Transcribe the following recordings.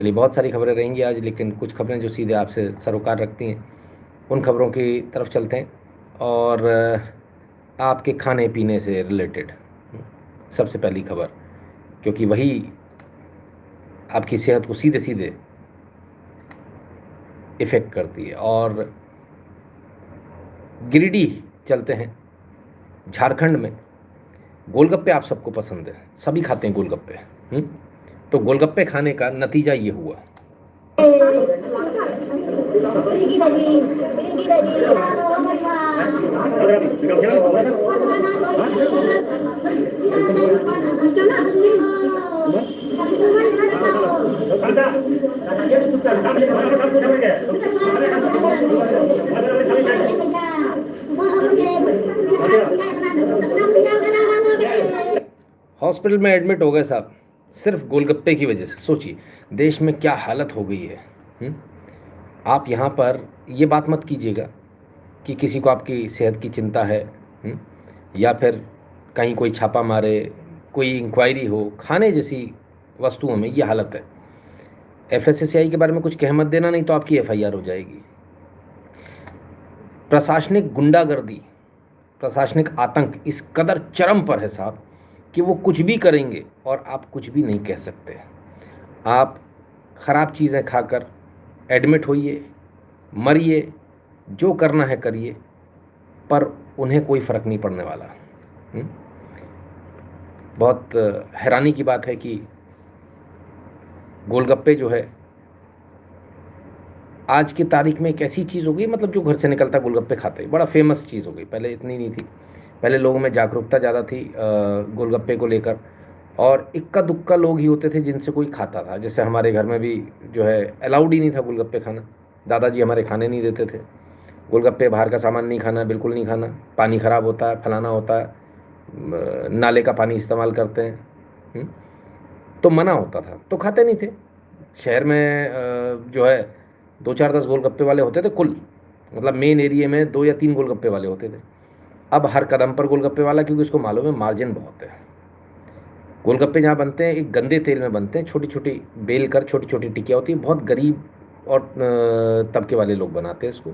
चलिए, बहुत सारी खबरें रहेंगी आज, लेकिन कुछ खबरें जो सीधे आपसे सरोकार रखती हैं उन खबरों की तरफ चलते हैं। और आपके खाने पीने से रिलेटेड सबसे पहली खबर, क्योंकि वही आपकी सेहत को सीधे सीधे इफ़ेक्ट करती है। और गिरिडीह चलते हैं। झारखंड में गोलगप्पे आप सबको पसंद है, सभी खाते हैं गोलगप्पे। तो गोलगप्पे खाने का नतीजा ये हुआ। हॉस्पिटल में एडमिट हो गए साहब, सिर्फ गोलगप्पे की वजह से। सोचिए देश में क्या हालत हो गई है। हुँ? आप यहाँ पर ये बात मत कीजिएगा कि किसी को आपकी सेहत की चिंता है, हुँ? या फिर कहीं कोई छापा मारे, कोई इंक्वायरी हो। खाने जैसी वस्तुओं में ये हालत है। एफएसएसएआई के बारे में कुछ कह मत देना, नहीं तो आपकी एफआईआर हो जाएगी। प्रशासनिक गुंडागर्दी, प्रशासनिक आतंक इस कदर चरम पर है साहब कि वो कुछ भी करेंगे और आप कुछ भी नहीं कह सकते। आप ख़राब चीज़ें खाकर एडमिट होइए, मरिए, जो करना है करिए, पर उन्हें कोई फ़र्क नहीं पड़ने वाला। हुँ? बहुत हैरानी की बात है कि गोलगप्पे जो है आज की तारीख में एक ऐसी चीज़ हो गई, मतलब जो घर से निकलता गोलगप्पे खाते, बड़ा फेमस चीज़ हो गई। पहले इतनी नहीं थी, पहले लोगों में जागरूकता ज़्यादा थी गोलगप्पे को लेकर, और इक्का दुक्का लोग ही होते थे जिनसे कोई खाता था। जैसे हमारे घर में भी जो है अलाउड ही नहीं था गोलगप्पे खाना, दादाजी हमारे खाने नहीं देते थे। गोलगप्पे, बाहर का सामान नहीं खाना, बिल्कुल नहीं खाना, पानी ख़राब होता है, फलाना होता है, नाले का पानी इस्तेमाल करते हैं। हुँ? तो मना होता था, तो खाते नहीं थे। शहर में जो है 2 4 10 गोलगप्पे वाले होते थे कुल, मतलब मेन एरिया में 2 या 3 गोलगप्पे वाले होते थे। अब हर कदम पर गोलगप्पे वाला, क्योंकि उसको मालूम है मार्जिन बहुत है। गोलगप्पे जहाँ बनते हैं एक गंदे तेल में बनते हैं, छोटी छोटी बेल कर छोटी छोटी टिकिया होती है। बहुत गरीब और तबके वाले लोग बनाते हैं इसको,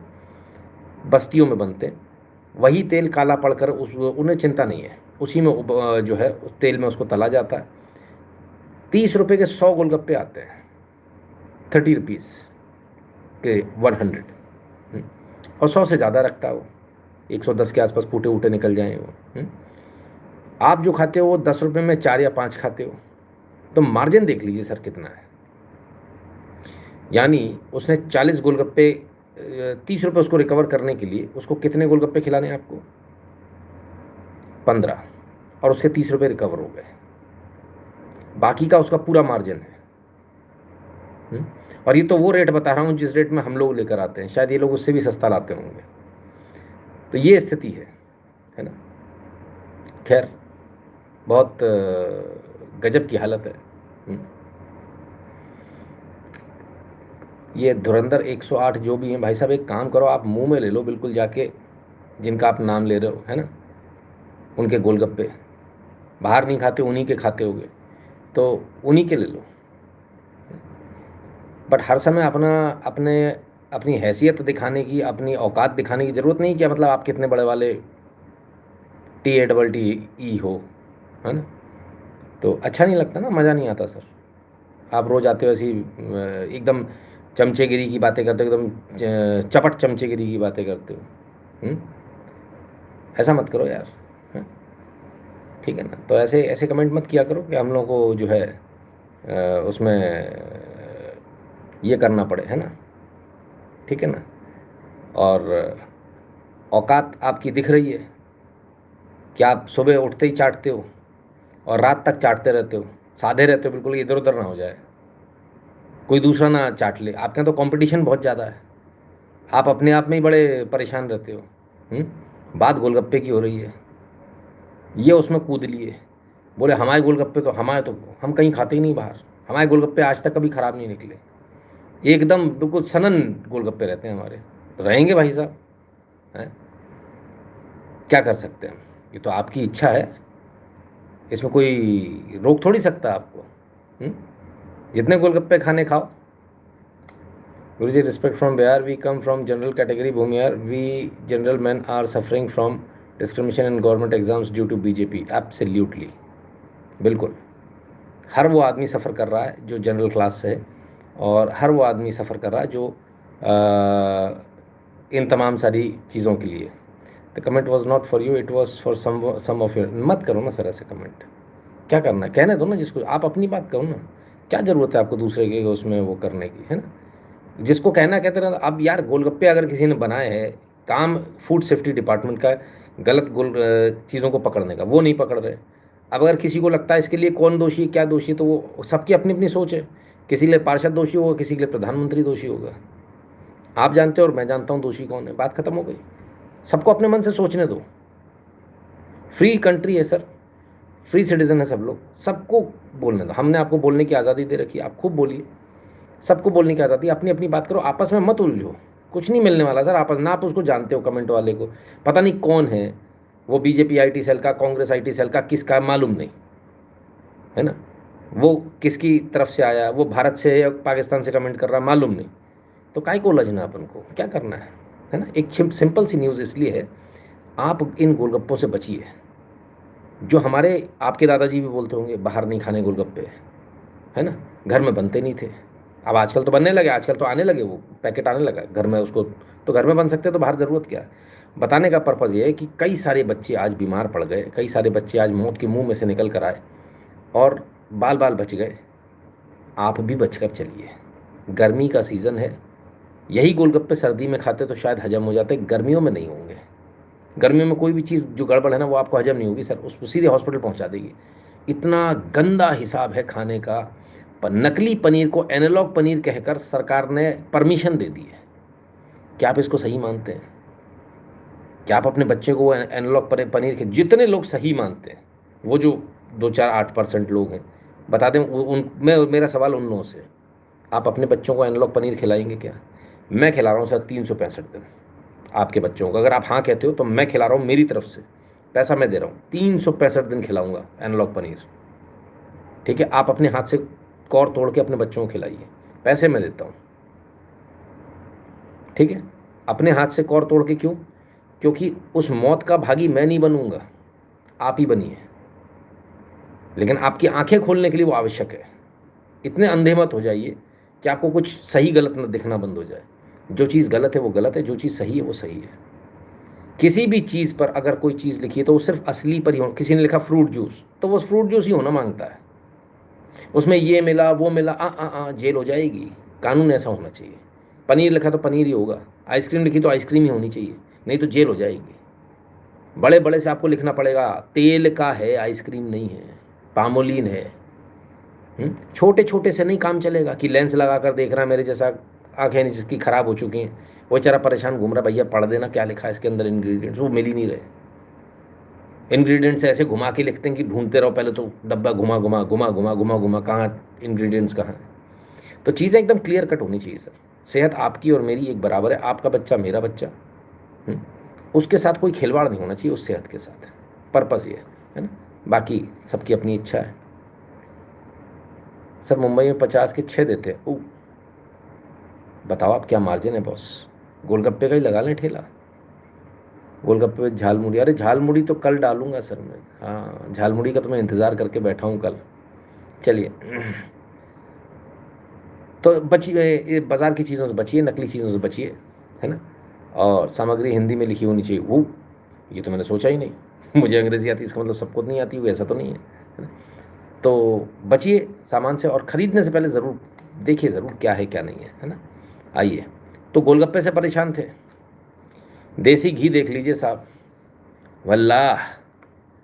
बस्तियों में बनते हैं। वही तेल काला पड़कर उस उन्हें चिंता नहीं है, उसी में जो है उस तेल में उसको तला जाता है। 30 रुपये के 100 गोलगप्पे आते हैं, 30 रुपीज़ के 100। और 100 से ज़्यादा रखता है वो, 110 के आसपास फूटे वूटे निकल जाएँ वो। आप जो खाते हो वो 10 रुपये में 4 या 5 खाते हो, तो मार्जिन देख लीजिए सर कितना है। यानी उसने 40 गोलगप्पे, 30 रुपये उसको रिकवर करने के लिए उसको कितने गोलगप्पे खिलाने हैं आपको? 15, और उसके 30 रुपये रिकवर हो गए। बाकी का उसका पूरा मार्जिन है। और ये तो वो रेट बता रहा हूँ जिस रेट में हम लोग लेकर आते हैं, शायद ये लोग उससे भी सस्ता लाते होंगे। तो ये स्थिति है ना। खैर, बहुत गजब की हालत है। ये धुरंधर 108 जो भी हैं भाई साहब, एक काम करो, आप मुंह में ले लो बिल्कुल जाके, जिनका आप नाम ले रहे हो, है ना, उनके गोलगप्पे। बाहर नहीं खाते, उन्हीं के खाते होगे, तो उन्हीं के ले लो। बट हर समय अपना अपने अपनी हैसियत दिखाने की, अपनी औकात दिखाने की ज़रूरत नहीं, क्या मतलब आप कितने बड़े वाले TATTE हो, है ना। तो अच्छा नहीं लगता ना, मज़ा नहीं आता सर। आप रोज़ आते हो ऐसी एकदम चमचेगिरी की बातें करते हो, एकदम चपट चमचेगिरी की बातें करते हो। ऐसा मत करो यार, हैं? ठीक है ना। तो ऐसे ऐसे कमेंट मत किया करो कि हम लोगों को जो है उसमें ये करना पड़े, है ना। ठीक है ना। और औकात आपकी दिख रही है कि आप सुबह उठते ही चाटते हो और रात तक चाटते रहते हो, साधे रहते हो बिल्कुल, इधर उधर ना हो जाए, कोई दूसरा ना चाट ले। आपके यहाँ तो कंपटीशन बहुत ज़्यादा है, आप अपने आप में ही बड़े परेशान रहते हो। बात गोलगप्पे की हो रही है, ये उसमें कूद लिए, बोले हमारे गोलगप्पे तो हमारे, तो हम कहीं खाते ही नहीं बाहर, हमारे गोलगप्पे आज तक कभी ख़राब नहीं निकले, एकदम बिल्कुल सनन गोलगप्पे रहते हैं हमारे। तो रहेंगे भाई साहब, हैं, क्या कर सकते हैं हम, ये तो आपकी इच्छा है, इसमें कोई रोक थोड़ी सकता आपको। जितने गोलगप्पे खाने खाओ। Guruji, respect from Bihar. We come from general category Bhumihar. We general men are suffering from discrimination in government exams due to BJP. Absolutely. बिल्कुल. हर वो आदमी सफ़र कर रहा है जो जनरल क्लास से है, और हर वो आदमी सफ़र कर रहा है जो इन तमाम सारी चीज़ों के लिए. The comment was not for you, it was for some of your. मत करो ना सर ऐसे कमेंट. क्या करना है, कहने दो ना जिसको. आप अपनी बात करो ना, क्या ज़रूरत है आपको दूसरे के उसमें वो करने की, है ना. जिसको कहना कहते रहना. अब यार गोलगप्पे अगर किसी ने बनाए हैं, काम फूड सेफ्टी डिपार्टमेंट का गलत चीज़ों को पकड़ने का, वो नहीं पकड़ रहे. अब अगर किसी को लगता है इसके लिए कौन दोषी है क्या दोषी है, तो वो सबकी अपनी अपनी सोच है. किसी के लिए पार्षद दोषी होगा, किसी के लिए प्रधानमंत्री दोषी होगा. आप जानते हो और मैं जानता हूँ दोषी कौन है. बात खत्म हो गई. सबको अपने मन से सोचने दो. फ्री कंट्री है सर, फ्री सिटीजन है सब लोग, सबको बोलने दो. हमने आपको बोलने की आज़ादी दे रखी है, आप खूब बोलिए. सबको बोलने की आज़ादी, अपनी अपनी बात करो, आपस में मत उलझो. कुछ नहीं मिलने वाला सर आपस ना. आप उसको जानते हो कमेंट वाले को, पता नहीं कौन है वो, बीजेपी आईटी सेल का, कांग्रेस आईटी सेल का, किसका मालूम नहीं, है ना. वो किसकी तरफ से आया, वो भारत से या पाकिस्तान से कमेंट कर रहा, मालूम नहीं. तो काहे को उलझना, अपन को क्या करना है ना. एक सिंपल सी न्यूज़ इसलिए है, आप इन गोलगप्पों से बचिए. जो हमारे आपके दादाजी भी बोलते होंगे बाहर नहीं खाने गोलगप्पे, है ना, घर में बनते नहीं थे. अब आजकल तो बनने लगे, आजकल तो आने लगे, वो पैकेट आने लगा घर में, उसको तो घर में बन सकते, तो बाहर ज़रूरत क्या है. बताने का पर्पज़ ये है कि कई सारे बच्चे आज बीमार पड़ गए, कई सारे बच्चे आज मौत के मुंह में से निकल कर आए, और बाल बाल बच गए. आप भी बच कर चलिए. गर्मी का सीज़न है. यही गोलगप्पे सर्दी में खाते तो शायद हजम हो जाते, गर्मियों में नहीं होंगे. गर्मियों में कोई भी चीज़ जो गड़बड़ है ना, वो आपको हजम नहीं होगी सर, उसको सीधे हॉस्पिटल पहुंचा देगी. इतना गंदा हिसाब है खाने का. नकली पनीर को एनालॉग पनीर कहकर सरकार ने परमिशन दे दी है. क्या आप इसको सही मानते हैं? क्या आप अपने बच्चे को एनालॉग पनीर के, जितने लोग सही मानते हैं, वो जो 2-4-8% लोग हैं, बता दें उन मेरा सवाल उन लोगों से, आप अपने बच्चों को एनालॉग पनीर खिलाएंगे क्या? मैं खिला रहा हूँ सर 365 दिन आपके बच्चों को. अगर आप हाँ कहते हो तो मैं खिला रहा हूँ, मेरी तरफ से पैसा मैं दे रहा हूँ, 365 दिन खिलाऊंगा एनालॉग पनीर. ठीक है, आप अपने हाथ से कौर तोड़ के अपने बच्चों को खिलाइए, पैसे मैं देता हूँ. ठीक है, अपने हाथ से कौर तोड़ के. क्यों? क्योंकि उस मौत का भागी मैं नहीं बनूंगा, आप ही बनिए. लेकिन आपकी आंखें खोलने के लिए वो आवश्यक है. इतने अंधे मत हो जाइए कि आपको कुछ सही गलत न दिखना बंद हो जाए. जो चीज़ गलत है वो गलत है, जो चीज़ सही है वो सही है. किसी भी चीज़ पर अगर कोई चीज़ लिखी है तो वो सिर्फ असली पर ही हो. किसी ने लिखा फ्रूट जूस, तो वो फ्रूट जूस ही होना मांगता है. उसमें ये मिला वो मिला, जेल हो जाएगी. कानून ऐसा होना चाहिए. पनीर लिखा तो पनीर ही होगा, आइसक्रीम लिखी तो आइसक्रीम ही होनी चाहिए, नहीं तो जेल हो जाएगी. बड़े बड़े से आपको लिखना पड़ेगा तेल का है, आइसक्रीम नहीं है, पामोलिन है. छोटे छोटे से नहीं काम चलेगा कि लेंस लगा कर देख रहा है, मेरे जैसा आंखें नहीं जिसकी ख़राब हो चुकी हैं, वो बेचारा परेशान घूम रहा. भैया पढ़ देना क्या लिखा है इसके अंदर इंग्रेडिएंट्स, वो मिल ही नहीं रहे. इंग्रेडिएंट्स ऐसे घुमा के लिखते हैं कि ढूंढते रहो, पहले तो डब्बा घुमा घुमा घुमा घुमा घुमा घुमा, कहाँ इंग्रेडिएंट्स कहाँ हैं. तो चीज़ें एकदम क्लियर कट होनी चाहिए सर. सेहत आपकी और मेरी एक बराबर है, आपका बच्चा मेरा बच्चा, उसके साथ कोई खिलवाड़ नहीं होना चाहिए, उस सेहत के साथ. पर्पज़ ये है ना. बाकी सबकी अपनी इच्छा है. सर मुंबई में 50 के 6 देते हैं. ओ बताओ आप क्या मार्जिन है बॉस. गोलगप्पे का ही लगा लें ठेला. गोलगप्पे झालमुड़ी, अरे झालमुड़ी तो कल डालूंगा सर मैं. हाँ, झालमुड़ी का तो मैं इंतज़ार करके बैठा हूँ कल. चलिए, तो बचिए, बाज़ार की चीज़ों से बचिए, नकली चीज़ों से बचिए, है ना. और सामग्री हिंदी में लिखी होनी चाहिए. वो ये तो मैंने सोचा ही नहीं. मुझे अंग्रेज़ी आती, इसका मतलब सबको नहीं आती होगी, ऐसा तो नहीं है ना. तो बचिए सामान से, और ख़रीदने से पहले ज़रूर देखिए ज़रूर क्या है क्या नहीं है ना. आइए, तो गोलगप्पे से परेशान थे, देसी घी देख लीजिए साहब. वल्लाह,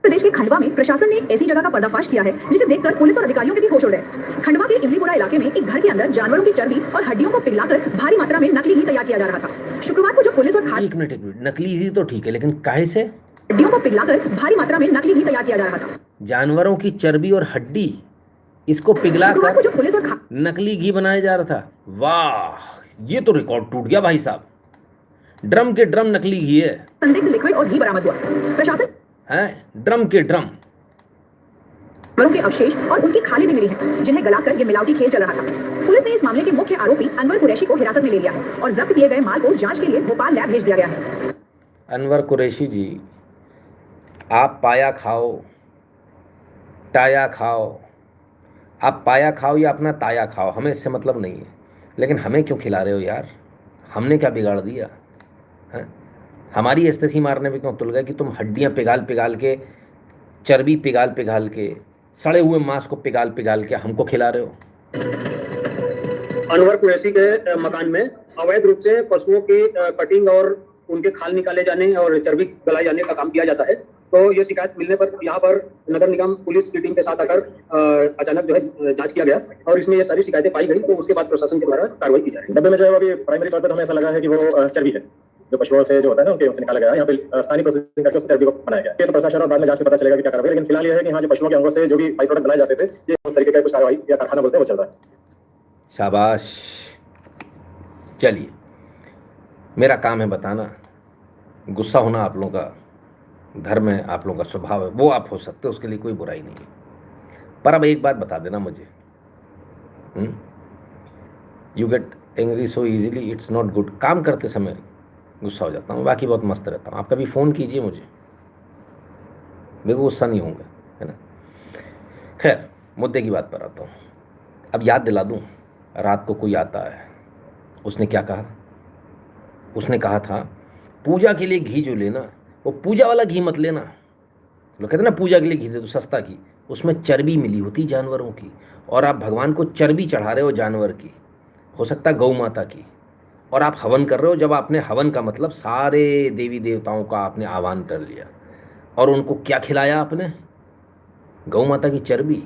प्रदेश के खंडवा में प्रशासन ने ऐसी जगह का पर्दाफाश किया है जिसे देखकर पुलिस और अधिकारियों के भी होश उड़ गए. खंडवा के इमलीपुरा इलाके में एक घर के अंदर जानवरों की चर्बी और हड्डियों को पिघलाकर भारी मात्रा में नकली घी तैयार किया जा रहा था. शुक्रवार को जो पुलिस और एक मिनट, नकली घी तो ठीक है, लेकिन काहे से हड्डियों को पिघलाकर भारी मात्रा में नकली घी तैयार किया जा रहा था. जानवरों की चर्बी और हड्डी, इसको पिघलाकर जो पुलिस और नकली घी बनाया जा रहा था. वाह, ये तो रिकॉर्ड टूट गया भाई साहब. ड्रम के ड्रम नकली घी है. संदिग्ध लिक्विड और घी बरामद हुआ. प्रशासन है ड्रम के ड्रम. जानवरों के अवशेष और उनकी खालें भी मिली हैं, जिन्हें गलाकर ये मिलावटी खेल चल रहा था। पुलिस ने इस मामले के मुख्य आरोपी अनवर कुरैशी को हिरासत में ले लिया है और जब्त किए गए माल को जांच के लिए भोपाल लैब भेज दिया गया है। अनवर कुरैशी जी, आप पाया खाओ, टाया खाओ, आप पाया खाओ या अपना ताया खाओ, हमें इससे मतलब नहीं है, लेकिन हमें क्यों खिला रहे हो यार? हमने क्या बिगाड़ दिया है? हमारी एस्तेसी मारने पे क्यों तुल गए कि तुम हड्डियाँ पिघाल पिघाल के, चर्बी पिघाल पिघाल के, सड़े हुए मांस को पिघाल पिघाल के हमको खिला रहे हो? अनवर कुरैशी के मकान में अवैध रूप से पशुओं की कटिंग और उनके खाल निकाले जाने और चर्बी गलाए जाने का काम किया जाता है। तो ये शिकायत मिलने पर यहाँ पर नगर निगम पुलिस की टीम के साथ आकर अचानक जो है जांच किया गया और इसमें ये सारी शिकायतें पाई गई। तो उसके बाद प्रशासन के द्वारा कार्रवाई की जा रही है। डब्बे में जो है अभी प्राइमरी तौर पर हमें ऐसा लगा है कि वो चर्बी है, जो पशुओं से जो होता है ना उनसे निकाला गया। यहाँ पे स्थानीय प्रोसेसिंग करके उस चर्बी को बनाया गया। ये तो प्रशासन और बाद में जांच में पता चलेगा कि क्या कार्रवाई। लेकिन फिलहाल ये है कि हाँ, जो पशुओं के अंगों से जो भी बाई प्रोडक्ट बनाए जाते थे, ये उस तरीके का कुछ कार्रवाई या कारखाना बोलते हैं वो चल रहा है। शाबाश। चलिए, मेरा काम है बताना। गुस्सा होना आप लोगों का धर्म है, आप लोगों का स्वभाव है, वो आप हो सकते हो, उसके लिए कोई बुराई नहीं है। पर अब एक बात बता देना मुझे, you get angry so easily, it's not good. काम करते समय गुस्सा हो जाता हूँ, बाकी बहुत मस्त रहता हूँ। आप कभी फ़ोन कीजिए मुझे, मेरे को गुस्सा नहीं होगा, है ना। खैर, मुद्दे की बात पर आता हूँ। अब याद दिला दूँ, रात को कोई आता है, उसने क्या कहा? उसने कहा था पूजा के लिए घी जो लेना, वो पूजा वाला घी मत लेना। लोग कहते हैं ना पूजा के लिए घी दे दो, सस्ता घी, उसमें चर्बी मिली होती जानवरों की, और आप भगवान को चर्बी चढ़ा रहे हो जानवर की, हो सकता है गौ माता की, और आप हवन कर रहे हो। जब आपने हवन का मतलब सारे देवी देवताओं का आपने आह्वान कर लिया, और उनको क्या खिलाया आपने? गौ माता की चर्बी।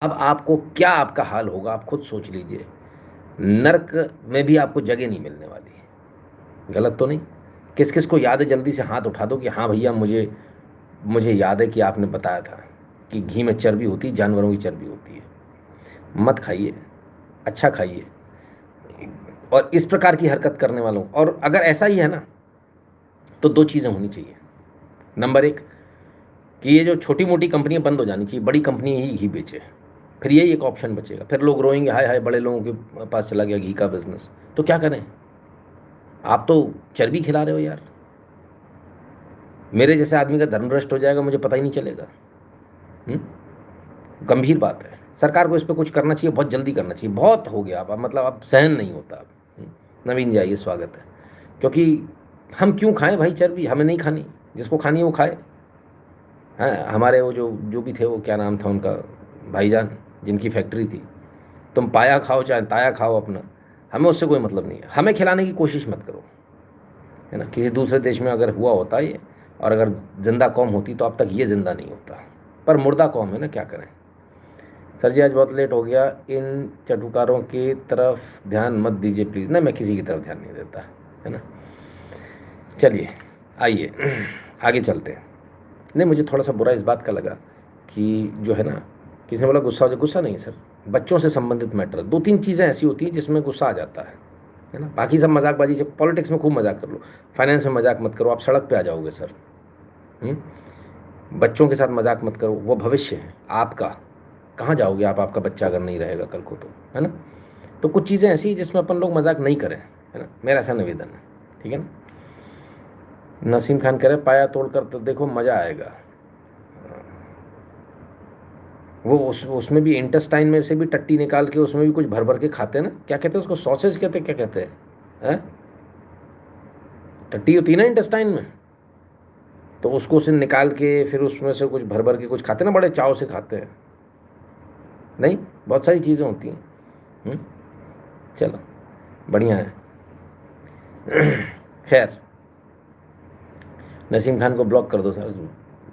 अब आपको क्या आपका हाल होगा आप खुद सोच लीजिए। नर्क में भी आपको जगह नहीं मिलने वाली। गलत तो नहीं? किस किस को याद है जल्दी से हाथ उठा दो कि हाँ भैया मुझे याद है कि आपने बताया था कि घी में चर्बी होती है, जानवरों की चर्बी होती है। मत खाइए, अच्छा खाइए। और इस प्रकार की हरकत करने वालों, और अगर ऐसा ही है ना, तो दो चीज़ें होनी चाहिए। नंबर एक कि ये जो छोटी मोटी कंपनियां बंद हो जानी चाहिए, बड़ी कंपनी ही घी बेचे, फिर यही एक ऑप्शन बचेगा। फिर लोग रोएंगे हाय हाय बड़े लोगों के पास चला गया घी का बिजनेस। तो क्या करें? आप तो चर्बी खिला रहे हो यार। मेरे जैसे आदमी का धर्म भ्रष्ट हो जाएगा, मुझे पता ही नहीं चलेगा। गंभीर बात है। सरकार को इस पर कुछ करना चाहिए, बहुत जल्दी करना चाहिए। बहुत हो गया अब, मतलब अब सहन नहीं होता। नवीन जी आइए, स्वागत है। क्योंकि हम क्यों खाएं भाई चर्बी? हमें नहीं खानी, जिसको खानी है वो खाए। हाँ, हमारे वो जो भी थे, वो क्या नाम था उनका, भाईजान जिनकी फैक्ट्री थी, तुम पाया खाओ चाहे ताया खाओ अपना, हमें उससे कोई मतलब नहीं है। हमें खिलाने की कोशिश मत करो, है ना। किसी दूसरे देश में अगर हुआ होता ये, और अगर जिंदा कौम होती तो अब तक ये जिंदा नहीं होता, पर मुर्दा कौम है ना, क्या करें। सर जी आज बहुत लेट हो गया, इन चटुकारों की तरफ ध्यान मत दीजिए प्लीज़। नहीं, मैं किसी की तरफ ध्यान नहीं देता, है ना। चलिए आइए आगे चलते हैं। नहीं, मुझे थोड़ा सा बुरा इस बात का लगा कि जो है ना, किसी ने बोला गुस्सा हो जाए। गुस्सा नहीं है सर, बच्चों से संबंधित मैटर। दो तीन चीज़ें ऐसी होती हैं जिसमें गुस्सा आ जाता है ना। बाकी सब मजाकबाजी से, पॉलिटिक्स में खूब मजाक कर लो, फाइनेंस में मजाक मत करो, आप सड़क पे आ जाओगे सर। बच्चों के साथ मजाक मत करो, वो भविष्य है आपका। कहाँ जाओगे आप, आपका बच्चा अगर नहीं रहेगा कल को, तो है ना। तो कुछ चीज़ें ऐसी जिसमें अपन लोग मजाक नहीं करें, है ना। मेरा ऐसा निवेदन है, ठीक है ना। नसीम खान कह रहे पाया तोड़कर तो देखो मज़ा आएगा। वो उसमें भी इंटेस्टाइन में से भी टट्टी निकाल के उसमें भी कुछ भर भर के खाते हैं ना। क्या कहते हैं उसको, सॉसेज कहते हैं, क्या कहते हैं? टट्टी होती है ना इंटेस्टाइन में, तो उसको से निकाल के फिर उसमें से कुछ भर भर के कुछ खाते हैं ना, बड़े चाव से खाते हैं। नहीं, बहुत सारी चीज़ें होती हैं। चलो बढ़िया है। खैर, नसीम खान को ब्लॉक कर दो सर,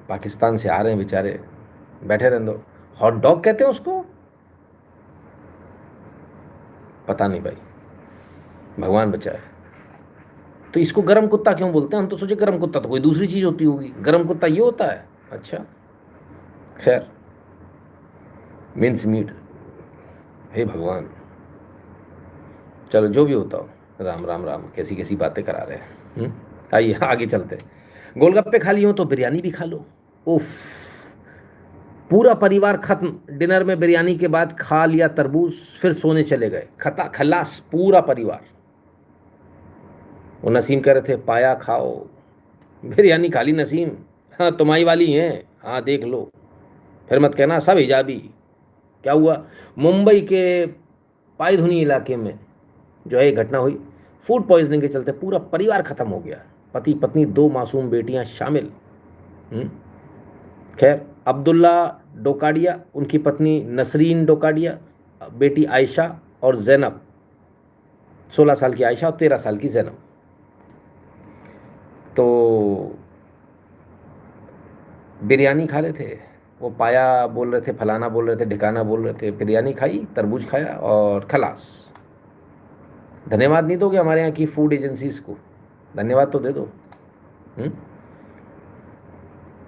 पाकिस्तान से आ रहे हैं बेचारे, बैठे रहने दो। हॉट डॉग कहते हैं उसको, पता नहीं भाई, भगवान बचाए। तो इसको गरम कुत्ता क्यों बोलते हैं? हम तो सोचे गरम कुत्ता तो कोई दूसरी चीज़ होती होगी, गरम कुत्ता ये होता है? अच्छा, खैर, मीन्स मीट, हे भगवान। चलो जो भी होता हो, राम राम राम, कैसी कैसी बातें करा रहे हैं। आइए आगे चलते हैं। गोलगप्पे खा लिए हो तो बिरयानी भी खा लो। उफ, पूरा परिवार खत्म। डिनर में बिरयानी के बाद खा लिया तरबूज, फिर सोने चले गए। खलास पूरा परिवार। वो नसीम कह रहे थे पाया खाओ, बिरयानी खा ली नसीम। हाँ तुम्हारी वाली हैं, हाँ देख लो, फिर मत कहना सब हिजाबी। क्या हुआ, मुंबई के पायधुनी इलाके में जो है ये घटना हुई। फूड पॉइजनिंग के चलते पूरा परिवार खत्म हो गया, पति पत्नी 2 मासूम बेटियां शामिल। खैर, अब्दुल्ला डोकाडिया, उनकी पत्नी नसरीन डोकाडिया, बेटी आयशा और जैनब, 16 साल की आयशा और 13 साल की जैनब। तो बिरयानी खा रहे थे, वो पाया बोल रहे थे, फलाना बोल रहे थे, ढिकाना बोल रहे थे, बिरयानी खाई, तरबूज खाया और खलास। धन्यवाद नहीं दोगे हमारे यहाँ की फूड एजेंसीज को? धन्यवाद तो दे दो।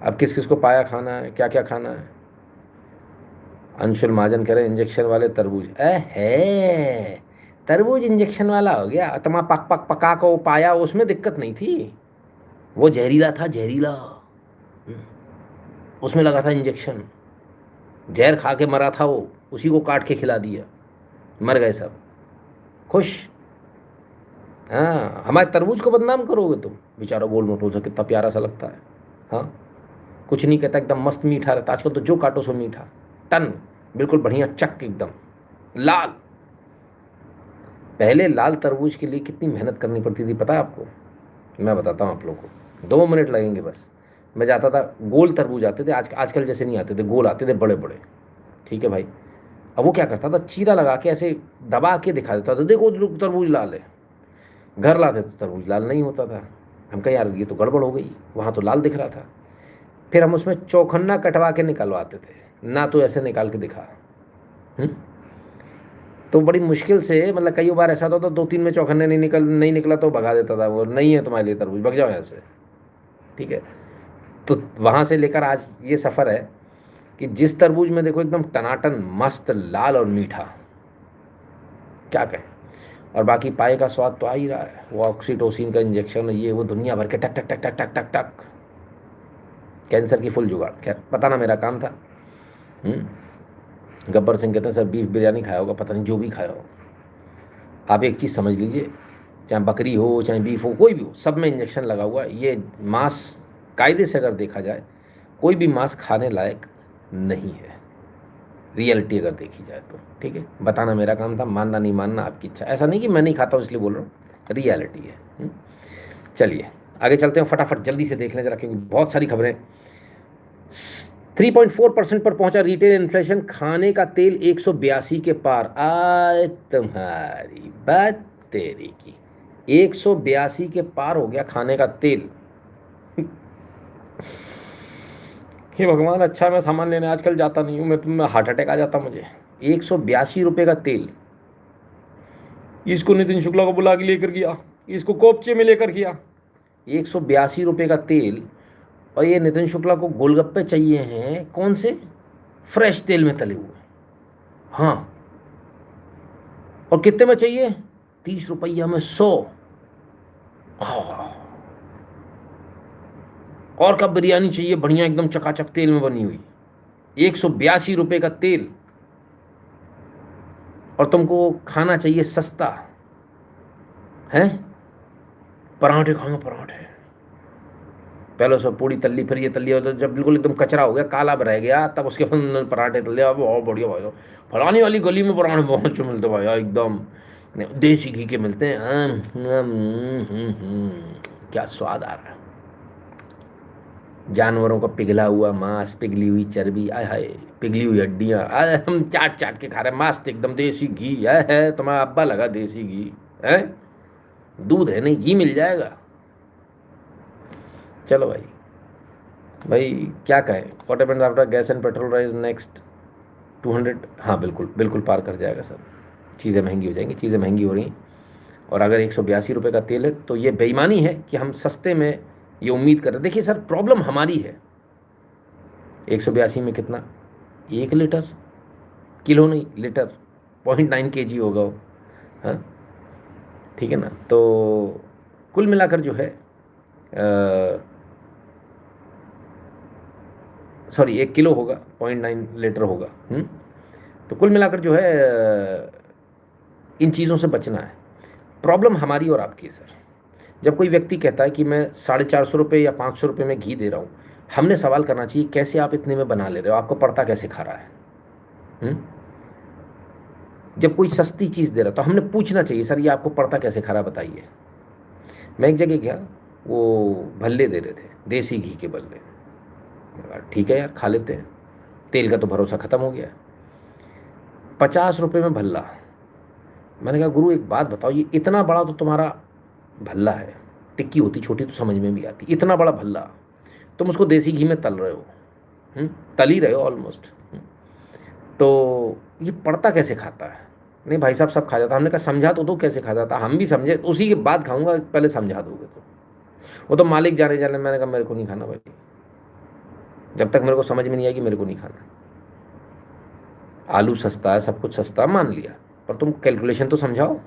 अब किस किस को पाया खाना है, क्या क्या खाना है? अंशुल महाजन कह रहे इंजेक्शन वाले तरबूज। है तरबूज इंजेक्शन वाला हो गया, तमा पक पक पका को पाया, उसमें दिक्कत नहीं थी, वो जहरीला था, जहरीला। उसमें लगा था इंजेक्शन, जहर खा के मरा था वो, उसी को काट के खिला दिया, मर गए सब, खुश। हाँ, हमारे तरबूज को बदनाम करोगे तुम? बेचारा गोल मोटो सा कितना प्यारा सा लगता है। हाँ, कुछ नहीं कहता, एकदम मस्त मीठा रहता। आजकल तो जो काटो सो मीठा, टन बिल्कुल बढ़िया, चक एकदम लाल। पहले लाल तरबूज के लिए कितनी मेहनत करनी पड़ती थी पता है आपको? मैं बताता हूँ आप लोगों को, 2 मिनट लगेंगे बस। मैं जाता था, गोल तरबूज आते थे, आजकल जैसे नहीं आते थे, गोल आते थे बड़े बड़े, ठीक है भाई। अब वो क्या करता था, चीरा लगा के ऐसे दबा के दिखा देता था, देखो तरबूज लाल है। घर लाते तो तरबूज लाल नहीं होता था। हम कहे यार ये तो गड़बड़ हो गई, वहाँ तो लाल दिख रहा था। फिर हम उसमें चौखन्ना कटवा के निकलवाते थे, ना तो ऐसे निकाल के दिखा। तो बड़ी मुश्किल से, मतलब कई बार ऐसा होता था 2-3 में चौखन्ने नहीं निकला तो भगा देता था, वो नहीं है तुम्हारे लिए तरबूज, भग जाओ यहाँ से, ठीक है। तो वहाँ से लेकर आज ये सफ़र है कि जिस तरबूज में देखो एकदम टनाटन मस्त लाल और मीठा, क्या कहें। और बाकी पाए का स्वाद तो आ ही रहा है, वो ऑक्सीटोसिन का इंजेक्शन, ये वो दुनिया भर के टक टक टक टक टक टक टक, कैंसर की फुल जुगाड़। खैर बताना मेरा काम था। गब्बर सिंह कहते हैं सर बीफ बिरयानी खाया होगा, पता नहीं जो भी खाया हो। आप एक चीज़ समझ लीजिए, चाहे बकरी हो चाहे बीफ हो, कोई भी हो, सब में इंजेक्शन लगा हुआ है। ये मांस कायदे से अगर देखा जाए, कोई भी मांस खाने लायक नहीं है, रियलिटी अगर देखी जाए तो, ठीक है। बताना मेरा काम था, मानना नहीं मानना आपकी इच्छा। ऐसा नहीं कि मैं नहीं खाता हूँ इसलिए बोल रहा हूँ, रियलिटी है। चलिए आगे चलते हैं, फटाफट जल्दी से देख लें जरा, क्योंकि बहुत सारी खबरें। 3.4% पर पहुंचा रिटेल इन्फ्लेशन, खाने का तेल 182 के पार। आए तुम्हारी बात तेरी की, 182 के पार हो गया खाने का तेल। हे भगवान, अच्छा मैं सामान लेने आजकल जाता नहीं हूँ, मैं हार्ट अटैक आ जाता मुझे। 182 रुपये का तेल, इसको नितिन शुक्ला को बुला के लेकर गया, इसको कोपचे में लेकर गया। 182 रुपये का तेल, और ये नितिन शुक्ला को गोलगप्पे चाहिए हैं, कौन से? फ्रेश तेल में तले हुए। हाँ, और कितने में चाहिए? 30 रुपया में 100। हाँ, और कब बिरयानी चाहिए बढ़िया एकदम चकाचक तेल में बनी हुई। 182 रुपये का तेल, और तुमको खाना चाहिए सस्ता है। पराठे खाएंगे, पराठे पहले सब पूड़ी तल्ली, फिर ये तल्ली, तो जब बिल्कुल एकदम कचरा हो गया, काला रह गया, तब उसके बाद पराठे तल्ले। अब और बढ़िया भाई, फलानी वाली गली में पराठे बहुत अच्छे मिलते भाई, एकदम देसी घी के मिलते हैं। क्या स्वाद आ रहा है। जानवरों का पिघला हुआ मांस, पिघली हुई चर्बी, आय हाय, पिघली हुई हड्डियाँ, आय हम चाट चाट के खा रहे हैं, मस्त एकदम देसी घी है। तुम्हारा अब्बा लगा देसी घी है, दूध है नहीं, घी मिल जाएगा। चलो भाई, भाई क्या कहें। What happens after gas and petrol rise next 200? हाँ बिल्कुल बिल्कुल पार कर जाएगा सब, चीज़ें महंगी हो जाएंगी, चीज़ें महंगी हो रही हैं। और अगर 182 रुपये का तेल है तो ये बेईमानी है कि हम सस्ते में ये उम्मीद कर रहे हैं। देखिए सर, प्रॉब्लम हमारी है। 182 में कितना? 1 लीटर, किलो नहीं लीटर, 0.9 kg होगा वो। हाँ ठीक है ना। तो कुल मिलाकर जो है सॉरी 1 किलो होगा, 0.9 लीटर होगा। तो कुल मिलाकर जो है इन चीज़ों से बचना है। प्रॉब्लम हमारी और आपकी है सर। जब कोई व्यक्ति कहता है कि मैं 450 या 500 रुपये में घी दे रहा हूँ, हमने सवाल करना चाहिए कैसे आप इतने में बना ले रहे हो, आपको पड़ता कैसे खा रहा है। जब कोई सस्ती चीज़ दे रहा तो हमने पूछना चाहिए सर ये आपको पड़ता कैसे खा रहा बताइए। मैं एक जगह गया, वो भल्ले दे रहे थे, देसी घी के भल्ले। ठीक है यार, खा लेते हैं, तेल का तो भरोसा ख़त्म हो गया। 50 रुपये में भल्ला। मैंने कहा गुरु एक बात बताओ, ये इतना बड़ा तो तुम्हारा भल्ला है, टिक्की होती छोटी तो समझ में भी आती, इतना बड़ा भल्ला तुम उसको देसी घी में तल रहे हो, तल ही रहे हो ऑलमोस्ट, तो ये पड़ता कैसे खाता है। नहीं भाई साहब सब खा जाता। हमने कहा समझा तो दो कैसे खा जाता, हम भी समझे, उसी के बाद खाऊंगा, पहले समझा दोगे तो। वो तो मालिक जाने जाने। मैंने कहा मेरे को नहीं खाना भाई, जब तक मेरे को समझ में नहीं आएगी मेरे को नहीं खाना। आलू सस्ता है, सब कुछ सस्ता, मान लिया, पर तुम कैलकुलेशन तो समझाओ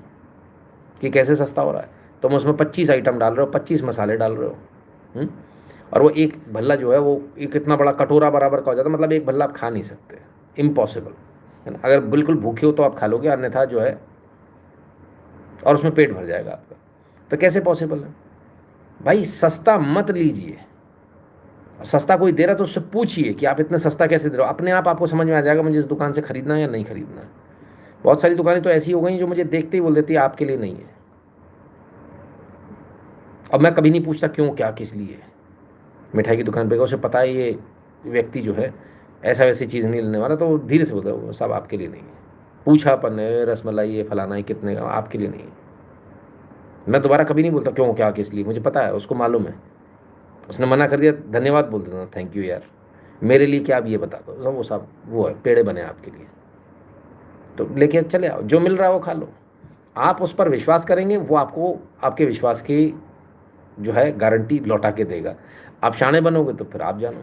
कि कैसे सस्ता हो रहा है। तुम उसमें 25 आइटम डाल रहे हो, 25 मसाले डाल रहे हो, और वो एक भल्ला जो है वो एक इतना बड़ा कटोरा बराबर का हो जाता है। मतलब एक भल्ला आप खा नहीं सकते, इम्पॉसिबल है ना। अगर बिल्कुल भूखे हो तो आप खा लोगे, अन्यथा जो है, और उसमें पेट भर जाएगा आपका, तो कैसे पॉसिबल है भाई। सस्ता मत लीजिए, सस्ता कोई दे रहा तो उससे पूछिए कि आप इतना सस्ता कैसे दे रहे हो। अपने आप आपको समझ में आ जाएगा मुझे इस दुकान से खरीदना है या नहीं खरीदना है। बहुत सारी दुकानें तो ऐसी हो गई जो मुझे देखते ही बोल देती है आपके लिए नहीं है, अब मैं कभी नहीं पूछता क्यों, क्या, किस लिए। मिठाई की दुकान पे उसे पता है ये व्यक्ति जो है ऐसा वैसी चीज़ नहीं लेने वाला, तो धीरे से बोलता है सब आपके लिए नहीं है। पूछा अपन ने रसमलाई ये फलाना है कितने का, आपके लिए नहीं है। मैं दोबारा कभी नहीं बोलता क्यों, क्या, किस लिए, मुझे पता है, उसको मालूम है। उसने मना कर दिया, धन्यवाद बोल देता, थैंक यू यार, मेरे लिए क्या आप ये बता दो, सब वो सब वो है, पेड़े बने आपके लिए, तो लेके चले आओ, जो मिल रहा है वो खा लो। आप उस पर विश्वास करेंगे, वो आपको आपके विश्वास की जो है गारंटी लौटा के देगा। आप शाणे बनोगे तो फिर आप जानो।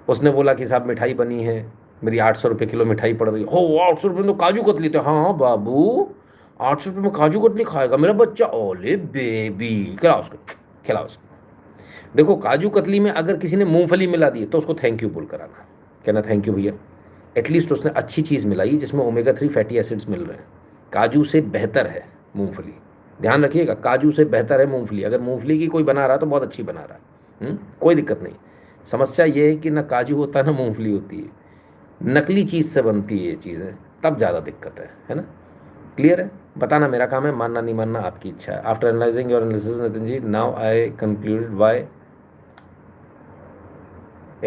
उसने बोला कि साहब मिठाई बनी है, मेरी 800 रुपये किलो मिठाई पड़ रही है। हो 800 रुपये में तो काजू कतली थे। हाँ बाबू 800 रुपये में काजू कतली खाएगा मेरा बच्चा, ओले बेबी, खिलाओ उसको, खिलाओ उसको। देखो काजू कतली में अगर किसी ने मूंगफली मिला दी तो उसको थैंक यू बोल कर आना, कहना थैंक यू भैया, एटलीस्ट उसने अच्छी चीज़ मिलाई जिसमें ओमेगा 3 फैटी एसिड्स मिल रहे हैं। काजू से बेहतर है मूंगफली, ध्यान रखिएगा, काजू से बेहतर है मूंगफली। अगर मूंगफली की कोई बना रहा है तो बहुत अच्छी बना रहा है, कोई दिक्कत नहीं। समस्या ये है कि ना काजू होता है ना मूंगफली होती है, नकली चीज़ से बनती है ये चीज़ें, तब ज़्यादा दिक्कत है ना। क्लियर है, बताना मेरा काम है, मानना नहीं मानना आपकी इच्छा है। After analysing your analysis Nitin ji, now I concluded why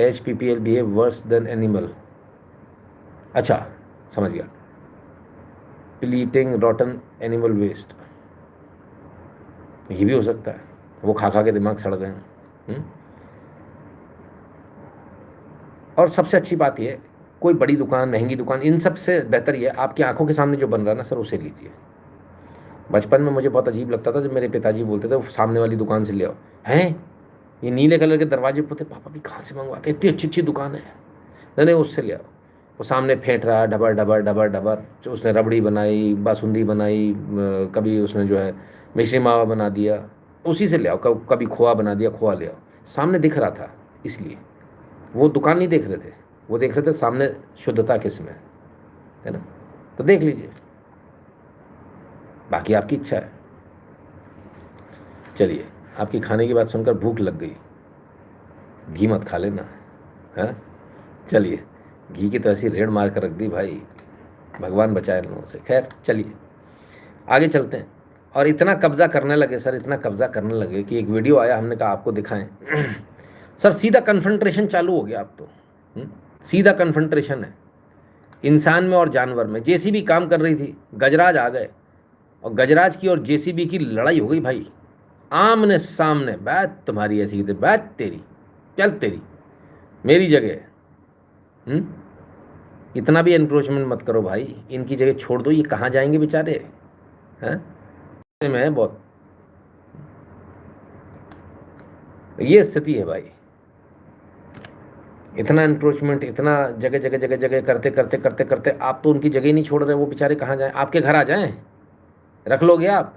HPPL behave worse than animal. अच्छा समझ गया, प्लीटिंग रॉटन एनिमल वेस्ट, ये भी हो सकता है, वो खा खा के दिमाग सड़ गए हैं। और सबसे अच्छी बात ये, कोई बड़ी दुकान महंगी दुकान, इन सब से बेहतर ये आपकी आंखों के सामने जो बन रहा है ना सर, उसे लीजिए। बचपन में मुझे बहुत अजीब लगता था जब मेरे पिताजी बोलते थे सामने वाली दुकान से ले आओ, हैं ये नीले कलर के दरवाजे पोते, पापा भी कहाँ से मंगवाते, इतनी अच्छी अच्छी दुकान है, नहीं उससे ले आओ। वो सामने फेंट रहा है डबर डबर डबर डबर, जो उसने रबड़ी बनाई, बासुंदी बनाई, कभी उसने जो है मिश्री मावा बना दिया, उसी से ले आओ। कभी खोआ बना दिया, खोआ ले आओ। सामने दिख रहा था, इसलिए वो दुकान नहीं देख रहे थे, वो देख रहे थे सामने शुद्धता किस में है ना। तो देख लीजिए, बाकी आपकी इच्छा है। चलिए, आपकी खाने की बात सुनकर भूख लग गई, घी मत खा लेना है। चलिए, घी की तो ऐसी रेड़ मार कर रख दी भाई, भगवान बचाए इन लोगों से। खैर चलिए आगे चलते हैं। और इतना कब्जा करने लगे सर, इतना कब्जा करने लगे कि एक वीडियो आया, हमने कहा आपको दिखाएं। सर सीधा कन्फ्रंट्रेशन चालू हो गया अब तो, सीधा कन्फ्रंट्रेशन है इंसान में और जानवर में। जेसीबी काम कर रही थी, गजराज आ गए और गजराज की और जेसीबी की लड़ाई हो गई भाई, आमने सामने। बात तुम्हारी ऐसी की थी, बात तेरी, चल तेरी मेरी जगह। इतना भी एनक्रोचमेंट मत करो भाई, इनकी जगह छोड़ दो, ये कहाँ जाएंगे बेचारे हैं में बहुत। ये स्थिति है भाई, इतना एनक्रोचमेंट, इतना जगह जगह जगह जगह करते करते करते करते आप तो उनकी जगह ही नहीं छोड़ रहे, वो बेचारे कहाँ जाएं। आपके घर आ जाएं, रख लोगे आप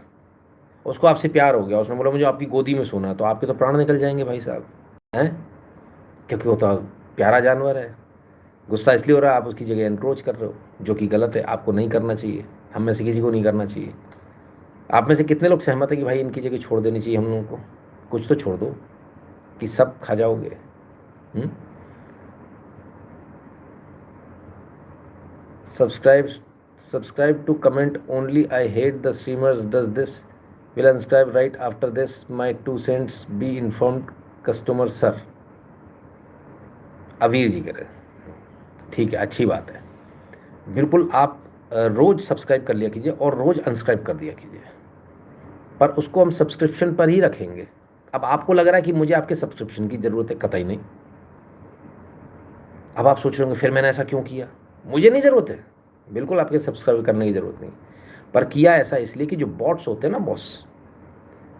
उसको, आपसे प्यार हो गया, उसने बोला मुझे आपकी गोदी में सोना है, तो आपके तो प्राण निकल जाएंगे भाई साहब हैं, क्योंकि वो तो प्यारा जानवर है, गुस्सा इसलिए हो रहा है आप उसकी जगह एनक्रोच कर रहे हो, जो कि गलत है, आपको नहीं करना चाहिए, हम में से किसी को नहीं करना चाहिए। आप में से कितने लोग सहमत है कि भाई इनकी जगह छोड़ देनी चाहिए हम लोगों को? कुछ तो छोड़ दो कि सब खा जाओगे। Subscribe to comment only, I hate the streamers does this, will unsubscribe right after this, my 2 cents, be informed customer sir. Aveer ji करें, ठीक है, अच्छी बात है। बिल्कुल आप रोज़ सब्सक्राइब कर लिया कीजिए और रोज़ अनसब्सक्राइब कर दिया कीजिए, पर उसको हम सब्सक्रिप्शन पर ही रखेंगे। अब आपको लग रहा है कि मुझे आपके सब्सक्रिप्शन की ज़रूरत है, कतई नहीं। अब आप सोच रहे होंगे फिर मैंने ऐसा क्यों किया, मुझे नहीं ज़रूरत है, बिल्कुल आपके सब्सक्राइब करने की ज़रूरत नहीं, पर किया ऐसा इसलिए कि जो बॉट्स होते हैं ना बॉस,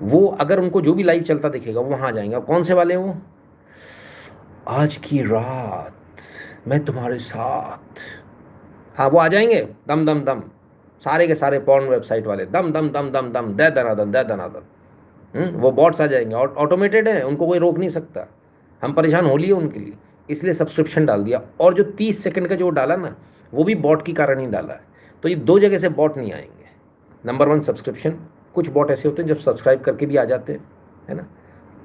वो अगर उनको जो भी लाइव चलता दिखेगा वो वहाँ आ जाएंगे। कौन से वाले वो, आज की रात मैं तुम्हारे साथ, हाँ वो आ जाएंगे दम दम दम, सारे के सारे पॉर्न वेबसाइट वाले, दम दम दम दम दम, दे दनादन दे दनादन, वो बॉट्स आ जाएंगे और ऑटोमेटेड है, उनको कोई रोक नहीं सकता। हम परेशान हो लिए उनके लिए, इसलिए सब्सक्रिप्शन डाल दिया। और जो 30 सेकंड का जो डाला ना, वो भी बॉट के कारण ही डाला है। तो ये 2 जगह से बॉट नहीं आएंगे। नंबर 1 सब्सक्रिप्शन, कुछ बॉट ऐसे होते हैं जब सब्सक्राइब करके भी आ जाते हैं, है ना,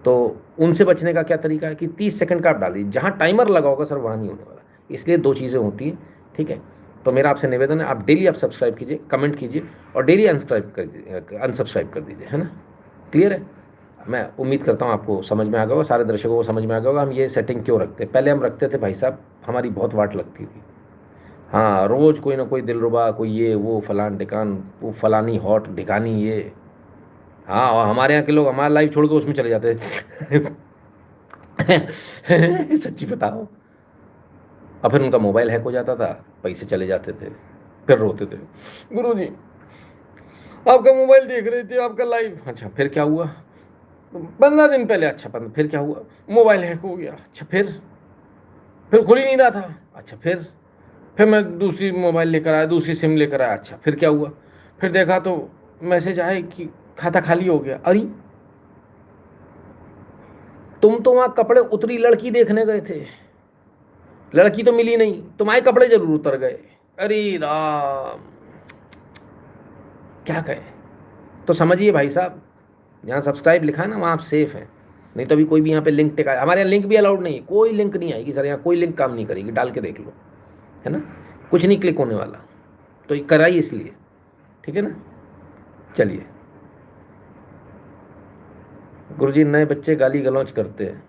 तो उनसे बचने का क्या तरीका है कि 30 सेकंड का आप डाल दीजिए, जहाँ टाइमर लगा होगा सर वहाँ नहीं होने वाला। इसलिए 2 चीज़ें होती हैं, ठीक है। तो मेरा आपसे निवेदन है, आप डेली आप सब्सक्राइब कीजिए, कमेंट कीजिए और डेली अनसब्सक्राइब कर दीजिए, है ना, क्लियर है। मैं उम्मीद करता हूँ आपको समझ में आ गया होगा, सारे दर्शकों को समझ में आ गया होगा हम ये सेटिंग क्यों रखते हैं। पहले हम रखते थे भाई साहब, हमारी बहुत वाट लगती थी, हाँ रोज़ कोई ना कोई दिलरुबा, कोई ये वो फलान ढिकान, वो फलानी हॉट ढिकानी ये, हाँ, और हमारे यहाँ के लोग हमारा लाइव छोड़ के उसमें चले जाते सच्ची बताओ। और फिर उनका मोबाइल हैक हो जाता था, पैसे चले जाते थे, फिर रोते थे, गुरुजी आपका मोबाइल देख रहे थे, आपका लाइव। अच्छा फिर क्या हुआ? 15 दिन पहले। अच्छा फिर क्या हुआ? मोबाइल हैक हो गया। अच्छा फिर खुल ही नहीं रहा था। अच्छा फिर मैं दूसरी मोबाइल लेकर आया, दूसरी सिम लेकर आया। अच्छा फिर क्या हुआ? फिर देखा तो मैसेज आए कि खाता खाली हो गया। अरे तुम तो वहाँ कपड़े उतरी लड़की देखने गए थे, लड़की तो मिली नहीं, तुम्हारे कपड़े जरूर उतर गए। अरे राम, क्या कहें। तो समझिए भाई साहब, जहाँ सब्सक्राइब लिखा है ना वहाँ आप सेफ हैं, नहीं तो अभी कोई भी यहाँ पे लिंक टिका, हमारे यहाँ लिंक भी अलाउड नहीं है, कोई लिंक नहीं आएगी सर, यहाँ कोई लिंक काम नहीं करेगी, डाल के देख लो, है ना, कुछ नहीं क्लिक होने वाला। तो ये कराई इसलिए, ठीक है ना। चलिए, गुरुजी नए बच्चे गाली गलौज करते हैं,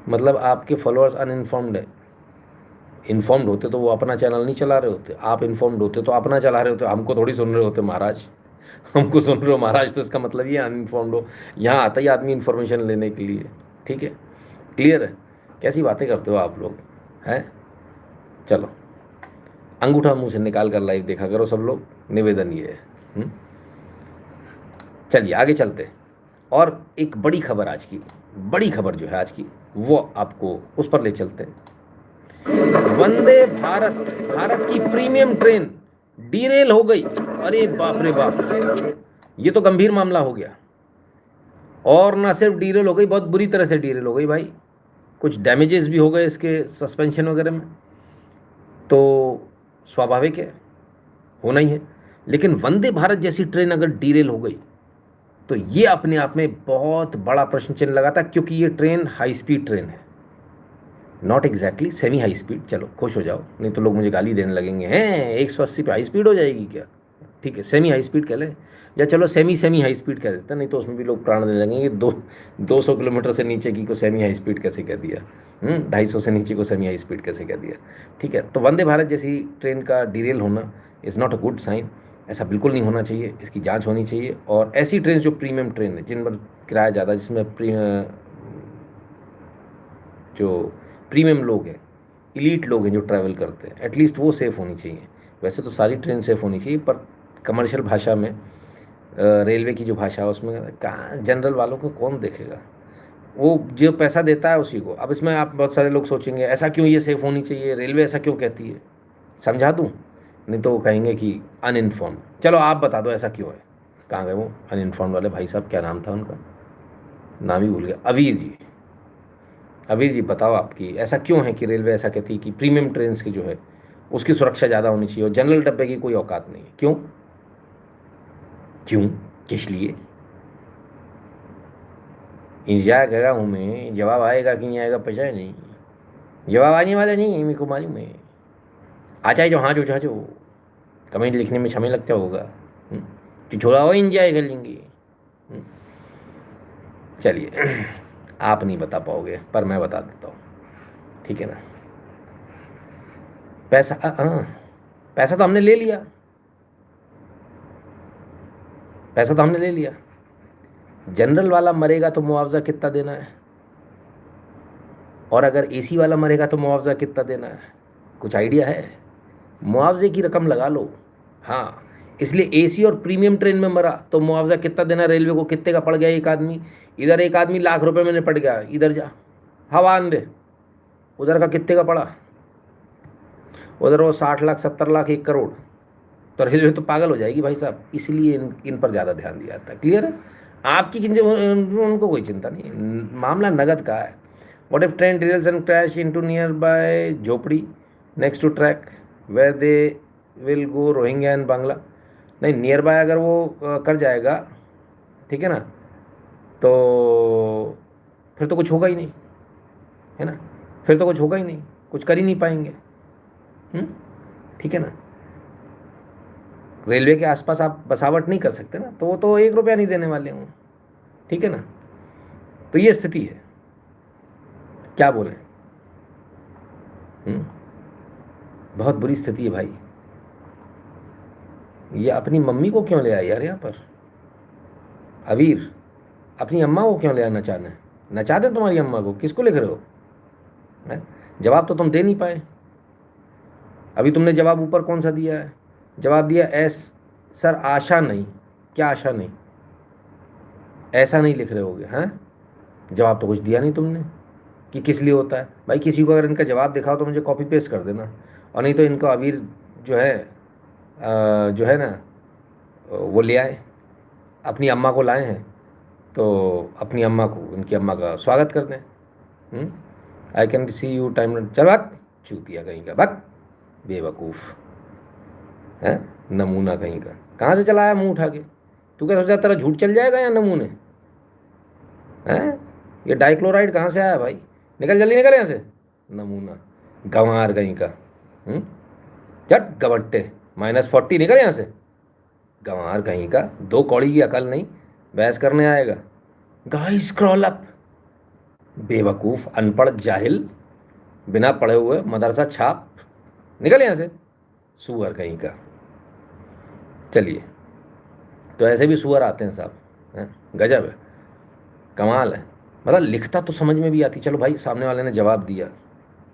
मतलब आपके फॉलोअर्स अनइन्फॉर्म्ड है। इन्फॉर्म्ड होते तो वो अपना चैनल नहीं चला रहे होते, आप इन्फॉर्म्ड होते तो अपना चला रहे होते, हमको थोड़ी सुन रहे होते महाराज, हमको सुन रहे हो महाराज, तो इसका मतलब ये अनइन्फॉर्म्ड हो। यहाँ आता ही आदमी इन्फॉर्मेशन लेने के लिए, ठीक है, क्लियर है। कैसी बातें करते हो आप लोग, हैं। चलो अंगूठा मुंह से निकाल कर लाइव देखा करो सब लोग, निवेदन ये है। चलिए आगे चलते हैं, और एक बड़ी खबर, आज की बड़ी खबर जो है आज की, वो आपको उस पर ले चलते हैं। वंदे भारत, भारत की प्रीमियम ट्रेन डीरेल हो गई। अरे बाप रे बाप, ये तो गंभीर मामला हो गया। और ना सिर्फ डीरेल हो गई, बहुत बुरी तरह से डीरेल हो गई भाई, कुछ डैमेजेस भी हो गए इसके सस्पेंशन वगैरह में, तो स्वाभाविक है, होना ही है। लेकिन वंदे भारत जैसी ट्रेन अगर डीरेल हो गई तो ये अपने आप में बहुत बड़ा प्रश्न चिन्ह लगाता, क्योंकि ये ट्रेन हाई स्पीड ट्रेन है, not exactly semi high speed. चलो खुश हो जाओ, नहीं तो लोग मुझे गाली देने लगेंगे, हैं 180 पे हाई स्पीड हो जाएगी क्या? ठीक है, सेमी हाई स्पीड कह लें, या चलो सेमी हाई स्पीड कह देते हैं, नहीं तो उसमें भी लोग प्राण देने लगेंगे। 200 किलोमीटर से नीचे की को सेमी हाई स्पीड कैसे कह दिया, 250 से नीचे को सेमी हाई स्पीड कैसे कह दिया। ठीक है, तो वंदे भारत जैसी ट्रेन का डीरेल होना is not a good sign, ऐसा बिल्कुल नहीं होना चाहिए, इसकी जांच होनी चाहिए। और ऐसी ट्रेन जो प्रीमियम ट्रेन है, जिन पर किराया ज़्यादा, जिसमें जो प्रीमियम लोग हैं, इलीट लोग हैं जो ट्रैवल करते हैं, एटलीस्ट वो सेफ़ होनी चाहिए। वैसे तो सारी ट्रेन सेफ़ होनी चाहिए, पर कमर्शियल भाषा में, रेलवे की जो भाषा है उसमें कहाँ जनरल वालों को कौन देखेगा, वो जो पैसा देता है उसी को। अब इसमें आप बहुत सारे लोग सोचेंगे ऐसा क्यों ये सेफ़ होनी चाहिए, रेलवे ऐसा क्यों कहती है, समझा दूँ, नहीं तो वो कहेंगे कि अनइन्फॉर्म्ड। चलो आप बता दो ऐसा क्यों है। कहाँ गए वो अनइन्फॉर्म्ड वाले भाई साहब, क्या नाम था उनका, नाम ही भूल गया, अवीर जी। अभी जी बताओ आपकी ऐसा क्यों है कि रेलवे ऐसा कहती है कि प्रीमियम ट्रेन की जो है उसकी सुरक्षा ज़्यादा होनी चाहिए और जनरल डब्बे की कोई औकात नहीं है? क्यों क्यों किस लिए? इंतजार कर रहा हूँ मैं, जवाब आएगा कि नहीं आएगा पता नहीं। जवाब आने वाला नहीं है, मेरे को मालूम है। आ जाए जो हाँ जो हाँ जो कमेंट लिखने में समय लगता होगा। तो थोड़ा और इंजॉय कर लेंगे। हम्म, चलिए आप नहीं बता पाओगे पर मैं बता देता हूँ, ठीक है ना। पैसा पैसा तो हमने ले लिया, पैसा तो हमने ले लिया। जनरल वाला मरेगा तो मुआवजा कितना देना है, और अगर एसी वाला मरेगा तो मुआवजा कितना देना है? कुछ आइडिया है? मुआवजे की रकम लगा लो। हाँ, इसलिए एसी और प्रीमियम ट्रेन में मरा तो मुआवजा कितना देना रेलवे को? कितने का पड़ गया एक आदमी? इधर एक आदमी लाख रुपए में निपट गया, इधर जा हवा आंदे, उधर का कितने का पड़ा? उधर वो 60 लाख 70 लाख 1 करोड़। तो रेलवे तो पागल हो जाएगी भाई साहब, इसलिए इन पर ज़्यादा ध्यान दिया जाता है। क्लियर है? आपकी उनको कोई चिंता नहीं है, मामला नगद का है। What if train derails and crash into nearby झोपड़ी next to track where they will go Rohingya and Bangla? नहीं, नियर बाय अगर वो कर जाएगा, ठीक है ना, तो फिर तो कुछ होगा ही नहीं, है ना। फिर तो कुछ होगा ही नहीं, कुछ कर ही नहीं पाएंगे। ठीक है ना। रेलवे के आसपास आप बसावट नहीं कर सकते ना, तो वो तो 1 रुपया नहीं देने वाले हों, ठीक है ना। तो ये स्थिति है, क्या बोलें। बहुत बुरी स्थिति है भाई। ये अपनी मम्मी को क्यों ले आया यार यहाँ पर? अवीर अपनी अम्मा को क्यों ले आना चाहना है? नचा दें तुम्हारी अम्मा को, किसको लिख रहे हो? है? जवाब तो तुम दे नहीं पाए। अभी तुमने जवाब ऊपर कौन सा दिया है? जवाब दिया सर आशा नहीं। क्या आशा नहीं? ऐसा नहीं लिख रहे होगे, हैं? जवाब तो कुछ दिया नहीं तुमने कि किस लिए होता है। भाई किसी को अगर इनका जवाब दिखाओ तो मुझे कॉपी पेस्ट कर देना, और नहीं तो इनको अवीर जो है ना वो ले आए, अपनी अम्मा को लाए हैं तो अपनी अम्मा को, उनकी अम्मा का स्वागत कर दें। I can see you time. चल बात चूतिया कहीं का, बात बेवकूफ़ है, नमूना कहीं का। कहाँ से चलाया मुंह उठा के? तू क्या सोचा तेरा झूठ चल जाएगा या नमूने? हैं? ये डाइक्लोराइड कहाँ से आया भाई? निकल जल्दी निकल यहाँ से, नमूना गंवार कहीं का। चट गबट्टे -40 निकल यहाँ से, गंवार कहीं का। 2 कौड़ी की अकल नहीं, बहस करने आएगा। गाइस स्क्रॉल अप, बेवकूफ़ अनपढ़ जाहिल बिना पढ़े हुए मदरसा छाप, निकल यहाँ से, सुअर कहीं का। चलिए, तो ऐसे भी सुअर आते हैं साहब, हैं? गजब है, कमाल है। मतलब लिखता तो समझ में भी आती, चलो भाई सामने वाले ने जवाब दिया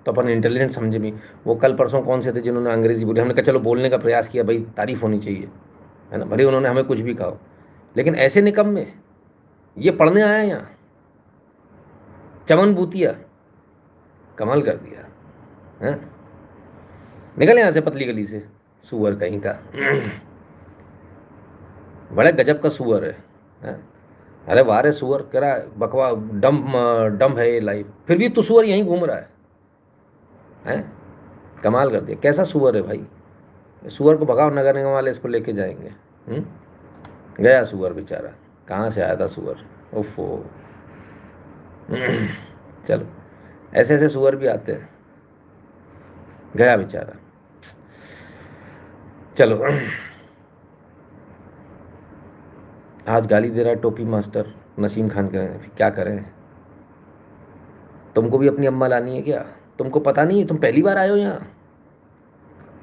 तो अपन इंटेलिजेंट समझे भी। वो कल परसों कौन से थे जिन्होंने अंग्रेजी बोली, हमने कहा चलो बोलने का प्रयास किया, भाई तारीफ होनी चाहिए, है ना, भले उन्होंने हमें कुछ भी कहा। लेकिन ऐसे निकम्मे, ये पढ़ने आया यहाँ, चमन बूतिया, कमाल कर दिया, हैं? निकल यहाँ से पतली गली से, सुअर कहीं का। बड़े गजब का सुअर है? अरे वाह रे सुअर, कह रहा बकवा डम्प है ये लाइफ, फिर भी तू सुअर यहीं घूम रहा है? कमाल कर दिया। कैसा सुअर है भाई? सुअर को भगाओ, नगर निगम वाले इसको लेके जाएंगे। गया सुअर बेचारा, कहाँ से आया था सुअर, ओफो। चलो, ऐसे ऐसे सुअर भी आते हैं, गया बेचारा। चलो, आज गाली दे रहा है टोपी मास्टर नसीम खान, करें क्या करें? तुमको भी अपनी अम्मा लानी है क्या? तुमको पता नहीं है, तुम पहली बार आए हो यहाँ?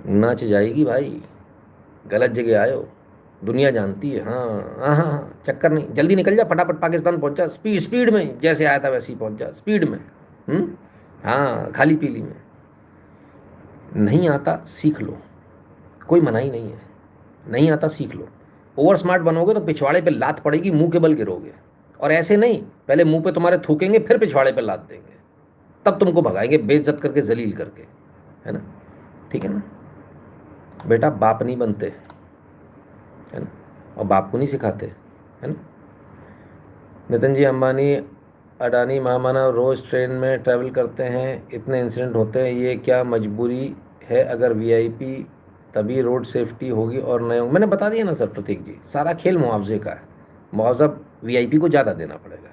नाच जाएगी भाई, गलत जगह आए हो, दुनिया जानती है। हाँ हाँ हाँ हाँ, चक्कर नहीं, जल्दी निकल जा, फटाफट पाकिस्तान पहुँच जा, स्पीड में, जैसे आया था वैसे ही पहुँच जा, स्पीड में। हाँ, खाली पीली में। नहीं आता सीख लो, कोई मनाही नहीं है, नहीं आता सीख लो। ओवर स्मार्ट बनोगे तो पिछवाड़े पे लात पड़ेगी, मुंह के बल गिरोगे। और ऐसे नहीं, पहले मुंह पे तुम्हारे थूकेंगे, फिर पिछवाड़े पे लात देंगे, तब तुमको भगाएंगे बेइज्जत करके, जलील करके, है ना, ठीक है ना। बेटा बाप नहीं बनते, है ना, और बाप को नहीं सिखाते, है ना। नितिन जी अंबानी अडानी महामानव रोज़ ट्रेन में ट्रैवल करते हैं, इतने इंसिडेंट होते हैं, ये क्या मजबूरी है? अगर वीआईपी तभी रोड सेफ्टी होगी और नए मैंने बता दिया ना सर प्रतीक जी, सारा खेल मुआवजे का है। मुआवजा वीआईपी को ज़्यादा देना पड़ेगा,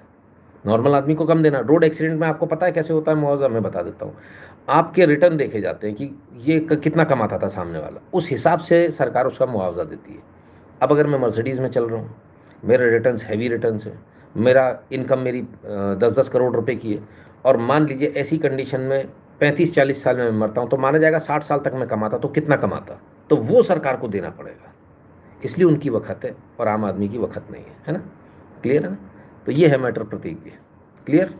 नॉर्मल आदमी को कम देना। रोड एक्सीडेंट में आपको पता है कैसे होता है मुआवजा? मैं बता देता हूँ। आपके रिटर्न देखे जाते हैं कि ये कितना कमाता था सामने वाला, उस हिसाब से सरकार उसका मुआवजा देती है। अब अगर मैं मर्सिडीज़ में चल रहा हूँ, मेरे रिटर्न्स हैवी रिटर्न्स हैं, मेरा इनकम मेरी 10-10 करोड़ रुपए की है, और मान लीजिए ऐसी कंडीशन में 35-40 साल में मैं मरता हूँ, तो माना जाएगा 60 साल तक मैं कमाता, तो कितना कमाता, तो वो सरकार को देना पड़ेगा। इसलिए उनकी वक़्त है और आम आदमी की वक़्त नहीं है ना? क्लियर है ना? तो ये है मैटर प्रतीक जी, क्लियर?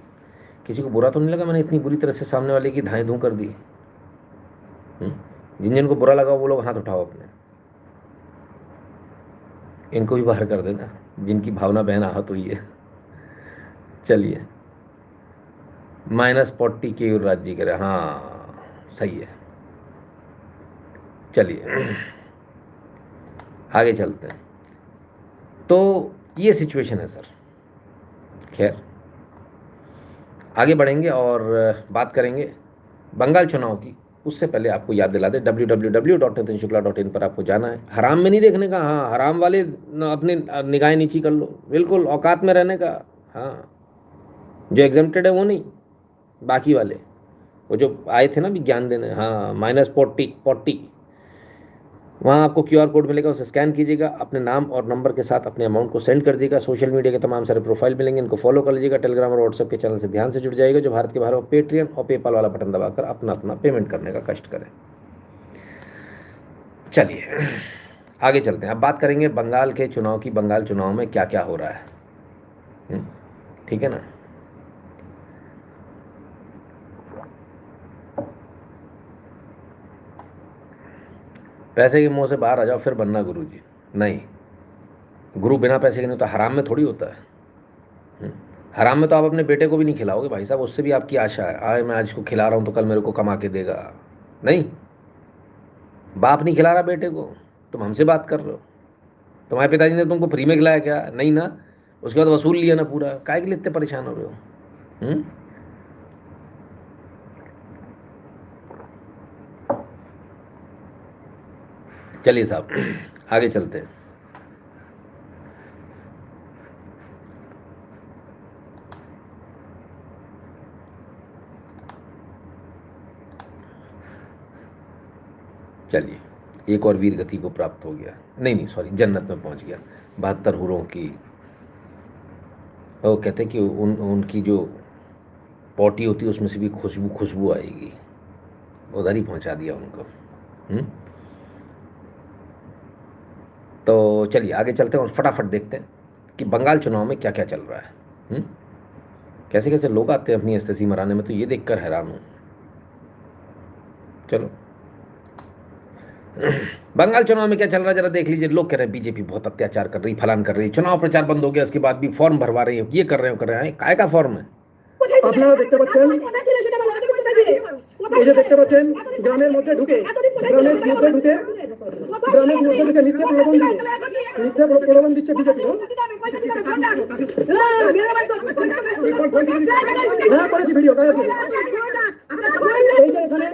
किसी को बुरा तो नहीं लगा मैंने इतनी बुरी तरह से सामने वाले की धाएँ धूँ कर दी? जिन जिन को बुरा लगा वो लोग हाथ उठाओ अपने, इनको भी बाहर कर देना जिनकी भावना बहन आहत हुई है। चलिए, -40 के राज्य करे, हाँ सही है। चलिए आगे चलते हैं। तो ये सिचुएशन है सर। खैर आगे बढ़ेंगे और बात करेंगे बंगाल चुनाव की। उससे पहले आपको याद दिला दें, www.nitinshukla.in पर आपको जाना है। हराम में नहीं देखने का, हाँ हराम वाले अपनी निगाहें नीची कर लो, बिल्कुल औकात में रहने का। हाँ जो एग्जेम्प्टेड है वो नहीं, बाकी वाले वो जो आए थे ना भी ज्ञान देने, हाँ -40 वहाँ आपको QR कोड मिलेगा, उसे स्कैन कीजिएगा, अपने नाम और नंबर के साथ अपने अमाउंट को सेंड कर दीजिएगा। सोशल मीडिया के तमाम सारे प्रोफाइल मिलेंगे, इनको फॉलो कर लीजिएगा। टेलीग्राम और व्हाट्सएप के चैनल से ध्यान से जुड़ जाइएगा। जो भारत के बाहर में पेट्रियन और पेपाल वाला बटन दबाकर अपना पेमेंट करने का कष्ट करें। चलिए आगे चलते हैं। अब बात करेंगे बंगाल के चुनाव की। बंगाल चुनाव में क्या क्या हो रहा है, ठीक है ना? पैसे के मुंह से बाहर आ जाओ फिर बनना गुरु जी। नहीं, गुरु बिना पैसे के नहीं होता। हराम में थोड़ी होता है। हराम में तो आप अपने बेटे को भी नहीं खिलाओगे भाई साहब, उससे भी आपकी आशा है, आए मैं आज इसको खिला रहा हूँ तो कल मेरे को कमा के देगा। नहीं, बाप नहीं खिला रहा बेटे को, तुम हमसे बात कर रहे हो। तुम्हारे पिताजी ने तुमको फ्री में खिलाया क्या? नहीं ना। उसके बाद वसूल लिया ना पूरा, काहे के लिए इतने परेशान हो रहे हो? चलिए साहब आगे चलते हैं। चलिए, एक और वीर गति को प्राप्त हो गया, नहीं सॉरी, जन्नत में पहुंच गया। 72 हूरों की, वो कहते हैं कि उनकी जो पॉटी होती है उसमें से भी खुशबू आएगी, उधर ही पहुंचा दिया उनको। तो चलिए आगे चलते हैं और फटाफट देखते हैं कि बंगाल चुनाव में क्या क्या चल रहा है। कैसे कैसे लोग आते हैं अपनी अस्तेसी मराने में, तो ये देखकर हैरान हूँ। चलो बंगाल चुनाव में क्या चल रहा है जरा देख लीजिए। लोग कह रहे हैं बीजेपी बहुत अत्याचार कर रही, फलान कर रही, चुनाव प्रचार बंद हो गया, उसके बाद भी फॉर्म भरवा रही है, ये कर रहे हैं। काय का फॉर्म है? আপনারা দেখতে পাচ্ছেন, এই যে দেখতে পাচ্ছেন গ্রামের মধ্যে ঢুকে মিথ্যে প্রলোভন দিচ্ছে বিজেপি। হ্যাঁ করেছি ভিডিও, এই যে এখানে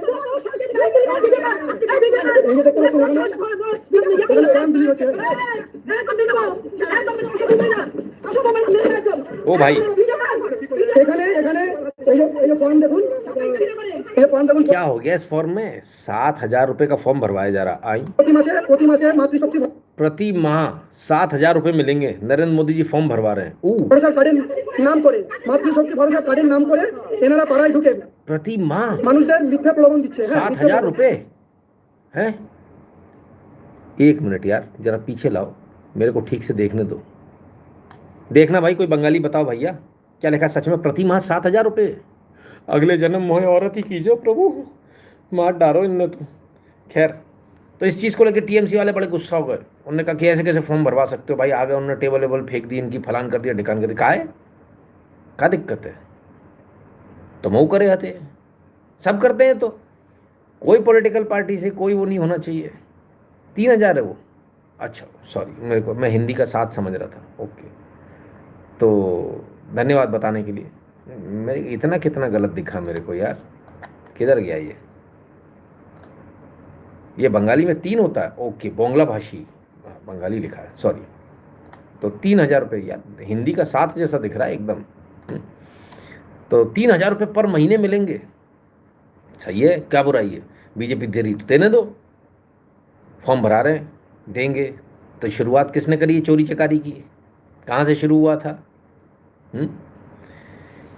এই যে দেখতে পাচ্ছেন এখানে রাম বিলি হচ্ছে। ओ भाई এখানে এখানে এই যে ফর্ম দেখুন, এই ফর্ম দেখুন क्या हो गया इस फॉर्म में? 7,000 रुपए का फॉर्म भरवाया जा रहा। आई প্রতি মাসে মাতৃশক্তি प्रति माह 7,000 रुपए मिलेंगे। नरेंद्र मोदी जी फॉर्म भरवा रहे हैं। ভরসা কার্ডের নাম করে, মাতৃশক্তি ভরসা কার্ডের নাম করে এনারা পাড়ায় ঢুকে प्रति माह মানুষদের মিথ্যা প্রলোভন দিচ্ছে। 7,000 रुपए हैं? एक मिनट यार, जरा पीछे लाओ, मेरे को ठीक से देखने दो। देखना भाई, कोई बंगाली बताओ भैया क्या लिखा सच में? प्रति माह 7,000 रुपये? अगले जन्म मोहे औरत ही कीजिए प्रभु, मार डालो इनने तो। खैर, तो इस चीज़ को लेकर टीएमसी वाले बड़े गुस्सा हो गए। उन्होंने कहा कि ऐसे कैसे फॉर्म भरवा सकते हो भाई? आगे उन्होंने टेबल फेंक दी, इनकी फलान कर दिया, ढिकान कर दिया। क्या दिक्कत है? तो मऊ करे आते सब करते हैं, तो कोई पॉलिटिकल पार्टी से कोई वो नहीं होना चाहिए। 3,000 है वो। अच्छा सॉरी, मेरे को मैं हिंदी का 7 समझ रहा था। ओके, तो धन्यवाद बताने के लिए। मेरे इतना कितना गलत दिखा मेरे को यार, किधर गया ये बंगाली में 3 होता है, ओके, बांग्ला भाषी, बंगाली लिखा है, सॉरी। तो 3,000 रुपये यार, हिंदी का 7 जैसा दिख रहा है एकदम। तो 3,000 रुपये पर महीने मिलेंगे, सही है, क्या बुराई है? बीजेपी दे रही तो देने दो, फॉर्म भरा रहे हैं, देंगे। तो शुरुआत किसने करी है चोरी चकारी की? कहाँ से शुरू हुआ था?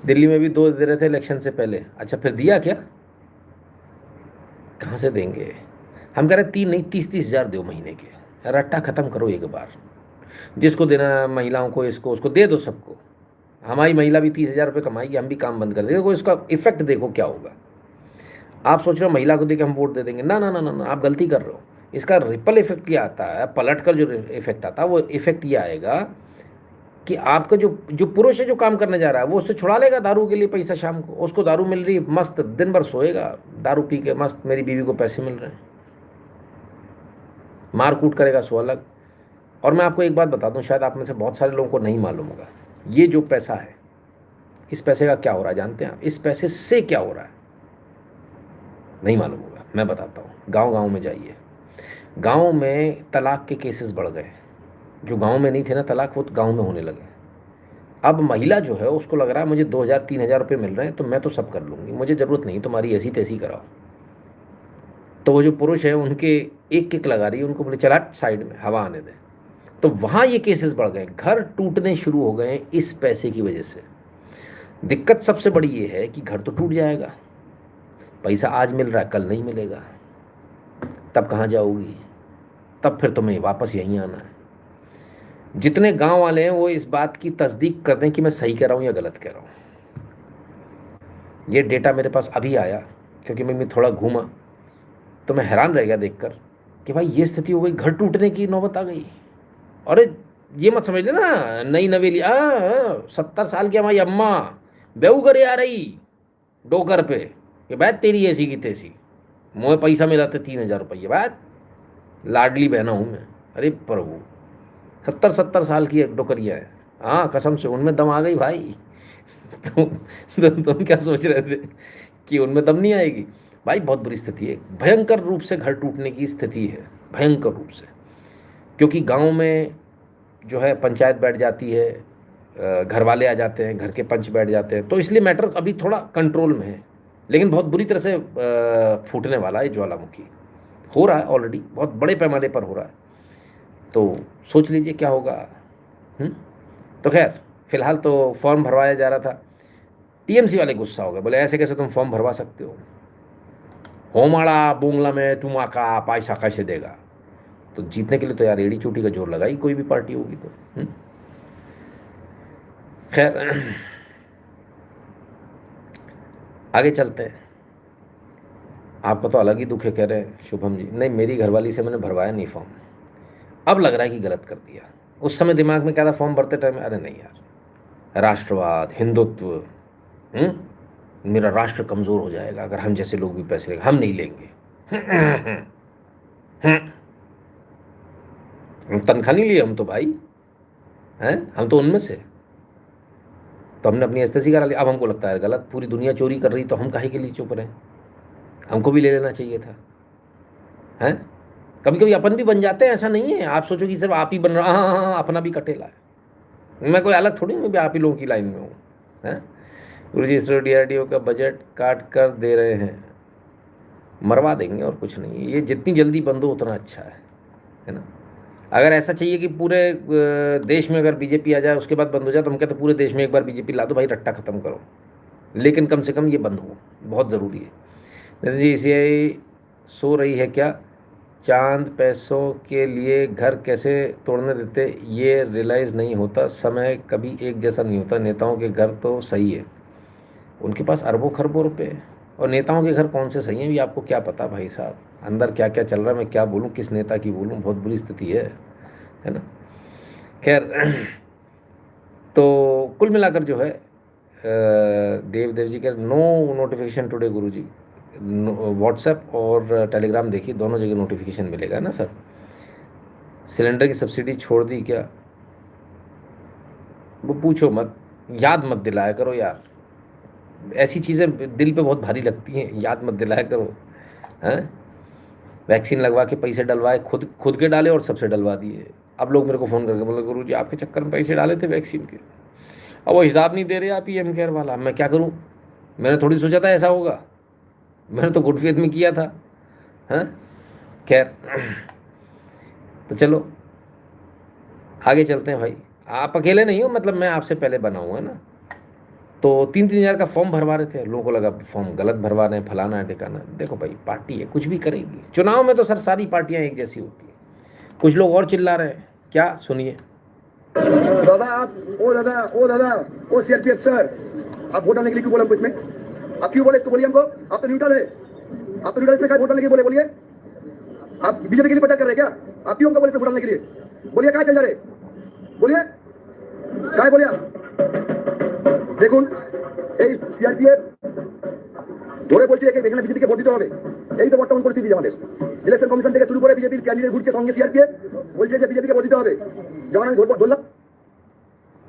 दिल्ली में भी 2 दे रहे थे इलेक्शन से पहले, अच्छा फिर दिया क्या? कहाँ से देंगे? हम कह रहे 3 नहीं 30,000 दो महीने के, रट्टा ख़त्म करो एक बार। जिसको देना महिलाओं को, इसको उसको दे दो सबको। हमारी महिला भी 30,000 रुपये कमाएगी, हम भी काम बंद कर देंगे। देखो इसका इफेक्ट देखो क्या होगा। आप सोच रहे हो महिला को दे के हम वोट दे देंगे, ना ना ना ना ना, आप गलती कर रहे हो। इसका रिपल इफेक्ट क्या आता है, पलट कर जो इफेक्ट आता है वो इफेक्ट ये आएगा कि आपका जो पुरुष है जो काम करने जा रहा है वो उससे छुड़ा लेगा दारू के लिए पैसा। शाम को उसको दारू मिल रही है, मस्त दिन भर सोएगा दारू पी के, मस्त मेरी बीवी को पैसे मिल रहे हैं, मार कूट करेगा सो अलग। और मैं आपको एक बात बता दूं, शायद आप में से बहुत सारे लोगों को नहीं मालूम होगा, ये जो पैसा है, इस पैसे का क्या हो रहा है जानते हैं आप? इस पैसे से क्या हो रहा है नहीं मालूम होगा, मैं बताता हूँ। गांव गांव में जाइए, गांव में तलाक के केसेस बढ़ गए। जो गांव में नहीं थे ना तलाक, वो गांव में होने लगे। अब महिला जो है उसको लग रहा है मुझे 2,000-3,000 रुपये मिल रहे हैं तो मैं तो सब कर लूँगी, मुझे ज़रूरत नहीं तुम्हारी ऐसी तैसी कराओ। तो वो जो पुरुष है उनके एक किक लगा रही है, उनको बोले चला साइड में हवा आने दें। तो वहाँ ये केसेस बढ़ गए, घर टूटने शुरू हो गए इस पैसे की वजह से। दिक्कत सबसे बड़ी ये है कि घर तो टूट जाएगा, पैसा आज मिल रहा है कल नहीं मिलेगा, तब कहाँ जाओगी? तब फिर तुम्हें वापस यहीं आना है। जितने गांव वाले हैं वो इस बात की तस्दीक कर दें कि मैं सही कह रहा हूँ या गलत कह रहा हूँ। ये डेटा मेरे पास अभी आया क्योंकि मैं थोड़ा घूमा, तो मैं हैरान रह गया देखकर कि भाई ये स्थिति हो गई, घर टूटने की नौबत आ गई। अरे ये मत समझ लेना नई नवेली 70 साल की हमारी अम्मा बेहू करे आ रही डोकर पे कि बैठ तेरी ऐसी की तैसी, मुझे पैसा मिला था 3,000 रुपये, बैठ लाडली बहना हूँ मैं। अरे प्रभु, 70 साल की एक डोकरिया है, हाँ कसम से उनमें दम आ गई भाई। तुम क्या सोच रहे थे कि उनमें दम नहीं आएगी? भाई बहुत बुरी स्थिति है, भयंकर रूप से घर टूटने की स्थिति है, भयंकर रूप से। क्योंकि गांव में जो है पंचायत बैठ जाती है, घर वाले आ जाते हैं, घर के पंच बैठ जाते हैं, तो इसलिए मैटर अभी थोड़ा कंट्रोल में है। लेकिन बहुत बुरी तरह से फूटने वाला है ज्वालामुखी, हो रहा है ऑलरेडी, बहुत बड़े पैमाने पर हो रहा है। तो सोच लीजिए क्या होगा। तो खैर फिलहाल तो फॉर्म भरवाया जा रहा था, टीएमसी वाले गुस्सा हो गए, बोले ऐसे कैसे तुम फॉर्म भरवा सकते हो, होमाड़ा बोंगला में तुम आका पैसा कैसे देगा? तो जीतने के लिए तो यार एड़ी चोटी का जोर लगाई कोई भी पार्टी होगी तो। खैर आगे चलते हैं। आपका तो अलग ही दुख है कह रहे हैं शुभम जी। नहीं, मेरी घरवाली से मैंने भरवाया नहीं फॉर्म, अब लग रहा है कि गलत कर दिया। उस समय दिमाग में क्या था फॉर्म भरते टाइम, अरे नहीं यार, राष्ट्रवाद, हिंदुत्व, मेरा राष्ट्र कमज़ोर हो जाएगा अगर हम जैसे लोग भी पैसे लेंगे, हम नहीं लेंगे। तनख्वाह नहीं लिए हम तो भाई हैं, हम तो उनमें से, तो हमने अपनी एस्तेसी करा ली। अब हमको लगता है गलत, पूरी दुनिया चोरी कर रही तो हम काहे के लिए चुप रहे? हमको भी ले लेना चाहिए था। हैं कभी कभी अपन भी बन जाते हैं, ऐसा नहीं है आप सोचो कि सिर्फ आप ही बन रहा। हाँ, अपना भी कटेला है, मैं कोई अलग थोड़ी, मैं भी आप ही लोगों की लाइन में हूँ। हैं गुरु जी, इसरो DRDO का बजट काट कर दे रहे हैं, मरवा देंगे और कुछ नहीं। ये जितनी जल्दी बंद हो उतना अच्छा है ना। अगर ऐसा चाहिए कि पूरे देश में अगर बीजेपी आ जाए उसके बाद बंद हो जाए, तो हम कहते हैं पूरे देश में एक बार बीजेपी ला दो भाई, रट्टा ख़त्म करो, लेकिन कम से कम ये बंद हो, बहुत ज़रूरी है। नितिन जी, ECI सो रही है क्या? चांद पैसों के लिए घर कैसे तोड़ने देते ये रियलाइज़ नहीं होता, समय कभी एक जैसा नहीं होता। नेताओं के घर तो सही है, उनके पास अरबों खरबों रुपए हैं, और नेताओं के घर कौन से सही हैं भी आपको क्या पता भाई साहब, अंदर क्या क्या चल रहा है, मैं क्या बोलूँ, किस नेता की बोलूँ, बहुत बुरी स्थिति है ना। खैर तो कुल मिलाकर जो है देव जी के नो नोटिफिकेशन टुडे गुरु जी। व्हाट्सएप और टेलीग्राम देखिए, दोनों जगह नोटिफिकेशन मिलेगा ना सर। सिलेंडर की सब्सिडी छोड़ दी क्या? वो पूछो मत, याद मत दिलाया करो यार, ऐसी चीज़ें दिल पे बहुत भारी लगती हैं, याद मत दिलाया करो। हैं, वैक्सीन लगवा के पैसे डलवाए, खुद के डाले और सबसे डलवा दिए। अब लोग मेरे को फ़ोन करके बोले गुरु जी आपके चक्कर में पैसे डाले थे वैक्सीन के, अब वो हिसाब नहीं दे रहे आप पीएम केयर वाला। अब मैं क्या करूं, मैंने थोड़ी सोचा था ऐसा होगा, मैंने तो गुड फेथ में किया था। हाँ खैर, तो चलो आगे चलते हैं भाई। आप अकेले नहीं हो, मतलब मैं आपसे पहले बना हुआ है ना। तो 3-3 हज़ार का फॉर्म भरवा रहे थे, लोगों को लगा फॉर्म गलत भरवा रहे हैं, फलाना है ठिकाना। देखो भाई पार्टी है, कुछ भी करेगी। चुनाव में तो सर सारी पार्टियां एक जैसी होती हैं। कुछ लोग और चिल्ला रहे हैं, क्या सुनिए। दादा आप ओ दादा ओ सीआरपीएफ सर, आप वोट डालने के लिए क्यों बोला हमको इसमें? आप क्यों बोले इसको? बोलिए हमको, आप तो न्यूट्रल है, आप तो न्यूट्रल, इसमें क्या वोट डालने के लिए बोले? आप बीजेपी के लिए प्रचार कर रहे हैं क्या? आप क्यों हमको बोले इसमें वोट डालने के लिए? बोलिए क्या चल जा रहे, बोलिए क्या बोलिए? দেখুন এই সিআরপিএফ ধরে বলছে একে এখানে বিজেপিকে ভোট দিতে হবে। এই তো বর্তমান পরিস্থিতি আমাদের। ইলেকশন কমিশন থেকে শুরু করে বিজেপির ক্যান্ডিডেট ঘুরছে সঙ্গে সিআরপিএফ বলছে যে বিজেপিকে ভোট দিতে হবে। যখন আমি ভোট বললাম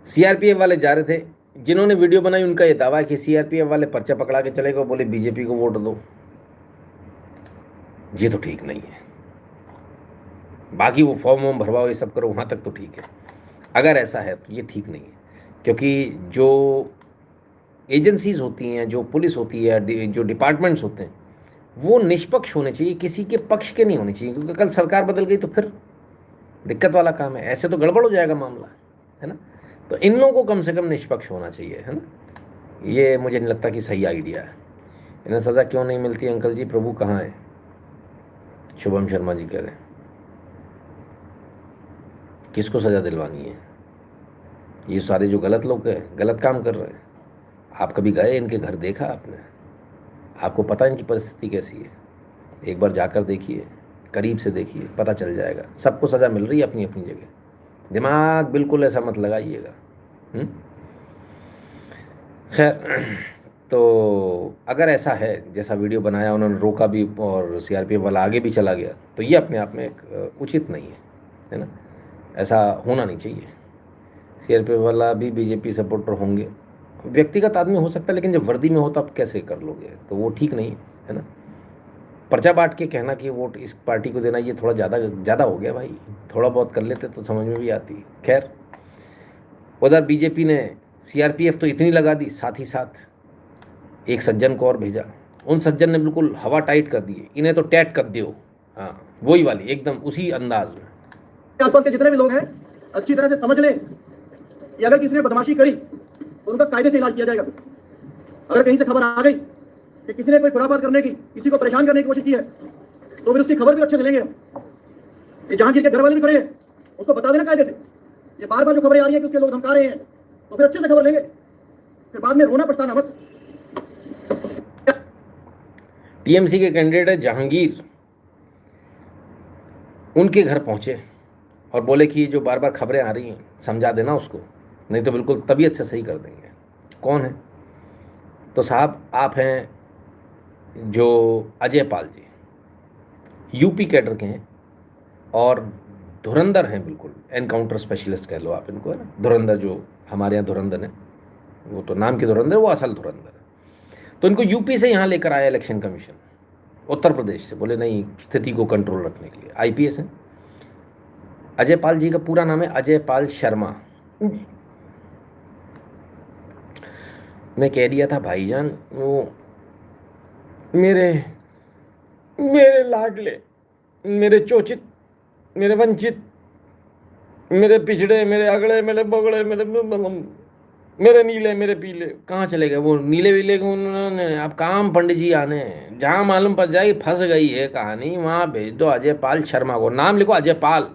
सीआरपीएफ वाले जा रहे थे, जिन्होंने वीडियो बनाई उनका ये दावा है कि सीआरपीएफ वाले पर्चा पकड़ा के चले गए, बोले बीजेपी को वोट दो। ये तो ठीक नहीं है। बाकी वो फॉर्म वॉर्म भरवाओ, ये सब करो, वहाँ तक तो ठीक है। अगर ऐसा है तो ये ठीक नहीं है, क्योंकि जो एजेंसीज होती हैं, जो पुलिस होती है, जो डिपार्टमेंट्स होते हैं, वो निष्पक्ष होने चाहिए, किसी के पक्ष के नहीं होने चाहिए। क्योंकि कल सरकार बदल गई तो फिर दिक्कत वाला काम है, ऐसे तो गड़बड़ हो जाएगा मामला, है ना। तो इन लोगों को कम से कम निष्पक्ष होना चाहिए, है ना। ये मुझे नहीं लगता कि सही आइडिया है। इन्हें सज़ा क्यों नहीं मिलती अंकल जी, प्रभु कहाँ है? शुभम शर्मा जी कह रहे हैं किसको सज़ा दिलवानी है? ये सारे जो गलत लोग हैं, गलत काम कर रहे हैं। आप कभी गए इनके घर, देखा आपने? आपको पता है इनकी परिस्थिति कैसी है? एक बार जाकर देखिए, करीब से देखिए, पता चल जाएगा। सबको सज़ा मिल रही है अपनी अपनी जगह, दिमाग बिल्कुल ऐसा मत लगाइएगा। खैर, तो अगर ऐसा है जैसा वीडियो बनाया, उन्होंने रोका भी और सीआरपीएफ वाला आगे भी चला गया, तो ये अपने आप में एक उचित नहीं है ना। ऐसा होना नहीं चाहिए। सीआरपीएफ वाला भी बीजेपी सपोर्टर होंगे, व्यक्तिगत आदमी हो सकता है, लेकिन जब वर्दी में हो तो आप कैसे कर लोगे? तो वो ठीक नहीं है ना। पर्चा बांट के कहना कि वोट इस पार्टी को देना, ये थोड़ा ज़्यादा हो गया भाई। थोड़ा बहुत कर लेते तो समझ में भी आती। खैर, उधर बीजेपी ने सीआरपीएफ तो इतनी लगा दी, साथ ही साथ एक सज्जन को और भेजा। उन सज्जन ने बिल्कुल हवा टाइट कर दी, इन्हें तो टैट कर दियो। हाँ, वही वाली एकदम उसी अंदाज में। आसपास के जितने भी लोग हैं अच्छी तरह से समझ लें कि अगर किसी ने बदमाशी करी तो उनका कायदे से इलाज किया जाएगा। अगर कहीं से खबर आ गई कि किसी ने कोई खुरापात करने की, किसी को परेशान करने की कोशिश की है, तो फिर उसकी खबर भी अच्छे से लेंगे। ये जहांगीर के घर वाले भी खड़े हैं, उसको बता देना कायदे से। ये बार बार जो खबरें आ रही है कि उसके लोग धमका रहे हैं, तो फिर अच्छे से खबर लेंगे, फिर बाद में रोना पछताना मत। टीएमसी के कैंडिडेट है जहांगीर, उनके घर पहुंचे और बोले कि जो बार बार खबरें आ रही हैं समझा देना उसको, नहीं तो बिल्कुल तबीयत से सही कर देंगे। कौन है? तो साहब आप हैं जो अजय पाल जी, यूपी कैडर के हैं और धुरंधर हैं, बिल्कुल एनकाउंटर स्पेशलिस्ट कह लो आप इनको, है ना। धुरंधर जो हमारे यहाँ धुरंधर है, वो तो नाम के धुरंधर, वो असल धुरंधर है। तो इनको यूपी से यहाँ लेकर आया इलेक्शन कमीशन, उत्तर प्रदेश से। बोले नहीं, स्थिति को कंट्रोल रखने के लिए। आईपीएस हैं। अजय पाल जी का पूरा नाम है अजय पाल शर्मा। मैं कह दिया था भाईजान, वो मेरे लाडले, मेरे चोचित, मेरे वंचित, मेरे पिछड़े, मेरे अगड़े, मेरे बगड़े, मेरे नीले, मेरे पीले कहाँ चले गए? वो नीले वीले को उन्होंने, अब काम पंडित जी आने, जहाँ मालूम पड़ जाए फंस गई है कहानी, वहाँ भेज दो अजय पाल शर्मा को। नाम लिखो अजय पाल।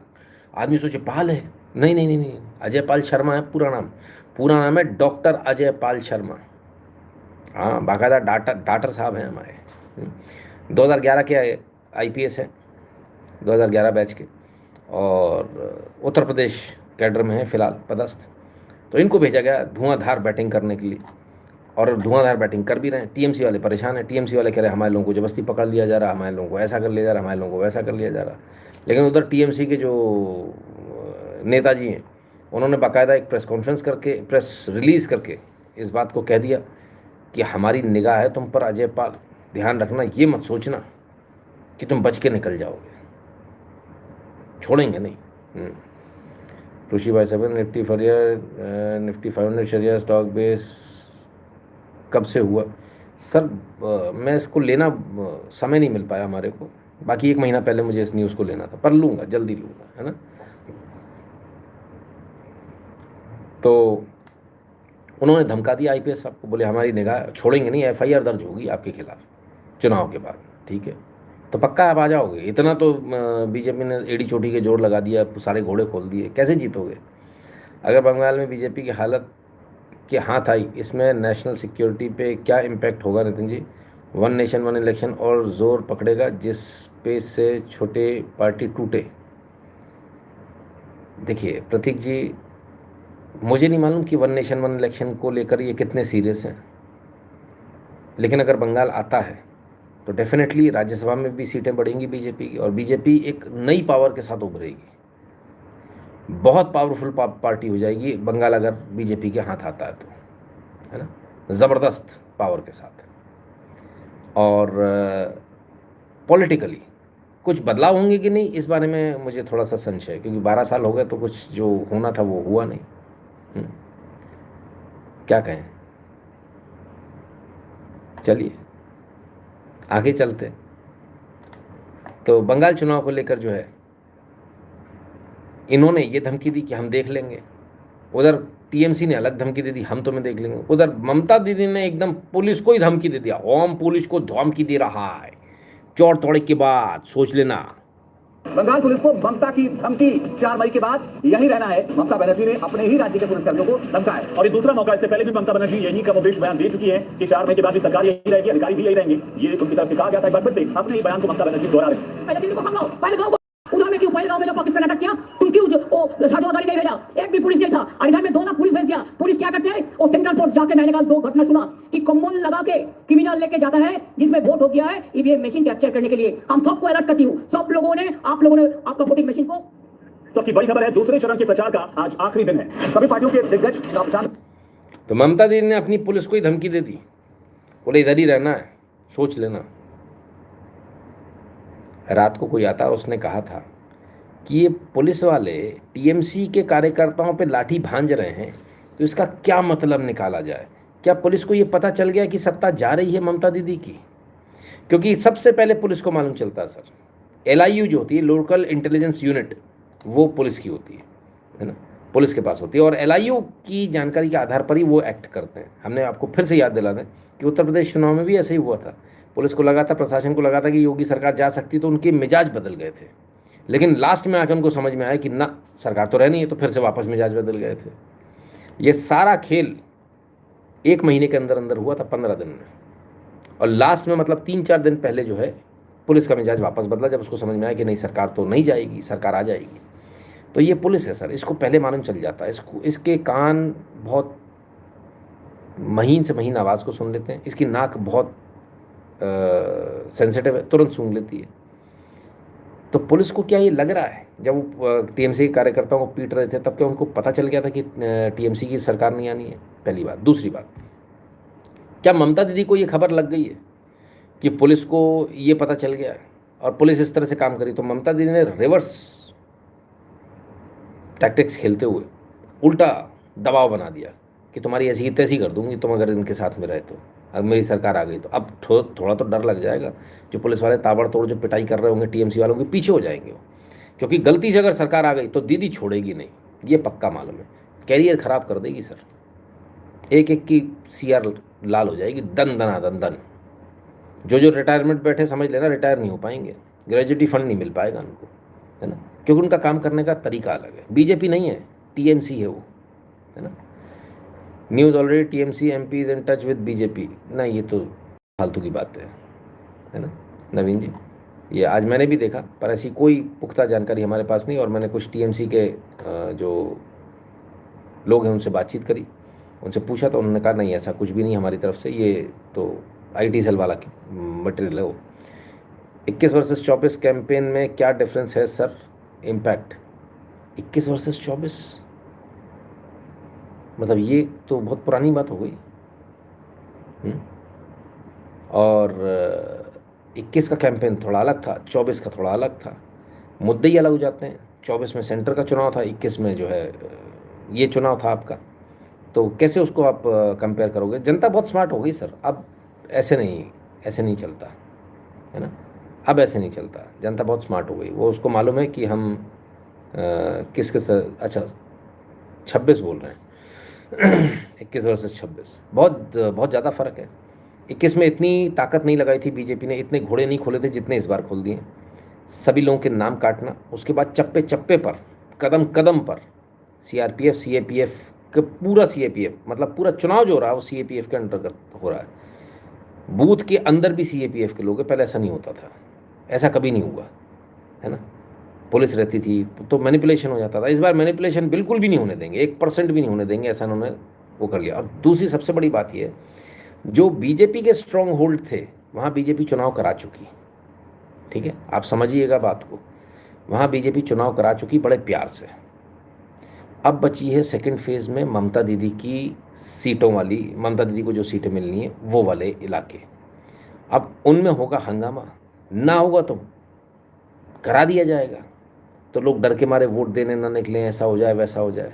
आदमी सोचे पाल है, नहीं नहीं नहीं नहीं, अजय पाल शर्मा है पूरा नाम। पूरा नाम है डॉक्टर अजय पाल शर्मा। हाँ, बाकायदा डॉक्टर साहब हैं हमारे। 2011 के आईपीएस हैं, 2011 बैच के, और उत्तर प्रदेश कैडर में है फ़िलहाल पदस्थ। तो इनको भेजा गया धुआंधार बैटिंग करने के लिए, और धुआंधार बैटिंग कर भी रहे हैं। टीएमसी वाले परेशान हैं। टीएमसी वाले कह रहे हैं हमारे लोगों को जबरदस्ती पकड़ लिया जा रहा, हमारे लोगों को ऐसा कर लिया जा रहा, हमारे लोगों को वैसा कर लिया जा रहा। लेकिन उधर टीएमसी के जो नेताजी हैं, उन्होंने बाकायदा एक प्रेस कॉन्फ्रेंस करके, प्रेस रिलीज़ करके इस बात को कह दिया कि हमारी निगाह है तुम पर अजय पाल, ध्यान रखना, ये मत सोचना कि तुम बच के निकल जाओगे, छोड़ेंगे नहीं। ऋषि भाई 7 निफ्टी फरियर निफ्टी 500 शरिया स्टॉक बेस कब से हुआ सर? मैं इसको लेना समय नहीं मिल पाया हमारे को, बाकी 1 महीना पहले मुझे इस न्यूज़ को लेना था, पर लूँगा, जल्दी लूँगा, है ना। तो उन्होंने धमका दिया आईपीएस साहब को, बोले हमारी निगाह, छोड़ेंगे नहीं, एफआईआर दर्ज होगी आपके खिलाफ चुनाव के बाद, ठीक है। तो पक्का आप आ जाओगे? इतना तो बीजेपी ने एड़ी चोटी के जोड़ लगा दिया, सारे घोड़े खोल दिए, कैसे जीतोगे? अगर बंगाल में बीजेपी की हालत के हाथ आई, इसमें नेशनल सिक्योरिटी पे क्या इम्पैक्ट होगा नितिन जी? 1 नेशन 1 इलेक्शन और ज़ोर पकड़ेगा जिस पे से छोटे पार्टी टूटे। देखिए प्रतीक जी, मुझे नहीं मालूम कि 1 नेशन 1 इलेक्शन को लेकर ये कितने सीरियस हैं, लेकिन अगर बंगाल आता है तो डेफिनेटली राज्यसभा में भी सीटें बढ़ेंगी बीजेपी की, और बीजेपी एक नई पावर के साथ उभरेगी, बहुत पावरफुल पार्टी हो जाएगी बंगाल अगर बीजेपी के हाथ आता है तो, है ना, ज़बरदस्त पावर के साथ। और पॉलिटिकली कुछ बदलाव होंगे कि नहीं, इस बारे में मुझे थोड़ा सा संशय है, क्योंकि 12 साल हो गए तो कुछ जो होना था वो हुआ नहीं। क्या कहें, चलिए आगे चलते। तो बंगाल चुनाव को लेकर जो है, इन्होंने ये धमकी दी कि हम देख लेंगे, उधर टीएमसी ने अलग धमकी दे दी, हम तुम्हें देख लेंगे, उधर ममता दीदी ने एकदम पुलिस को ही धमकी दे दिया, ओम पुलिस को धमकी दे रहा है, चौड़ तोड़े के बाद सोच लेना। बंगाल पुलिस को ममता की धमकी, 4 मई के बाद यही रहना है। ममता बनर्जी ने अपने ही राज्य के पुलिसकर्मियों को धमकाया, और ये दूसरा मौका। इससे पहले भी ममता बनर्जी यही कमोबेश बयान दे चुकी है कि 4 मई के बाद भी सरकार यही रहेगी, अधिकारी भी यही रहेंगे। ये उनकी तरफ से कहा गया था, एक बार फिर से अपने ही बयान को ममता बनर्जी दोहरा रहे हैं। पहले दिल्ली को संभालो, पहले गांव को, उधर में क्यों, पहले गांव में जब पाकिस्तान अटैक किया तुम क्यों साधुआ गाड़ी नहीं भेजा, एक भी पुलिस नहीं था, और इधर में 2 लाख पुलिस भेज दिया। पुलिस क्या करते हैं, वो सेंट्रल फोर्स जाके, मैंने कल 2 घटना सुना कि कम्बल लगा के क्रिमिनल लेके जाता है जिसमें वोट हो गया है ईवीएम मशीन कैप्चर करने के लिए। हम सबको अलर्ट करती हूँ, सब लोगों ने, आप लोगों ने आपका वोटिंग मशीन को। तो की बड़ी खबर है, दूसरे चरण के प्रचार का आज आखिरी दिन है। सभी पार्टियों के दिग्गज का प्रचार। तो ममता दीदी ने अपनी पुलिस को ही धमकी दे दी, बोले इधर ही रहना है, सोच लेना। रात को कोई आता, उसने कहा था कि ये पुलिस वाले टीएमसी के कार्यकर्ताओं पे लाठी भांज रहे हैं, तो इसका क्या मतलब निकाला जाए? क्या पुलिस को ये पता चल गया कि सत्ता जा रही है ममता दीदी की? क्योंकि सबसे पहले पुलिस को मालूम चलता है सर, LIU जो होती है, लोकल इंटेलिजेंस यूनिट, वो पुलिस की होती है ना, पुलिस के पास होती है, और LIU की जानकारी के आधार पर ही वो एक्ट करते हैं। हमने आपको फिर से याद दिला दें कि उत्तर प्रदेश चुनाव में भी ऐसे ही हुआ था, पुलिस को लगा था, प्रशासन को लगा था कि योगी सरकार जा सकती, तो उनके मिजाज बदल गए थे, लेकिन लास्ट में आकर उनको समझ में आया कि ना, सरकार तो रहनी है, तो फिर से वापस मिजाज बदल गए थे। ये सारा खेल 1 महीने के अंदर अंदर हुआ था, 15 दिन में, और लास्ट में मतलब 3-4 दिन पहले जो है पुलिस का मिजाज वापस बदला, जब उसको समझ में आया कि नहीं, सरकार तो नहीं जाएगी, सरकार आ जाएगी। तो ये पुलिस है सर, इसको पहले मालूम चल जाता है, इसके कान बहुत महीन से महीन आवाज़ को सुन लेते हैं, इसकी नाक बहुत सेंसिटिव है, तुरंत सूंघ लेती है। तो पुलिस को क्या ये लग रहा है, जब वो टीएमसी के कार्यकर्ताओं को पीट रहे थे, तब क्या उनको पता चल गया था कि टीएमसी की सरकार नहीं आनी है? पहली बात। दूसरी बात, क्या ममता दीदी को ये खबर लग गई है कि पुलिस को ये पता चल गया है और पुलिस इस तरह से काम करी? तो ममता दीदी ने रिवर्स टैक्टिक्स खेलते हुए उल्टा दबाव बना दिया कि तुम्हारी ऐसी की तैसी कर दूंगी तुम अगर इनके साथ में रहे तो, अगर मेरी सरकार आ गई तो। अब थोड़ा तो डर लग जाएगा, जो पुलिस वाले ताबड़तोड़ जो पिटाई कर रहे होंगे टीएमसी वालों के, पीछे हो जाएंगे वो, क्योंकि गलती से अगर सरकार आ गई तो दीदी छोड़ेगी नहीं, ये पक्का मालूम है, कैरियर ख़राब कर देगी सर, एक एक की CR लाल हो जाएगी, दन दना दन दन। जो रिटायरमेंट बैठे समझ लेना रिटायर नहीं हो पाएंगे, ग्रेजुएटी फंड नहीं मिल पाएगा उनको, है ना, क्योंकि उनका काम करने का तरीका अलग है। बीजेपी नहीं है, टीएमसी है वो, है ना। News already TMC MP is in touch with BJP. नहीं, ये तो फालतू की बात है ना नवीन जी, ये आज मैंने भी देखा, पर ऐसी कोई पुख्ता जानकारी हमारे पास नहीं। और मैंने कुछ टीएमसी के जो लोग हैं उनसे बातचीत करी, उनसे पूछा तो उन्होंने कहा नहीं, ऐसा कुछ भी नहीं हमारी तरफ से, ये तो IT सेल वाला मटेरियल है वो। 21 वर्सेस 24 कैंपेन में क्या डिफरेंस है सर, इम्पैक्ट? 21 वर्सेस 24 मतलब ये तो बहुत पुरानी बात हो गई। हम्म? और 21 का कैंपेन थोड़ा अलग था, 24 का थोड़ा अलग था, मुद्दे ही अलग हो जाते हैं। 24 में सेंटर का चुनाव था, 21 में जो है ये चुनाव था आपका, तो कैसे उसको आप कंपेयर करोगे? जनता बहुत स्मार्ट हो गई सर, अब ऐसे नहीं चलता है ना, अब ऐसे नहीं चलता। जनता बहुत स्मार्ट हो गई, वो उसको मालूम है कि हम किस किस, अच्छा 26 बोल रहे हैं 21 वर्सेस 26, बहुत बहुत ज़्यादा फ़र्क है। 21 में इतनी ताकत नहीं लगाई थी बीजेपी ने, इतने घोड़े नहीं खोले थे जितने इस बार खोल दिए। सभी लोगों के नाम काटना, उसके बाद चप्पे चप्पे पर, कदम कदम पर सीआरपीएफ सीएपीएफ का पूरा, सीएपीएफ मतलब पूरा चुनाव जो हो रहा है वो सीएपीएफ के अंतर्गत हो रहा है। बूथ के अंदर भी सीएपीएफ के लोग हैं, पहले ऐसा नहीं होता था, ऐसा कभी नहीं हुआ है ना। पुलिस रहती थी तो मैनिपुलेशन हो जाता था, इस बार मैनिपुलेशन बिल्कुल भी नहीं होने देंगे, 1% भी नहीं होने देंगे, ऐसा उन्होंने वो कर लिया। और दूसरी सबसे बड़ी बात ये, जो बीजेपी के स्ट्रॉन्ग होल्ड थे वहाँ बीजेपी चुनाव करा चुकी, ठीक है, आप समझिएगा बात को, वहाँ बीजेपी चुनाव करा चुकी बड़े प्यार से। अब बची है सेकंड फेज़ में ममता दीदी की सीटों वाली, ममता दीदी को जो सीटें मिलनी है वो वाले इलाके, अब उनमें होगा हंगामा, ना होगा तो करा दिया जाएगा, तो लोग डर के मारे वोट देने ना निकलें, ऐसा हो जाए वैसा हो जाए,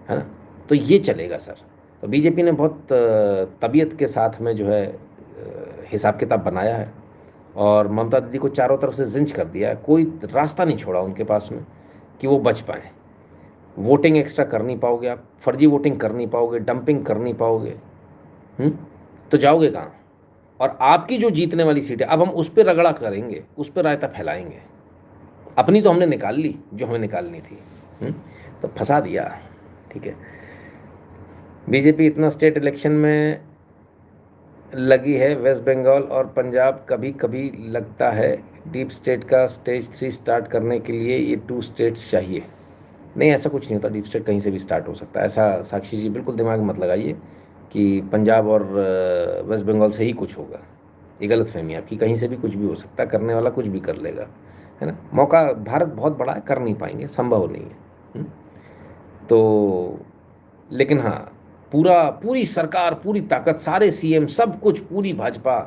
है ना, तो ये चलेगा सर। तो बीजेपी ने बहुत तबीयत के साथ में जो है हिसाब किताब बनाया है और ममता दीदी को चारों तरफ से जिंच कर दिया है, कोई रास्ता नहीं छोड़ा उनके पास में कि वो बच पाएँ। वोटिंग एक्स्ट्रा कर नहीं पाओगे आप, फर्जी वोटिंग कर नहीं पाओगे, डंपिंग कर नहीं पाओगे, तो जाओगे कहाँ? और आपकी जो जीतने वाली सीटें, अब हम उस पर रगड़ा करेंगे, उस पर रायता फैलाएंगे। अपनी तो हमने निकाल ली जो हमें निकालनी थी, तो फंसा दिया, ठीक है। बीजेपी इतना स्टेट इलेक्शन में लगी है, वेस्ट बंगाल और पंजाब कभी कभी लगता है डीप स्टेट का स्टेज 3 स्टार्ट करने के लिए ये 2 स्टेट्स चाहिए। नहीं, ऐसा कुछ नहीं होता, डीप स्टेट कहीं से भी स्टार्ट हो सकता है, ऐसा साक्षी जी बिल्कुल दिमाग में मत लगाइए कि पंजाब और वेस्ट बंगाल से ही कुछ होगा, ये गलत फहमी आपकी, कहीं से भी कुछ भी हो सकता है, करने वाला कुछ भी कर लेगा, है ना। मौका, भारत बहुत बड़ा है, कर नहीं पाएंगे, संभव नहीं है। तो लेकिन हाँ, पूरी सरकार, पूरी ताकत, सारे सीएम, सब कुछ, पूरी भाजपा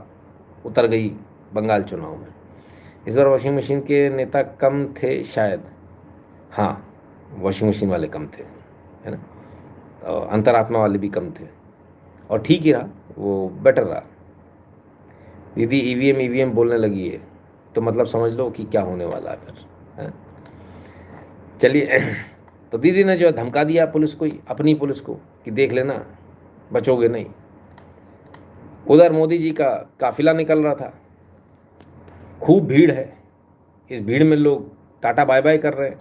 उतर गई बंगाल चुनाव में। इस बार वॉशिंग मशीन के नेता कम थे शायद, हाँ वॉशिंग मशीन वाले कम थे, है ना, तो अंतरात्मा वाले भी कम थे, और ठीक ही रहा, वो बेटर रहा। दीदी ईवीएम बोलने लगी है, तो मतलब समझ लो कि क्या होने वाला है फिर, है? चलिए, तो दीदी ने जो धमका दिया पुलिस को ही, अपनी पुलिस को, कि देख लेना बचोगे नहीं। उधर मोदी जी का काफिला निकल रहा था, खूब भीड़ है, इस भीड़ में लोग टाटा बाय बाय कर रहे हैं।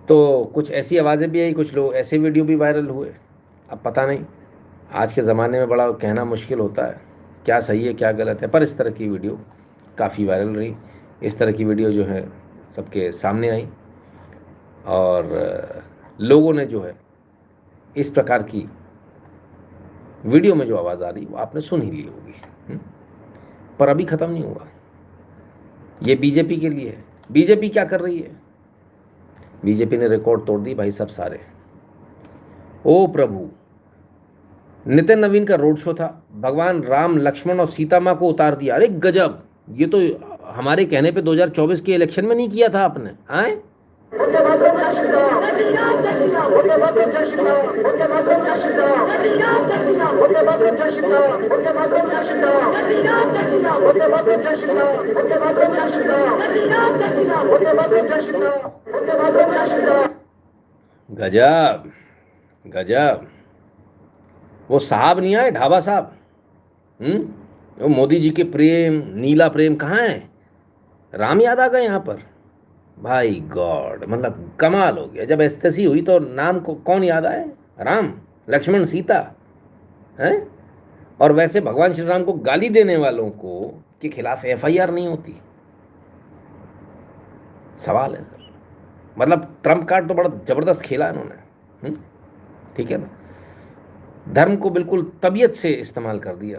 तो कुछ ऐसी आवाज़ें भी आई, कुछ लोग ऐसे वीडियो भी वायरल हुए। अब पता नहीं, आज के ज़माने में बड़ा कहना मुश्किल होता है क्या सही है क्या गलत है, पर इस तरह की वीडियो काफ़ी वायरल रही, इस तरह की वीडियो जो है सबके सामने आई, और लोगों ने जो है इस प्रकार की वीडियो में जो आवाज़ आ रही वो आपने सुन ही ली होगी। पर अभी ख़त्म नहीं हुआ, ये बीजेपी के लिए है। बीजेपी क्या कर रही है? बीजेपी ने रिकॉर्ड तोड़ दी भाई सब सारे। ओ प्रभु, नितिन नवीन का रोड शो था, भगवान राम, लक्ष्मण और सीता माँ को उतार दिया। अरे गजब, ये तो हमारे कहने पे 2024 के इलेक्शन में नहीं किया था आपने, आए? गजब गजब, वो साहब नहीं आए, ढाबा साहब, वो मोदी जी के प्रेम, नीला प्रेम कहाँ है? राम याद आ गए यहाँ पर, भाई गॉड, मतलब कमाल हो गया। जब एस्थेसी हुई तो नाम को कौन याद आए? राम, लक्ष्मण, सीता, हैं? और वैसे भगवान श्री राम को गाली देने वालों को के खिलाफ एफआईआर नहीं होती, सवाल है सर। मतलब ट्रम्प कार्ड तो बड़ा जबरदस्त खेला इन्होंने, ठीक है ना, धर्म को बिल्कुल तबीयत से इस्तेमाल कर दिया।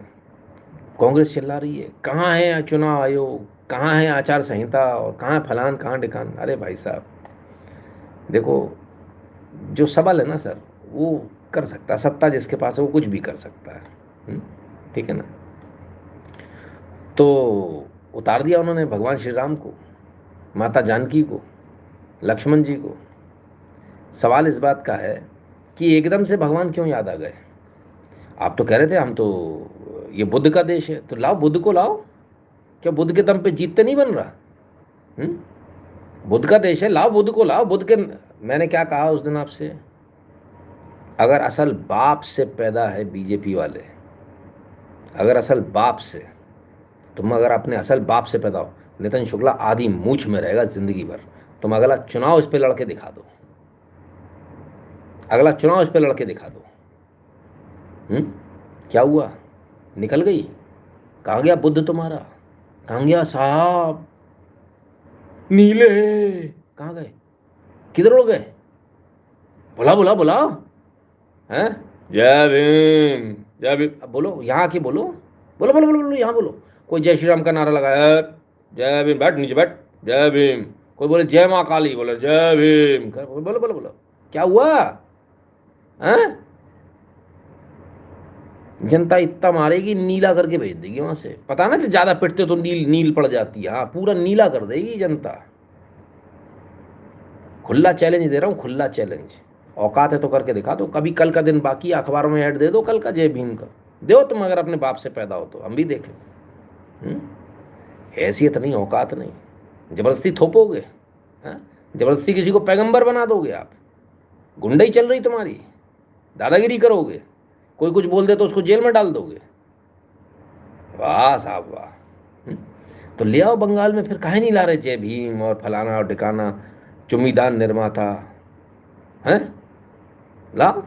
कांग्रेस चिल्ला रही है कहाँ है चुनाव आयोग, कहाँ है आचार संहिता, और कहाँ है फलान, कहाँ ढिकान। अरे भाई साहब देखो, जो सबल है ना सर, वो कर सकता है, सत्ता जिसके पास है वो कुछ भी कर सकता है। ठीक है ना। तो उतार दिया उन्होंने भगवान श्री राम को, माता जानकी को, लक्ष्मण जी को। सवाल इस बात का है कि एकदम से भगवान क्यों याद आ गए? आप तो कह रहे थे हम तो ये बुद्ध का देश है, तो लाओ बुद्ध को लाओ। क्या बुद्ध के दम पे जीतते नहीं बन रहा? बुद्ध का देश है, लाओ बुद्ध को लाओ। बुद्ध के, मैंने क्या कहा उस दिन आपसे, अगर असल बाप से पैदा है बीजेपी वाले, अगर असल बाप से, तुम अगर अपने असल बाप से पैदा हो, नितिन शुक्ला आधी मूछ में रहेगा जिंदगी भर। तुम अगला चुनाव इस पे लड़के दिखा दो, अगला चुनाव इस पे लड़के दिखा दो। क्या हुआ? निकल गई? कहाँ गया बुद्ध तुम्हारा? कहाँ गया साहब? नीले कहाँ गए? किधर उड़ गए? बुला बुला बुला। हैं? जय भीम, जय भीम। अब बोलो, यहाँ की बोलो, बोलो बोलो बोलो बोलो, यहाँ बोलो। कोई जय श्री राम का नारा लगाया, जय भीम, बैठ नीचे बैठ, जय भीम। कोई बोले जय माँ काली, बोले जय भीम, बोलो बोलो बोलो। क्या हुआ? हैं? जनता इतना मारेगी, नीला करके भेज देगी वहां से। पता ना, ज्यादा पिटते तो नील नील पड़ जाती है। हाँ, पूरा नीला कर देगी जनता। खुला चैलेंज दे रहा हूँ, खुला चैलेंज। औकात है तो करके दिखा दो। कभी कल का दिन बाकी, अखबारों में ऐड दे दो कल का जय भीम का, दो तुम, अगर अपने बाप से पैदा हो तो हम भी देखें। हैसियत नहीं, औकात नहीं, जबरदस्ती थोपोगे। जबरदस्ती किसी को पैगंबर बना दोगे आप। गुंडई चल रही तुम्हारी, दादागिरी करोगे। कोई कुछ बोल दे तो उसको जेल में डाल दोगे। वाह साहब वाह। तो ले आओ बंगाल में, फिर काहे नहीं ला रहे जय भीम और फलाना और ढिकाना, चुम्मीदान निर्माता? हैं? लाओ,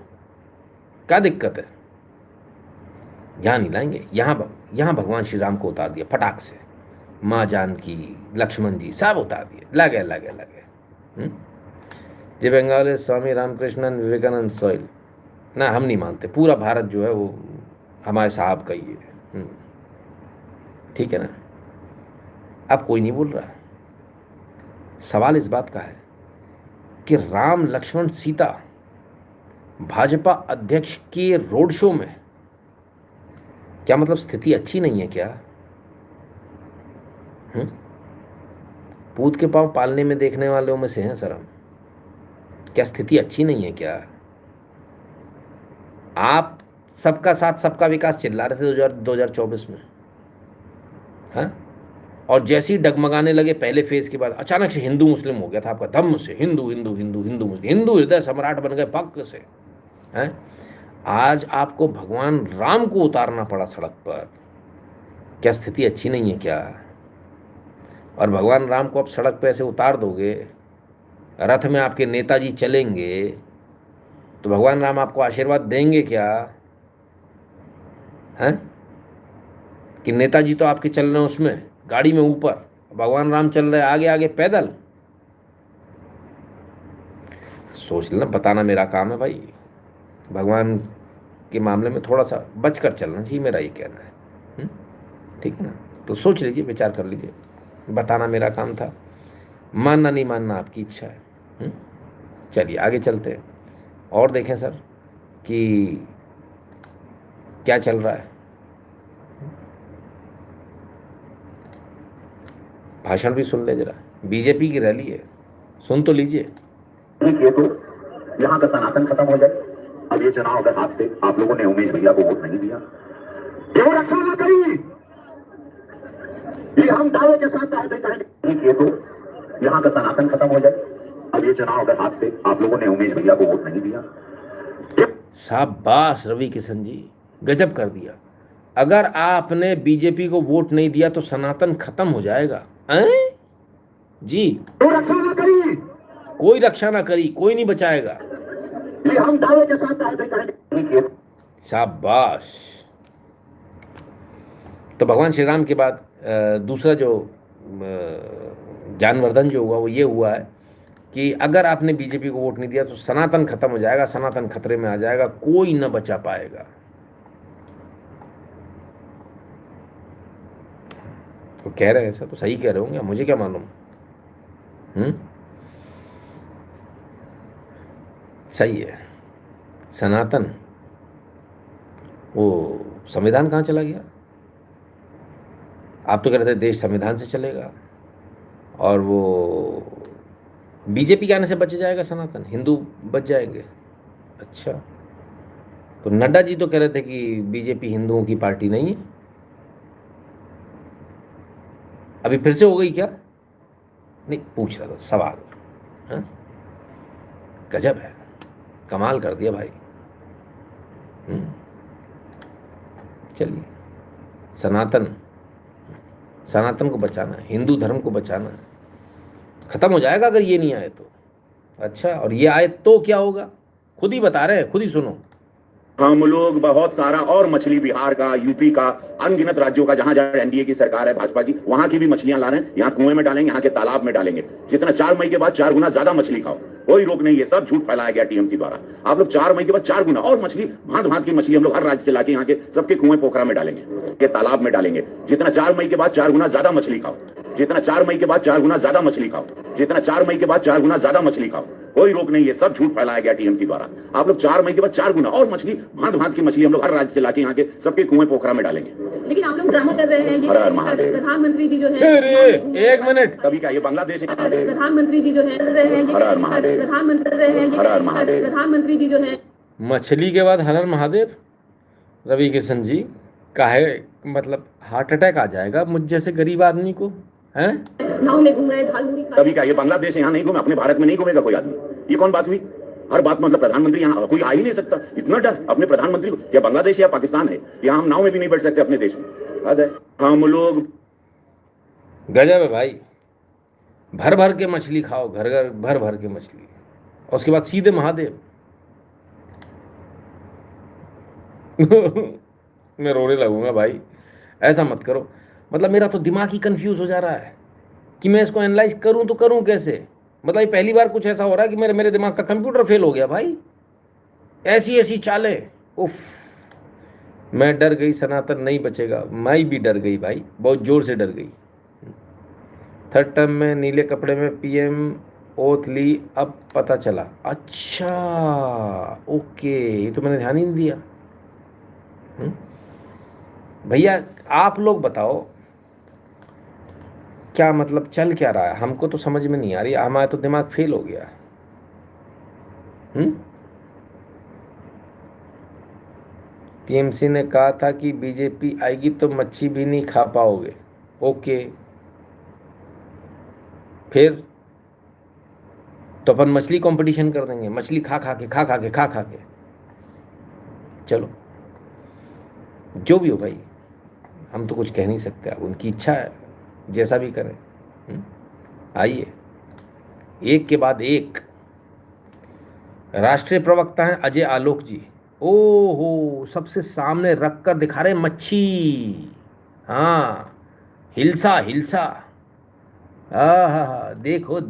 क्या दिक्कत है? यहाँ नहीं लाएंगे। यहाँ भगवान श्री राम को उतार दिया फटाक से, माँ जानकी, लक्ष्मण जी सब उतार दिए। लगे लगे लगे। जी बंगाल स्वामी रामकृष्णन विवेकानंद सोइल ना, हम नहीं मानते। पूरा भारत जो है वो हमारे साहब का ही है। ठीक है ना। अब कोई नहीं बोल रहा। सवाल इस बात का है कि राम लक्ष्मण सीता भाजपा अध्यक्ष के रोड शो में, क्या मतलब स्थिति अच्छी नहीं है क्या? पूत के पांव पालने में देखने वालों में से हैं सर हम। क्या स्थिति अच्छी नहीं है क्या? आप सबका साथ सबका विकास चिल्ला रहे थे 2024 में, हाँ? और जैसे ही डगमगाने लगे पहले फेज के बाद, अचानक से हिंदू मुस्लिम हो गया था आपका धम्म से। हिंदू हिंदू हिंदू हिंदू मुस्लिम, हिंदू हृदय सम्राट बन गए पक्क से, हैं? आज आपको भगवान राम को उतारना पड़ा सड़क पर। क्या स्थिति अच्छी नहीं है क्या? और भगवान राम को आप सड़क पे ऐसे उतार दोगे, रथ में आपके नेताजी चलेंगे, तो भगवान राम आपको आशीर्वाद देंगे क्या? हैं? कि नेताजी तो आपके चल रहे हैं उसमें गाड़ी में ऊपर, भगवान राम चल रहे आगे आगे पैदल। सोच लेना, बताना मेरा काम है भाई। भगवान के मामले में थोड़ा सा बचकर चलना चाहिए, मेरा ये कहना है। ठीक है ना। तो सोच लीजिए, विचार कर लीजिए। बताना मेरा काम था, मानना नहीं मानना आपकी इच्छा है। चलिए आगे चलते हैं और देखें सर कि क्या चल रहा है। भाषण भी सुन ले जरा, बीजेपी की रैली है, सुन तो लीजिए। ये तो यहाँ का सनातन खत्म हो जाए। अब ये चुनाव अगर हाथ से आप लोगों ने उमेश भैया को वोट नहीं दिया, क्यों रक्षा ना करी, ये हम दावे के साथ ये तो यहाँ का सनातन खत्म हो जाए। अब ये चुनाव अगर हाथ से आप लोगों ने उमेश भैया को वोट नहीं दिया। शाबाश रवि किशन जी, गजब कर दिया। अगर आपने बीजेपी को वोट नहीं दिया तो सनातन खत्म हो जाएगा। जी, कोई रक्षा ना करी, कोई नहीं बचाएगा। ये हम दावे के साथ शाबाश। तो भगवान श्री राम के बाद दूसरा जो ज्ञानवर्धन जो हुआ वो ये हुआ है कि अगर आपने बीजेपी को वोट नहीं दिया तो सनातन खत्म हो जाएगा, सनातन खतरे में आ जाएगा, कोई न बचा पाएगा। वो कह रहे हैं ऐसा, तो सही कह रहे होंगे, मुझे क्या मालूम। सही है। सनातन, वो संविधान कहाँ चला गया? आप तो कह रहे थे देश संविधान से चलेगा, और वो बीजेपी के आने से बच जाएगा सनातन, हिंदू बच जाएंगे। अच्छा, तो नड्डा जी तो कह रहे थे कि बीजेपी हिंदुओं की पार्टी नहीं है, अभी फिर से हो गई क्या? नहीं, पूछ रहा था सवाल। हाँ? गजब है, कमाल कर दिया भाई। चलिए, सनातन को बचाना है, हिंदू धर्म को बचाना है। खत्म हो जाएगा अगर ये नहीं आए तो। अच्छा, और ये आए तो क्या होगा? खुद ही बता रहे हैं, खुद ही सुनो। हम लोग बहुत सारा और मछली बिहार का, यूपी का, अनगिनत राज्यों का, जहां जहां एनडीए की सरकार है, भाजपा की, वहां की भी मछलियां ला रहे हैं। यहाँ कुएं में डालेंगे, यहाँ के तालाब में डालेंगे। जितना 4 मई के बाद 4 गुना ज्यादा मछली खाओ, कोई रोक नहीं है, सब झूठ फैलाया गया टीएमसी द्वारा। आप लोग 4 मई के बाद 4 गुना और मछली, भांत भांत की मछली हम लोग हर राज्य से लाके यहाँ के सबके कुएं पोखरा में डालेंगे, के तालाब में डालेंगे। जितना 4 मई के बाद 4 गुना ज्यादा मछली खाओ, जितना 4 मई के बाद 4 गुना ज्यादा मछली खाओ, जितना 4 मई के बाद 4 गुना ज्यादा मछली खाओ, कोई रोक नहीं है, सब झूठ फैलाया गया टीएमसी द्वारा। आप लोग 4 मई के बाद 4 गुना और मछली, भांत भांत की मछली हम लोग हर राज्य से लाके यहाँ के सबके कुएं पोखरा में डालेंगे। लेकिन आप लोग ड्रामा कर रहे हैं। हर हर महादेव। प्रधानमंत्री जी जो है, एक मिनट, कभी क्या ये बांग्लादेश है? प्रधानमंत्री जी जो है, हर हर महादेव। हर हर महादेव। प्रधानमंत्री जी जो है, मछली के बाद हर हर महादेव। रवि किशन जी, काहे मतलब हार्ट अटैक आ जाएगा मुझ जैसे गरीब आदमी को, हैं? नाव में घूम रहे हैं, झालमुड़ी खा कभी क्या ये बांग्लादेश है, यहाँ नहीं घूमे, अपने भारत में नहीं घूमेगा कोई आदमी? ये कौन बात हुई? हर बात मतलब प्रधानमंत्री यहाँ कोई आ ही नहीं सकता, इतना डर अपने प्रधानमंत्री को। क्या बांग्लादेश या पाकिस्तान है? यहाँ हम नाव में भी नहीं बैठ सकते अपने देश में। हद है। हम लोग गजब है भाई, भर भर के मछली खाओ, घर घर भर भर के मछली, और उसके बाद सीधे महादेव। मैं रोने लगूंगा भाई, ऐसा मत करो। मतलब मेरा तो दिमाग ही कंफ्यूज हो जा रहा है कि मैं इसको एनालाइज करूं तो करूं कैसे। मतलब ये पहली बार कुछ ऐसा हो रहा है कि मेरे दिमाग का कंप्यूटर फेल हो गया भाई। ऐसी ऐसी चालें, उफ। मैं डर गई, सनातन नहीं बचेगा। मैं भी डर गई भाई, बहुत जोर से डर गई। 3rd टर्म में नीले कपड़े में पीएम ओथ ली, अब पता चला। अच्छा, ओके, ये तो मैंने ध्यान ही नहीं दिया। भैया आप लोग बताओ, क्या मतलब चल क्या रहा है? हमको तो समझ में नहीं आ रही, हमारा तो दिमाग फेल हो गया। टीएमसी ने कहा था कि बीजेपी आएगी तो मच्छी भी नहीं खा पाओगे। ओके, फिर तो अपन मछली कंपटीशन कर देंगे, मछली खा खा के। चलो, जो भी हो भाई, हम तो कुछ कह नहीं सकते। अब उनकी इच्छा है, जैसा भी करें। आइए, एक के बाद एक राष्ट्रीय प्रवक्ता हैं अजय आलोक जी। ओहो, सबसे सामने रख कर दिखा रहे मच्छी। हाँ, हिल्सा। हाँ, देखो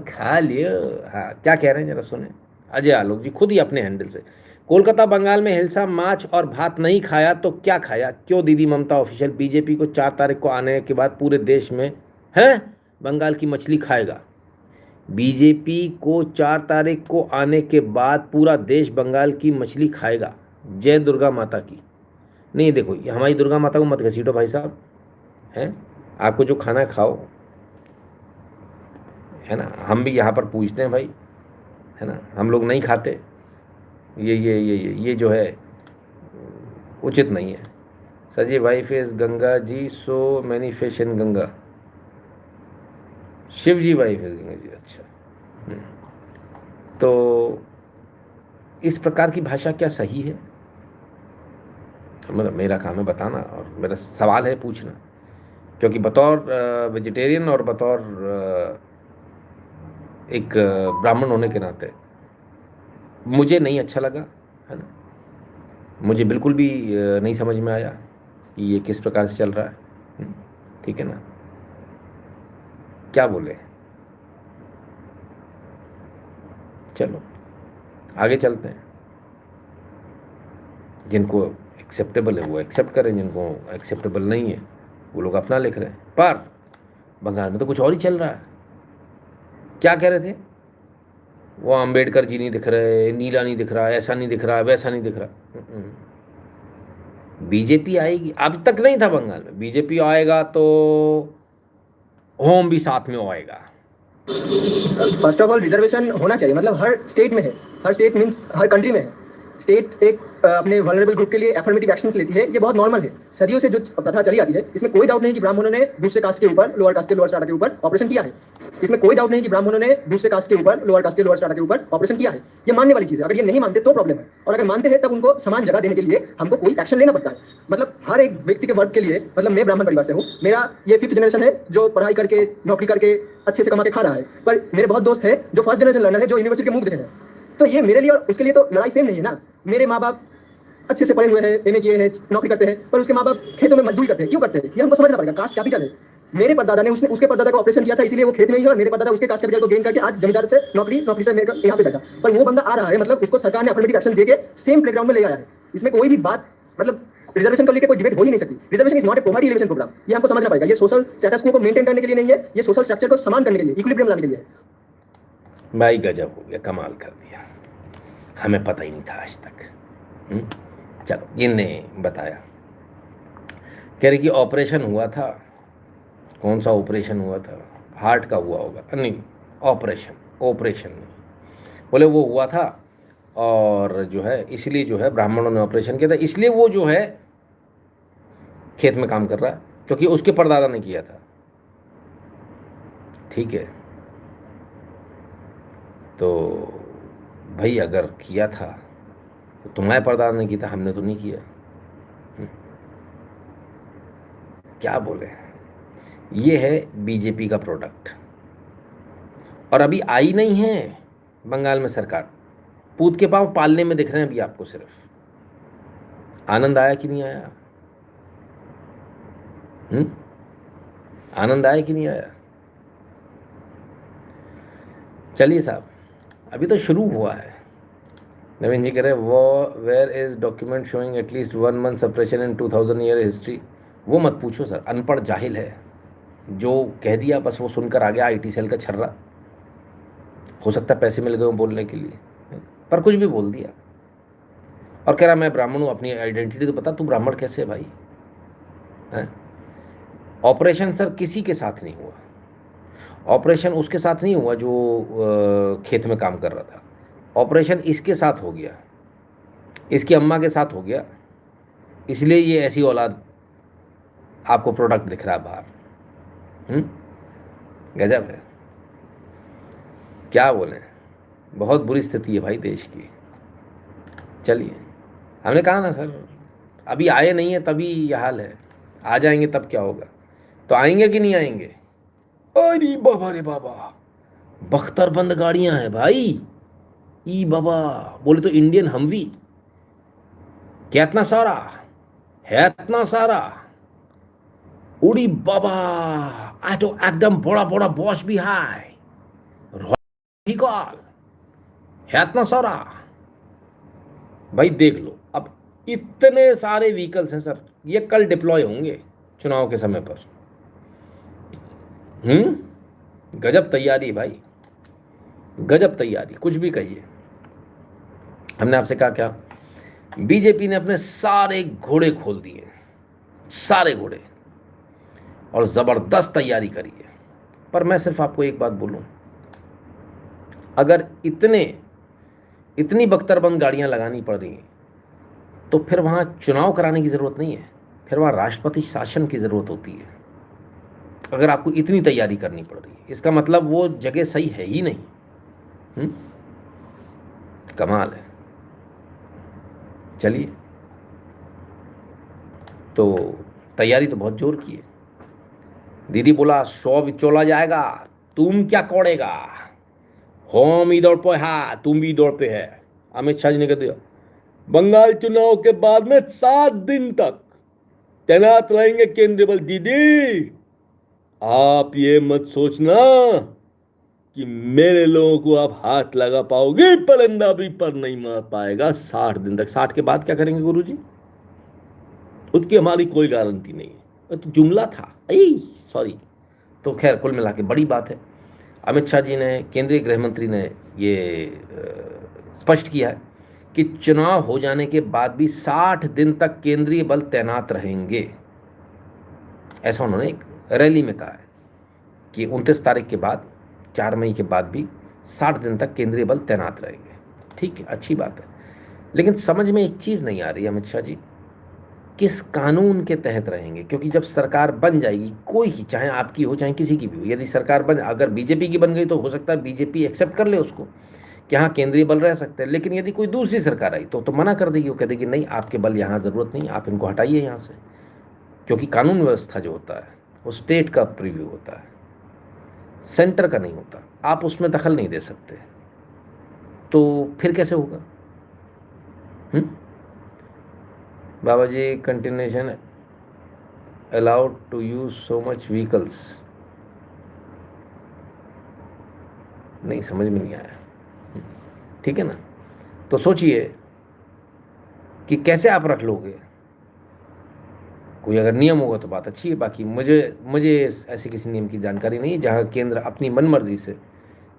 खा लियो। हाँ, क्या कह रहे हैं जरा सुने। अजय आलोक जी खुद ही अपने हैंडल से। कोलकाता बंगाल में हिल्सा, माछ और भात नहीं खाया तो क्या खाया? क्यों दीदी ममता ऑफिशियल बीजेपी को 4 तारीख को आने के बाद पूरे देश में है बंगाल की मछली खाएगा। बीजेपी को 4 तारीख को आने के बाद पूरा देश बंगाल की मछली खाएगा। जय दुर्गा माता की। नहीं देखो, हमारी दुर्गा माता को मत घसीटो भाई साहब, हैं? आपको जो खाना है खाओ, है ना। हम भी यहाँ पर पूछते हैं भाई, है ना। हम लोग नहीं खाते। ये जो है उचित नहीं है। सजी wife is Ganga ji, so many fish in Ganga. Shiv ji wife is Ganga ji. अच्छा, तो इस प्रकार की भाषा क्या सही है? मतलब मेरा काम है बताना, और मेरा सवाल है पूछना, क्योंकि बतौर वेजिटेरियन और बतौर एक ब्राह्मण होने के नाते मुझे नहीं अच्छा लगा, है ना। मुझे बिल्कुल भी नहीं समझ में आया कि ये किस प्रकार से चल रहा है। ठीक है ना, क्या बोले। चलो आगे चलते हैं। जिनको एक्सेप्टेबल है वो एक्सेप्ट करें, जिनको एक्सेप्टेबल नहीं है वो लोग अपना लिख रहे हैं, पर बंगाल में तो कुछ और ही चल रहा है। क्या कह रहे थे वो, अंबेडकर जी नहीं दिख रहे, नीला नहीं दिख रहा, ऐसा नहीं दिख रहा, वैसा नहीं दिख रहा। बीजेपी आएगी, अब तक नहीं था बंगाल में, बीजेपी आएगा तो होम भी साथ में आएगा। फर्स्ट ऑफ ऑल रिजर्वेशन होना चाहिए, मतलब हर स्टेट में है, हर स्टेट मींस हर कंट्री में है। स्टेट एक अपने वल्नरेबल ग्रुप के लिए एफर्मेटिव एक्शंस लेती है, ये बहुत नॉर्मल है, सदियों से जो प्रथा चली आती है। इसमें कोई डाउट नहीं कि ब्राह्मणों ने दूसरे कास्ट के ऊपर, लोअर कास्ट के लोअर स्ट्राटा के ऊपर ऑपरेशन किया है। इसमें कोई डाउट नहीं कि ब्राह्मणों ने दूसरे कास्ट के ऊपर, लोअर कास्ट के लोअर स्ट्राटा के ऊपर ऑपरेशन किया है। ये मानने वाली चीज है। अगर ये नहीं मानते तो प्रॉब्लम है, और अगर मानते हैं तब उनको समान जगह देने के लिए हमको कोई एक्शन लेना पड़ता है। मतलब हर एक व्यक्ति के वर्ग के लिए, मतलब मैं ब्राह्मण परिवार से हूँ, मेरा ये 5th जनरेशन है जो पढ़ाई करके, नौकरी करके अच्छे से कमा के खा रहा है, पर मेरे बहुत दोस्त हैं जो 1st जनरेशन लर्नर है, जो यूनिवर्सिटी के मुंह देखे हैं। तो ये मेरे लिए और उसके लिए तो लड़ाई सेम नहीं है ना। मेरे माँ बाप अच्छे से पढ़े हुए हैं, एमए किए हैं, नौकरी करते हैं, पर उसके माँ बाप खेतों में मजदूरी करते हैं। क्यों करते हैं ये हमको समझना पड़ेगा। कास्ट कैपिटल है। मेरे परदादा ने उसके परदादा को ऑपरेशन किया था, इसीलिए वो खेत में ही है, और मेरे परदादा उसके कास्ट कैपिटल को गेन करके आज जमींदार से नौकरी से मेरे यहाँ पे बैठा। पर वो बंदा आ रहा है, मतलब उसको सरकार ने अफर्मेटिव एक्शन देके सेम प्लेग्राउंड में ले आया है। इसमें कोई भी बात, मतलब रिजर्वेशन को लेकर कोई डिबेट हो ही नहीं सकती। Reservation is not a poverty alleviation programme, ये हमको समझना पड़ेगा। ये सोशल स्टेटस को मेंटेन करने के लिए नहीं है, ये सोशल स्ट्रक्चर को समान करने के लिए, इक्विलिब्रियम लाने के लिए है। भाई गजब हो गया, कमाल कर दिया, हमें पता ही नहीं था आज तक। चलो इनने बताया, कह रही कि ऑपरेशन हुआ था। कौन सा ऑपरेशन हुआ था? हार्ट का हुआ होगा, नहीं ऑपरेशन नहीं, बोले वो हुआ था, और जो है इसलिए जो है ब्राह्मणों ने ऑपरेशन किया था, इसलिए वो जो है खेत में काम कर रहा है, क्योंकि उसके परदादा ने किया था। ठीक है, तो भाई अगर किया था तो तुम्हारे परदादा ने किया था, हमने तो नहीं किया। क्या बोले, ये है बीजेपी का प्रोडक्ट। और अभी आई नहीं है बंगाल में सरकार, पूत के पांव पालने में दिख रहे हैं अभी आपको। सिर्फ आनंद आया कि नहीं आया? आनंद आया कि नहीं आया? चलिए साहब, अभी तो शुरू हुआ है। नवीन जी कह रहे वो where is document showing at least 1 month suppression in 2000 year history. वो मत पूछो सर, अनपढ़ जाहिल है, जो कह दिया बस वो सुनकर आ गया। IT सेल का छर्रा, हो सकता है पैसे मिल गए बोलने के लिए, पर कुछ भी बोल दिया। और कह रहा मैं ब्राह्मण हूँ, अपनी आइडेंटिटी तो बता, तू ब्राह्मण कैसे है भाई? ऑपरेशन सर किसी के साथ नहीं हुआ, ऑपरेशन उसके साथ नहीं हुआ जो खेत में काम कर रहा था। ऑपरेशन इसके साथ हो गया, इसकी अम्मा के साथ हो गया, इसलिए ये ऐसी औलाद आपको प्रोडक्ट दिख रहा है बाहर। गजब है, क्या बोलें, बहुत बुरी स्थिति है भाई देश की। चलिए, हमने कहा ना सर, अभी आए नहीं है तभी यह हाल है, आ जाएंगे तब क्या होगा? तो आएंगे कि नहीं आएंगे? अरे बाबा रे बाबा, बख्तरबंद गाड़ियां हैं भाई। ई बाबा, बोले तो इंडियन हमवी, क्या इतना सारा है, इतना सारा उड़ी बाबा। आज तो एकदम बड़ा बड़ा बॉस भी है, कॉल है इतना सारा भाई। देख लो, अब इतने सारे व्हीकल्स हैं सर, ये कल डिप्लॉय होंगे चुनाव के समय पर। गजब तैयारी भाई, गजब तैयारी, कुछ भी कहिए। हमने आपसे कहा क्या, बीजेपी ने अपने सारे घोड़े खोल दिए, सारे घोड़े, और जबरदस्त तैयारी करी है। पर मैं सिर्फ आपको एक बात बोलूं, अगर इतनी बख्तरबंद गाड़ियां लगानी पड़ रही हैं तो फिर वहां चुनाव कराने की ज़रूरत नहीं है, फिर वहां राष्ट्रपति शासन की ज़रूरत होती है। अगर आपको इतनी तैयारी करनी पड़ रही है, इसका मतलब वो जगह सही है ही नहीं। कमाल है। चलिए, तो तैयारी तो बहुत जोर की है। दीदी बोला 100 भी चोला जाएगा, तुम क्या कोड़ेगा, हम ही दौड़ पे है, तुम भी दौड़ पे है। अमित शाह जी ने कह दिया बंगाल चुनाव के बाद में 7 दिन तक तैनात रहेंगे केंद्रीय बल। दीदी आप ये मत सोचना कि मेरे लोगों को आप हाथ लगा पाओगे, परिंदा भी पर नहीं मार पाएगा 60 दिन तक। 60 के बाद क्या करेंगे गुरुजी? उसकी हमारी कोई गारंटी नहीं है। ये तो जुमला था, आई सॉरी। तो खैर कुल मिला के बड़ी बात है, अमित शाह जी ने, केंद्रीय गृह मंत्री ने ये स्पष्ट किया है कि चुनाव हो जाने के बाद भी 60 दिन तक केंद्रीय बल तैनात रहेंगे। ऐसा उन्होंने एक रैली में कहा है कि 29 तारीख के बाद, 4 मई के बाद भी 60 दिन तक केंद्रीय बल तैनात रहेंगे। ठीक है, अच्छी बात है, लेकिन समझ में एक चीज़ नहीं आ रही अमित शाह जी, किस कानून के तहत रहेंगे? क्योंकि जब सरकार बन जाएगी, कोई ही, चाहे आपकी हो चाहे किसी की भी हो, यदि सरकार बन, अगर बीजेपी की बन गई तो हो सकता है बीजेपी एक्सेप्ट कर ले उसको कि हाँ केंद्रीय बल रह सकते हैं, लेकिन यदि कोई दूसरी सरकार आई तो मना कर देगी, वो कह देगी नहीं आपके बल यहाँ ज़रूरत नहीं, आप इनको हटाइए यहाँ से। क्योंकि कानून व्यवस्था जो होता है वो स्टेट का प्रीव्यू होता है, सेंटर का नहीं होता, आप उसमें दखल नहीं दे सकते, तो फिर कैसे होगा? Baba ji, continuation allowed to use so much vehicles, नहीं समझ में नहीं आया। ठीक है ना, तो सोचिए कि कैसे आप रख लोगे। कोई अगर नियम होगा तो बात अच्छी है, बाकी मुझे ऐसे किसी नियम की जानकारी नहीं है जहाँ केंद्र अपनी मनमर्जी से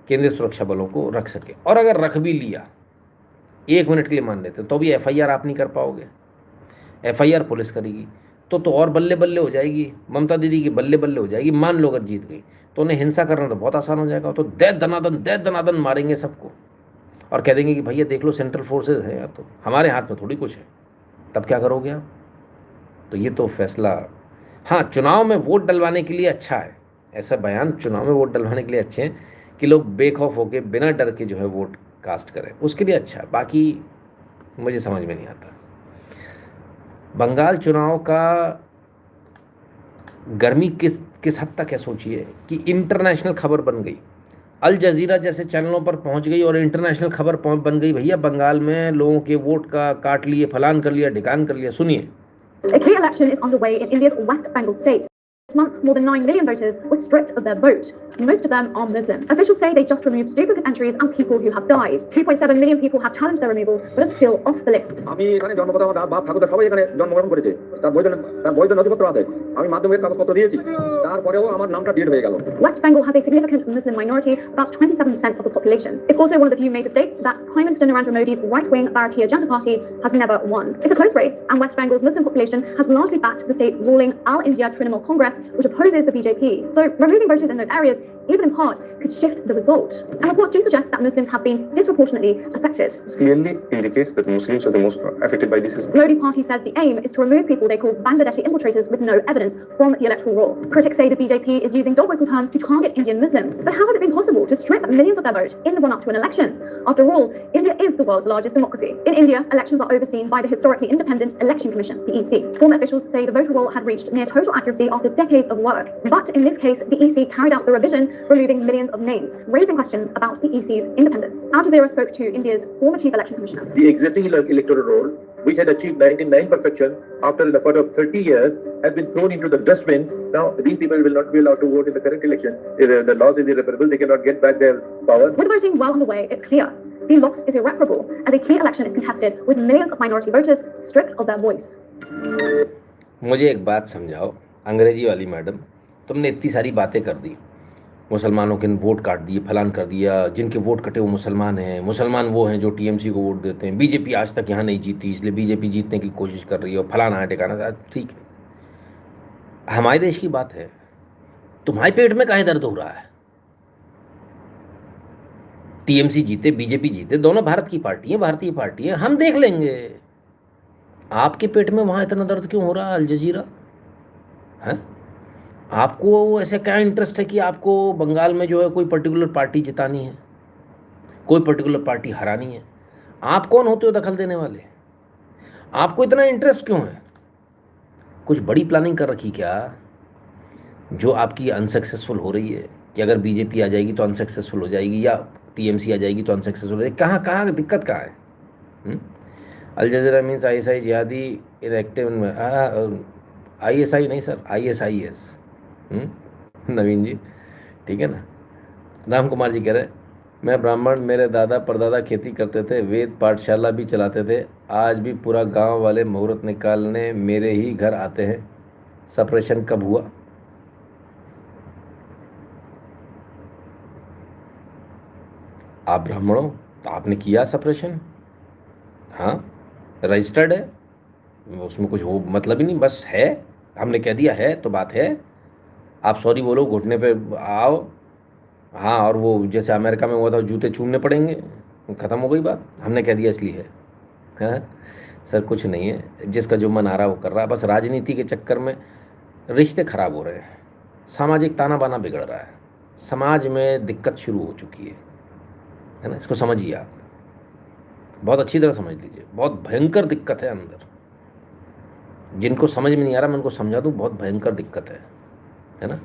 केंद्रीय सुरक्षा बलों को रख सके। और अगर रख भी लिया, 1 मिनट के लिए मान लेते तो भी FIR आप नहीं कर पाओगे, FIR पुलिस करेगी, तो और बल्ले बल्ले हो जाएगी, ममता दीदी की बल्ले बल्ले हो जाएगी। मान लो अगर जीत गई तो उन्हें हिंसा करना तो बहुत आसान हो जाएगा, तो दे दनादन मारेंगे सबको और कह देंगे कि भैया देख लो सेंट्रल फोर्सेज हैं यार, तो हमारे हाथ में थोड़ी कुछ है। तब क्या करोगे आप? तो ये तो फैसला, हाँ चुनाव में वोट डलवाने के लिए अच्छा है, ऐसा बयान चुनाव में वोट डलवाने के लिए अच्छे हैं कि लोग बेखौफ होकर बिना डर के जो है वोट कास्ट करें, उसके लिए अच्छा है। बाकी मुझे समझ में नहीं आता। बंगाल चुनाव का गर्मी किस हद तक है, सोचिए कि इंटरनेशनल खबर बन गई, अल जजीरा जैसे चैनलों पर पहुंच गई और इंटरनेशनल खबर बन गई, भैया बंगाल में लोगों के वोट का काट लिए, फलान कर लिया, ढिकान कर लिया। सुनिए। A key election is underway in India's West Bengal state. This month, more than 9 million voters were stripped of their vote. Most of them are Muslim. Officials say they just removed duplicate entries and people who have died. 2.7 million people have challenged their removal, but are still off the list. আমি এখানে জন্মগত আমার বাপ ঠাকুরদা সবাই এখানে জন্মগ্রহণ করেছে, তার বৈধ নথিপত্র আছে, আমি মাধ্যমিক কাগজপত্র দিয়েছি, তারপরেও আমার নামটা ডিলিট হয়ে গেল। West Bengal has a significant Muslim minority, about 27% of the population. It's also one of the few major states that Prime Minister Narendra Modi's right-wing Bharatiya Janata Party has never won. It's a close race, and West Bengal's Muslim population has largely backed the state's ruling All India Trinamool Congress, which opposes the BJP. So removing voters in those areas, even in part, could shift the result. And reports do suggest that Muslims have been disproportionately affected. This clearly indicates that Muslims are the most affected by this system. Modi's party says the aim is to remove people they call Bangladeshi infiltrators with no evidence from the electoral roll. Critics say the BJP is using dog whistle terms to target Indian Muslims. But how has it been possible to strip millions of their vote in the run-up to an election? After all, India is the world's largest democracy. In India, elections are overseen by the historically independent Election Commission, the EC. Former officials say the voter roll had reached near total accuracy after decades of work. But in this case, the EC carried out the revision, removing millions of names, raising questions about the EC's independence. Al Jazeera spoke to India's former chief election commissioner. The existing electoral roll, which had achieved 99 perfection after an effort of 30 years, has been thrown into the dustbin. Now, these people will not be allowed to vote in the current election. The laws is irreparable. They cannot get back their power. With voting well underway, it's clear the loss is irreparable as a key election is contested with millions of minority voters stripped of their voice. मुझे एक बात समझाओ, अंग्रेजी वाली madam, तुमने इतनी सारी बातें कर दी, मुसलमानों के वोट काट दिए, फलान कर दिया, जिनके वोट कटे वो मुसलमान हैं, मुसलमान वो हैं जो TMC को वोट देते हैं, बीजेपी आज तक यहाँ नहीं जीती इसलिए बीजेपी जीतने की कोशिश कर रही है, और फलाना है ठिकाना। ठीक है, हमारे देश की बात है, तुम्हारे पेट में काहे दर्द हो रहा है? TMC जीते, बीजेपी जीते, दोनों भारत की पार्टी है, भारतीय पार्टी है, हम देख लेंगे। आपके पेट में वहाँ इतना दर्द क्यों हो रहा है? अल जजीरा है, आपको ऐसे क्या इंटरेस्ट है कि आपको बंगाल में जो है कोई पर्टिकुलर पार्टी जितानी है, कोई पर्टिकुलर पार्टी हरानी है? आप कौन होते हो दखल देने वाले? आपको इतना इंटरेस्ट क्यों है? कुछ बड़ी प्लानिंग कर रखी क्या जो आपकी अनसक्सेसफुल हो रही है कि अगर बीजेपी आ जाएगी तो अनसक्सेसफुल हो जाएगी या TMC आ जाएगी तो अनसक्सेसफुल हो जाएगी? कहाँ दिक्कत कहाँ है? अल जजीरा मीन्स ISI जिहादी इनएक्टिव, ISI नहीं सर, ISIS। नवीन जी ठीक है ना। राम कुमार जी कह रहे हैं मैं ब्राह्मण, मेरे दादा परदादा खेती करते थे, वेद पाठशाला भी चलाते थे, आज भी पूरा गांव वाले मुहूर्त निकालने मेरे ही घर आते हैं। सप्रेशन कब हुआ? आप ब्राह्मण हो तो आपने किया सप्रेशन, हाँ, रजिस्टर्ड है, उसमें कुछ हो मतलब ही नहीं, बस है, हमने कह दिया है तो बात है। आप सॉरी बोलो, घुटने पे आओ, हाँ, और वो जैसे अमेरिका में हुआ था जूते चूमने पड़ेंगे, ख़त्म हो गई बात, हमने कह दिया इसलिए है। हाँ सर, कुछ नहीं है, जिसका जो मन आ रहा है वो कर रहा है, बस राजनीति के चक्कर में रिश्ते खराब हो रहे हैं, सामाजिक ताना बाना बिगड़ रहा है, समाज में दिक्कत शुरू हो चुकी है ना, इसको समझिए आप, बहुत अच्छी तरह समझ लीजिए, बहुत भयंकर दिक्कत है अंदर। जिनको समझ में नहीं आ रहा मैं उनको समझा दूँ, बहुत भयंकर दिक्कत है ना।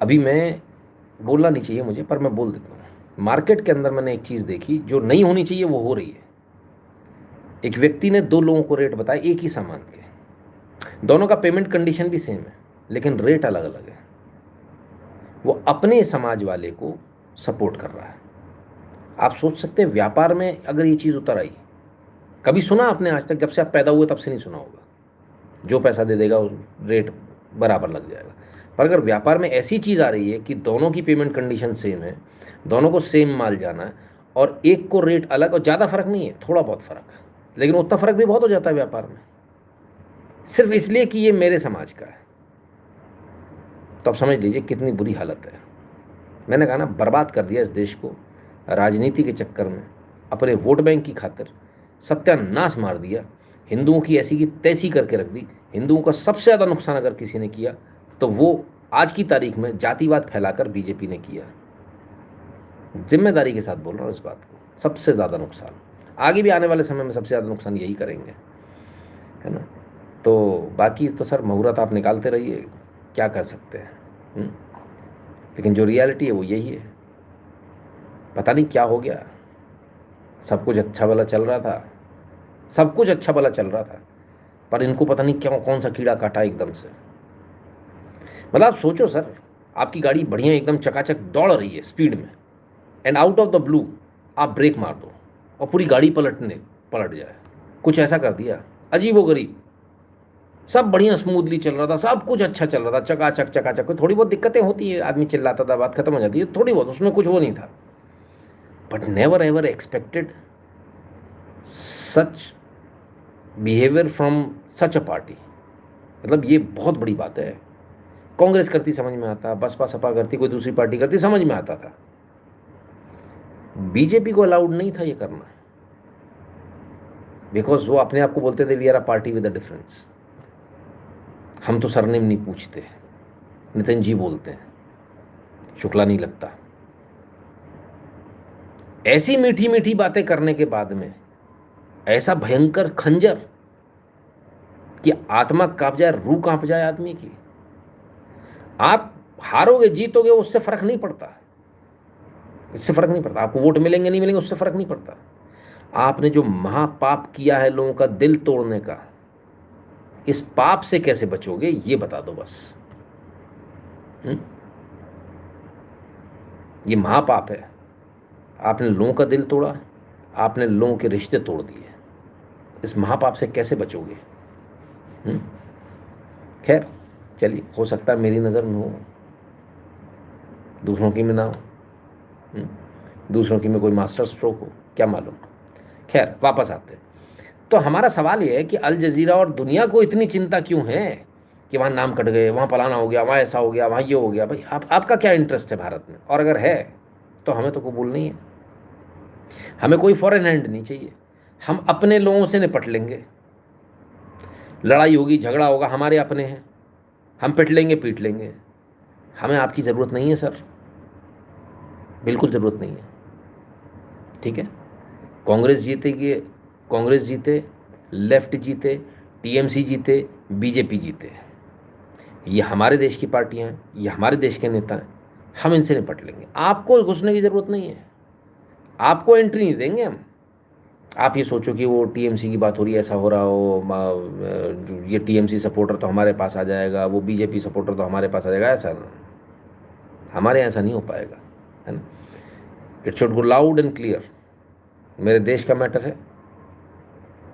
अभी मैं बोलना नहीं चाहिए मुझे, पर मैं बोल देता हूँ। मार्केट के अंदर मैंने एक चीज़ देखी जो नहीं होनी चाहिए, वो हो रही है। एक व्यक्ति ने 2 लोगों को रेट बताया एक ही सामान के, दोनों का पेमेंट कंडीशन भी सेम है, लेकिन रेट अलग अलग है। वो अपने समाज वाले को सपोर्ट कर रहा है। आप सोच सकते हैं व्यापार में अगर ये चीज़ उतर आई, कभी सुना आपने आज तक? जब से आप पैदा हुए तब से नहीं सुना होगा। जो पैसा दे देगा रेट बराबर लग जाएगा। पर अगर व्यापार में ऐसी चीज़ आ रही है कि दोनों की पेमेंट कंडीशन सेम है, दोनों को सेम माल जाना है, और एक को रेट अलग, और ज़्यादा फर्क नहीं है, थोड़ा बहुत फ़र्क है, लेकिन उतना फ़र्क भी बहुत हो जाता है व्यापार में, सिर्फ इसलिए कि ये मेरे समाज का है, तो आप समझ लीजिए कितनी बुरी हालत है। मैंने कहा ना, बर्बाद कर दिया इस देश को राजनीति के चक्कर में, अपने वोट बैंक की खातिर सत्यानाश मार दिया, हिंदुओं की ऐसी की तैसी करके रख दी। हिंदुओं का सबसे ज़्यादा नुकसान अगर किसी ने किया तो वो आज की तारीख में जातिवाद फैलाकर बीजेपी ने किया। जिम्मेदारी के साथ बोल रहा हूँ इस बात को, सबसे ज़्यादा नुकसान, आगे भी आने वाले समय में सबसे ज़्यादा नुकसान यही करेंगे, है ना। तो बाकी तो सर मुहूर्त आप निकालते रहिए, क्या कर सकते हैं, लेकिन जो रियलिटी है वो यही है। पता नहीं क्या हो गया, सब कुछ अच्छा भला चल रहा था, सब कुछ अच्छा भला चल रहा था, पर इनको पता नहीं क्यों कौन सा कीड़ा काटा एकदम से। मतलब आप सोचो सर, आपकी गाड़ी बढ़िया एकदम चकाचक दौड़ रही है स्पीड में, and out of the blue आप ब्रेक मार दो और पूरी गाड़ी पलट जाए। कुछ ऐसा कर दिया अजीबोगरीब, सब बढ़िया स्मूथली चल रहा था, सब कुछ अच्छा चल रहा था, चकाचक चकाचक। थोड़ी बहुत दिक्कतें होती है, आदमी चिल्लाता था, बात खत्म हो जाती है थोड़ी बहुत, उसमें कुछ वो नहीं था, but never ever expected such behaviour from such a party. मतलब ये बहुत बड़ी बात है। कांग्रेस करती समझ में आता, बसपा सपा करती, कोई दूसरी पार्टी करती समझ में आता था, बीजेपी को अलाउड नहीं था ये करना, बिकॉज वो अपने आप को बोलते थे we are a party with a difference. हम तो सरनेम नहीं पूछते, नितिन जी बोलते हैं, शुक्ला नहीं लगता। ऐसी मीठी मीठी बातें करने के बाद में ऐसा भयंकर खंजर कि आत्मा कांप जाए, रूह कांप जाए आदमी की। आप हारोगे जीतोगे उससे फर्क नहीं पड़ता, इससे फर्क नहीं पड़ता, आपको वोट मिलेंगे नहीं मिलेंगे उससे फर्क नहीं पड़ता। आपने जो महापाप किया है लोगों का दिल तोड़ने का, इस पाप से कैसे बचोगे ये बता दो बस। ये महापाप है, आपने लोगों का दिल तोड़ा, आपने लोगों के रिश्ते तोड़ दिए, इस महापाप से कैसे बचोगे? खैर चलिए, हो सकता है मेरी नज़र में हो, दूसरों की में ना हो, दूसरों की में कोई मास्टर स्ट्रोक हो, क्या मालूम। खैर वापस आते हैं, तो हमारा सवाल ये है कि अल जजीरा और दुनिया को इतनी चिंता क्यों है कि वहाँ नाम कट गए, वहाँ फलाना हो गया, वहाँ ऐसा हो गया, वहाँ ये हो गया। भाई आपका क्या इंटरेस्ट है भारत में? और अगर है तो हमें तो कबूल नहीं है, हमें कोई फॉरेन हैंड नहीं चाहिए, हम अपने लोगों से निपट लेंगे। लड़ाई होगी, झगड़ा होगा, हमारे अपने हैं, हम पिट लेंगे पीट लेंगे, हमें आपकी ज़रूरत नहीं है सर, बिल्कुल ज़रूरत नहीं है। ठीक है, कांग्रेस जीतेगी, कांग्रेस जीते, लेफ्ट जीते, टीएमसी जीते, बीजेपी जीते, ये हमारे देश की पार्टियां हैं, ये हमारे देश के नेता हैं, हम इनसे निपट लेंगे। आपको घुसने की ज़रूरत नहीं है, आपको एंट्री नहीं देंगे हम। आप ये सोचो कि वो टीएमसी की बात हो रही है, ऐसा हो रहा हो, ये टीएमसी सपोर्टर तो हमारे पास आ जाएगा, वो बीजेपी सपोर्टर तो हमारे पास आ जाएगा, ऐसा ना, हमारे यहाँ ऐसा नहीं हो पाएगा, है ना। It should go loud and clear, मेरे देश का मैटर है,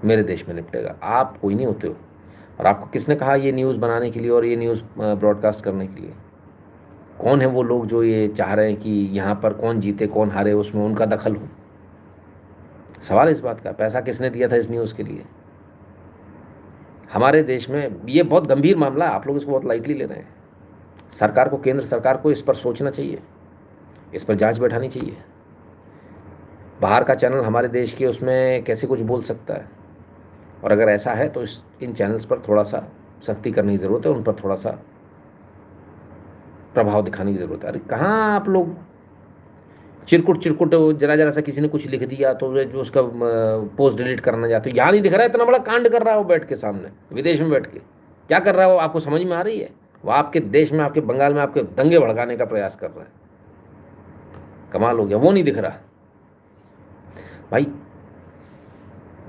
मेरे देश में निपटेगा, आप कोई नहीं होते हो। और आपको किसने कहा ये न्यूज़ बनाने के लिए और ये न्यूज़ ब्रॉडकास्ट करने के लिए? कौन है वो लोग जो ये चाह रहे हैं कि यहाँ पर कौन जीते कौन हारे उसमें उनका दखल हो? सवाल इस बात का, पैसा किसने दिया था इस न्यूज़ के लिए? हमारे देश में ये बहुत गंभीर मामला है, आप लोग इसको बहुत लाइटली ले रहे हैं। सरकार को, केंद्र सरकार को इस पर सोचना चाहिए, इस पर जांच बैठानी चाहिए। बाहर का चैनल हमारे देश के उसमें कैसे कुछ बोल सकता है? और अगर ऐसा है तो इन चैनल्स पर थोड़ा सा सख्ती करने की ज़रूरत है, उन पर थोड़ा सा प्रभाव दिखाने की ज़रूरत है। अरे कहाँ आप लोग चिरकुट जरा जरा सा किसी ने कुछ लिख दिया तो जो उसका पोस्ट डिलीट करना चाहते हो। यहाँ नहीं दिख रहा है इतना बड़ा कांड कर रहा है वो बैठ के सामने, विदेश में बैठ के क्या कर रहा है वो, आपको समझ में आ रही है? वो आपके देश में, आपके बंगाल में आपके दंगे भड़काने का प्रयास कर रहा है। कमाल हो गया, वो नहीं दिख रहा भाई।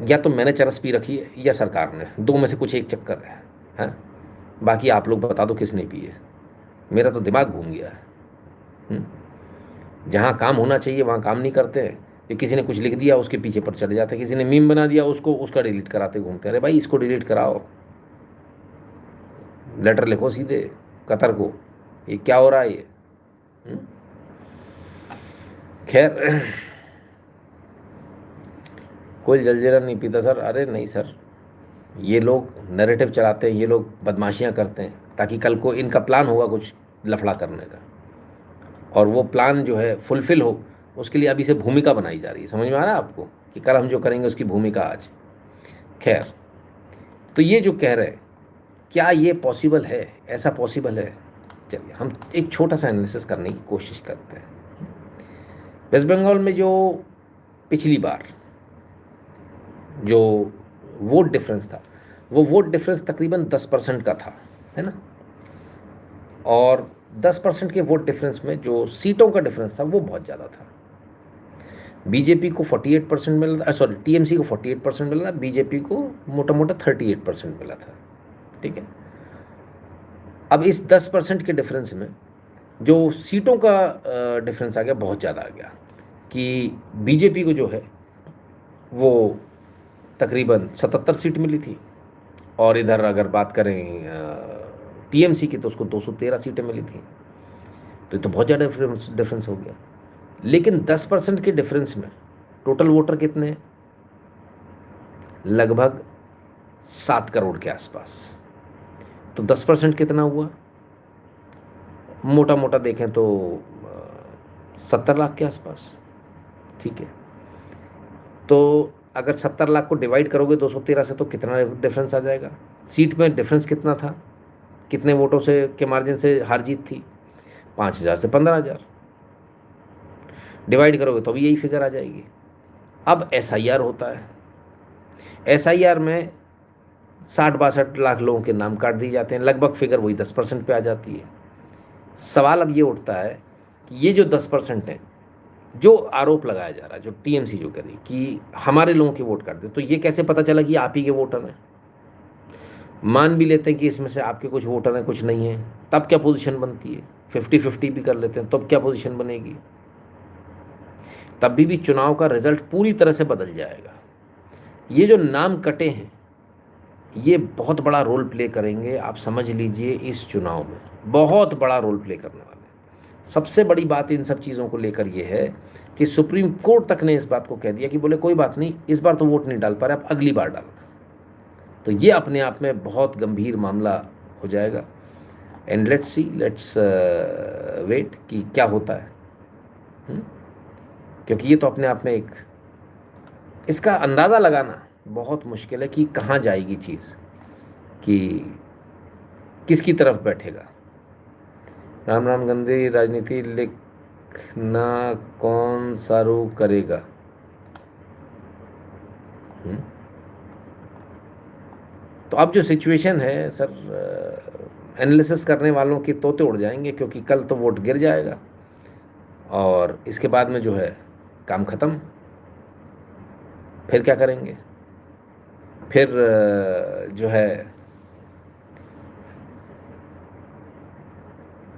या तो मैंने चरस पी रखी है या सरकार ने, दो में से कुछ एक चक्कर है, हाँ? बाकी आप लोग बता दो किसने पी है। मेरा तो दिमाग घूम गया है। जहाँ काम होना चाहिए वहाँ काम नहीं करते हैं। कि किसी ने कुछ लिख दिया उसके पीछे पर चले जाते हैं, किसी ने मीम बना दिया उसका डिलीट कराते घूमते हैं। अरे भाई इसको डिलीट कराओ, लेटर लिखो सीधे कतर को, ये क्या हो रहा है ये? खैर, कोई जलजीरा नहीं पीता सर। अरे नहीं सर, ये लोग नैरेटिव चलाते हैं, ये लोग बदमाशियां करते हैं ताकि कल को इनका प्लान होगा कुछ लफड़ा करने का, और वो प्लान जो है फुलफिल हो उसके लिए अभी से भूमिका बनाई जा रही है। समझ में आ रहा है आपको कि कल हम जो करेंगे उसकी भूमिका आज। खैर, तो ये जो कह रहे हैं क्या ये पॉसिबल है? ऐसा पॉसिबल है? चलिए हम एक छोटा सा एनालिसिस करने की कोशिश करते हैं। वेस्ट बंगाल में जो पिछली बार जो वोट डिफरेंस था, वो वोट डिफरेंस तकरीबन 10% का था, है ना? और 10% के वोट डिफरेंस में जो सीटों का डिफरेंस था वो बहुत ज़्यादा था। बीजेपी को 48% मिला था, सॉरी टीएमसी को 48% मिला था, बीजेपी को मोटा मोटा 38% मिला था। ठीक है, अब इस 10% के डिफरेंस में जो सीटों का डिफरेंस आ गया, बहुत ज़्यादा आ गया कि बीजेपी को जो है वो तकरीबन 77 सीट मिली थी, और इधर अगर बात करें टीएमसी की तो उसको 213 सीटें मिली थी। तो ये तो बहुत ज़्यादा डिफरेंस हो गया। लेकिन 10% के डिफरेंस में टोटल वोटर कितने हैं? लगभग 7 करोड़ के आसपास। तो 10% कितना हुआ? मोटा मोटा देखें तो 70 लाख के आसपास। ठीक है, तो अगर 70 लाख को डिवाइड करोगे 213 से तो कितना डिफरेंस आ जाएगा? सीट में डिफरेंस कितना था, कितने वोटों से के मार्जिन से हार जीत थी? 5,000 से 15,000। डिवाइड करोगे तो भी यही फिगर आ जाएगी। अब एसआईआर होता है, एसआईआर में 60-62 लाख लोगों के नाम काट दिए जाते हैं, लगभग फिगर वही 10% पे आ जाती है। सवाल अब ये उठता है कि ये जो 10% है, जो आरोप लगाया जा रहा है, जो टीएमसी जो करी कि हमारे लोगों के वोट काट दे, तो ये कैसे पता चला कि आप ही के वोटर हैं? मान भी लेते हैं कि इसमें से आपके कुछ वोटर हैं कुछ नहीं हैं, तब क्या पोजीशन बनती है? 50-50 भी कर लेते हैं, तब क्या पोजीशन बनेगी? तब भी चुनाव का रिजल्ट पूरी तरह से बदल जाएगा। ये जो नाम कटे हैं ये बहुत बड़ा रोल प्ले करेंगे, आप समझ लीजिए इस चुनाव में बहुत बड़ा रोल प्ले करने वाले हैं। सबसे बड़ी बात इन सब चीज़ों को लेकर ये है कि सुप्रीम कोर्ट तक ने इस बात को कह दिया कि बोले कोई बात नहीं, इस बार तो वोट नहीं डाल पा रहे, आप अगली बार डालना। तो ये अपने आप में बहुत गंभीर मामला हो जाएगा। एंड लेट्स वेट कि क्या होता है। क्योंकि ये तो अपने आप में एक, इसका अंदाज़ा लगाना बहुत मुश्किल है कि कहाँ जाएगी चीज़, कि किसकी तरफ बैठेगा। राम राम, गंदी राजनीति लिखना कौन सारू करेगा? तो अब जो सिचुएशन है सर, एनालिसिस करने वालों की तोते उड़ जाएंगे, क्योंकि कल तो वोट गिर जाएगा और इसके बाद में जो है काम ख़त्म। फिर क्या करेंगे? फिर जो है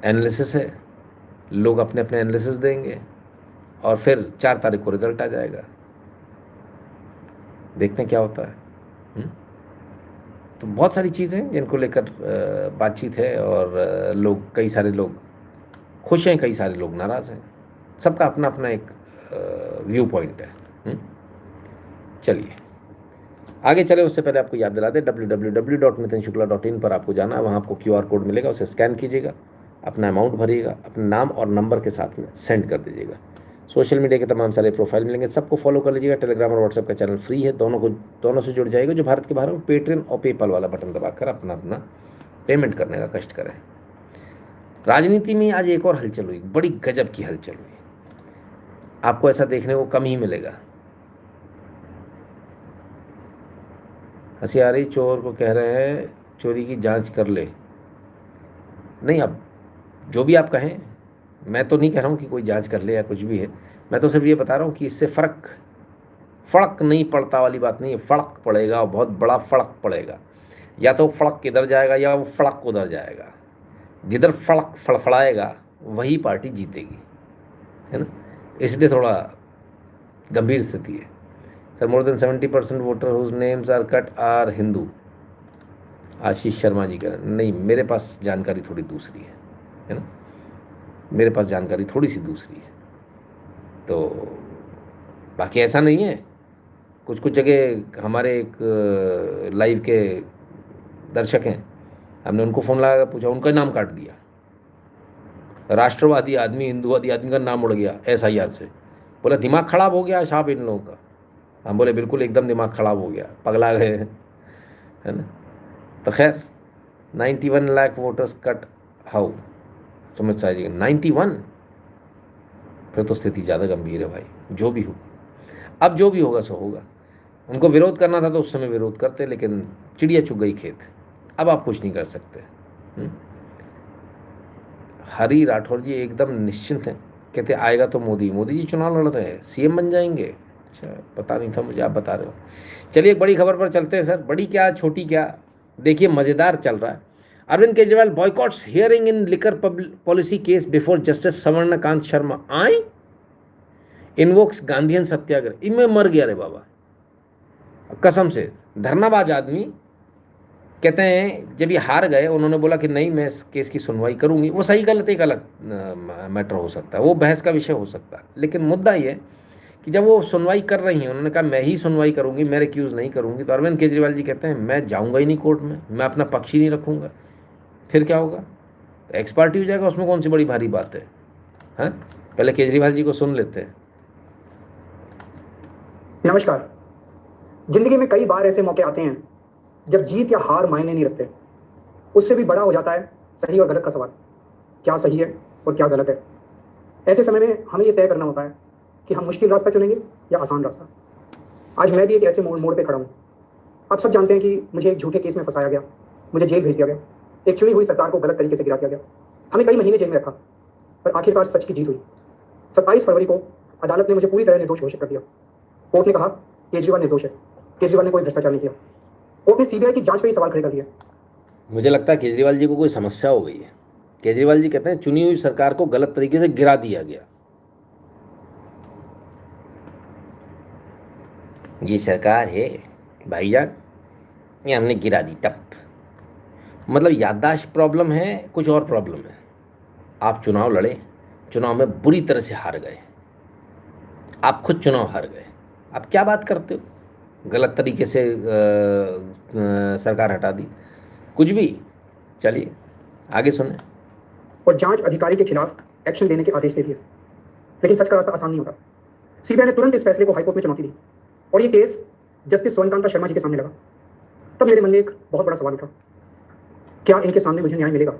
एनालिसिस है, लोग अपने अपने एनालिसिस देंगे और फिर 4 तारीख को रिजल्ट आ जाएगा। देखते हैं क्या होता है। तो बहुत सारी चीज़ें हैं जिनको लेकर बातचीत है, और कई सारे लोग खुश हैं, कई सारे लोग नाराज़ हैं। सबका अपना अपना एक व्यू पॉइंट है। चलिए आगे चले, उससे पहले आपको याद दिला दें www.nitinshukla.in पर आपको जाना है। वहाँ आपको QR कोड मिलेगा, उसे स्कैन कीजिएगा, अपना अमाउंट भरिएगा, अपने नाम और नंबर के साथ में सेंड कर दीजिएगा। सोशल मीडिया के तमाम सारे प्रोफाइल मिलेंगे, सबको फॉलो कर लीजिएगा। टेलीग्राम और व्हाट्सएप का चैनल फ्री है, दोनों से जुड़ जाएगा। जो भारत के बाहर है पेट्रियन और पेपल वाला बटन दबाकर अपना अपना पेमेंट करने का कष्ट करें। राजनीति में आज एक और हलचल हुई, बड़ी गजब की हलचल हुई। आपको ऐसा देखने को कम ही मिलेगा। हंसी आ रही, चोर को कह रहे हैं चोरी की जांच कर ले। नहीं, अब जो भी आप कहें, मैं तो नहीं कह रहा हूँ कि कोई जांच कर ले या कुछ भी है। मैं तो सिर्फ ये बता रहा हूँ कि इससे फर्क नहीं पड़ता वाली बात नहीं है। फर्क पड़ेगा और बहुत बड़ा फर्क पड़ेगा। या तो फड़क किधर जाएगा या वो फड़क उधर जाएगा। जिधर फड़क फड़फड़ाएगा वही पार्टी जीतेगी, है ना। इसलिए थोड़ा गंभीर स्थिति है। Sir, more than 70% voter whose names are cut are Hindu. Ashish Sharma ji कह रहे हैं, नहीं, मेरे पास जानकारी थोड़ी दूसरी है ना। मेरे पास जानकारी थोड़ी सी दूसरी है। तो बाकी ऐसा नहीं है। कुछ जगह हमारे एक लाइव के दर्शक हैं, हमने उनको फ़ोन लगा पूछा, उनका नाम काट दिया। राष्ट्रवादी आदमी, हिंदूवादी आदमी का नाम उड़ गया SIR से। बोला दिमाग खराब हो गया साहब इन लोगों का। हम बोले बिल्कुल एकदम दिमाग खराब हो गया, पगला गए हैं, है ना। तो खैर 91 lakh voters cut how, Sumit Shah ji 91, फिर तो स्थिति ज़्यादा गंभीर है भाई। जो भी हो, अब जो भी होगा सो होगा। उनको विरोध करना था तो उस समय विरोध करते, लेकिन चिड़िया चुग गई खेत। अब आप कुछ नहीं कर सकते। हरी राठौर जी एकदम निश्चिंत हैं, कहते आएगा तो मोदी जी चुनाव लड़ रहे हैं, CM बन जाएंगे। अच्छा, पता नहीं था मुझे, आप बता रहे हो। चलिए एक बड़ी खबर पर चलते हैं सर। बड़ी क्या छोटी क्या, देखिए मज़ेदार चल रहा है। Arvind Kejriwal boycotts hearing in liquor policy case before justice Swaranakanta Sharma. I invokes Gandhian satyagraha. इनमें मर गया रे बाबा, कसम से। धरनाबाज आदमी कहते हैं जब ये हार गए, उन्होंने बोला कि नहीं मैं इस केस की सुनवाई करूंगी। वो सही गलत एक अलग मैटर हो सकता है, वो बहस का विषय हो सकता है, लेकिन मुद्दा ये कि जब वो सुनवाई कर रही हैं, उन्होंने कहा मैं ही सुनवाई करूंगी, मैं रिक्यूज़ नहीं करूंगी। तो अरविंद केजरीवाल जी कहते हैं मैं जाऊंगा ही नहीं कोर्ट में, मैं अपना पक्ष ही नहीं रखूंगा। फिर क्या होगा? तो एक्स पार्टी हो जाएगा, उसमें कौन सी बड़ी भारी बात है। हाँ, पहले केजरीवाल जी को सुन लेते हैं। नमस्कार। जिंदगी में कई बार ऐसे मौके आते हैं जब जीत या हार मायने नहीं रखते, उससे भी बड़ा हो जाता है सही और गलत का सवाल। क्या सही है और क्या गलत है। ऐसे समय में हमें यह तय करना होता है कि हम मुश्किल रास्ता चुनेंगे या आसान रास्ता। आज मैं भी एक ऐसे मोड़ पे खड़ा हूँ। आप सब जानते हैं कि मुझे एक झूठे केस में फंसाया गया, मुझे जेल भेज दिया गया, एक चुनी हुई सरकार को गलत तरीके से गिरा दिया गया, हमें कई महीने जेल में रखा, पर आखिरकार सच की जीत हुई। 27 फरवरी को अदालत ने मुझे पूरी तरह निर्दोष घोषित कर दिया। कोर्ट ने कहा केजरीवाल निर्दोष है, केजरीवाल ने कोई भ्रष्टाचार नहीं किया। कोर्ट ने CBI की जांच पर ही सवाल खड़े कर दिए। मुझे लगता है केजरीवाल जी को कोई समस्या हो गई है। केजरीवाल जी कहते हैं चुनी हुई सरकार को गलत तरीके से गिरा दिया गया। ये सरकार है भाईजान, ये हमने गिरा दी टप। मतलब याददाश्त प्रॉब्लम है, कुछ और प्रॉब्लम है। आप चुनाव लड़े, चुनाव में बुरी तरह से हार गए, आप खुद चुनाव हार गए, आप क्या बात करते हो? गलत तरीके से सरकार हटा दी, कुछ भी। चलिए आगे सुने। और जांच अधिकारी के खिलाफ एक्शन लेने के आदेश दे दिए, लेकिन सच का रास्ता आसान नहीं होता। CBI ने तुरंत इस फैसले को हाईकोर्ट में चुनौती दी और ये केस जस्टिस सवर्णकांत शर्मा जी के सामने लगा। तब मेरे मन में एक बहुत बड़ा सवाल उठा, क्या इनके सामने मुझे न्याय मिलेगा?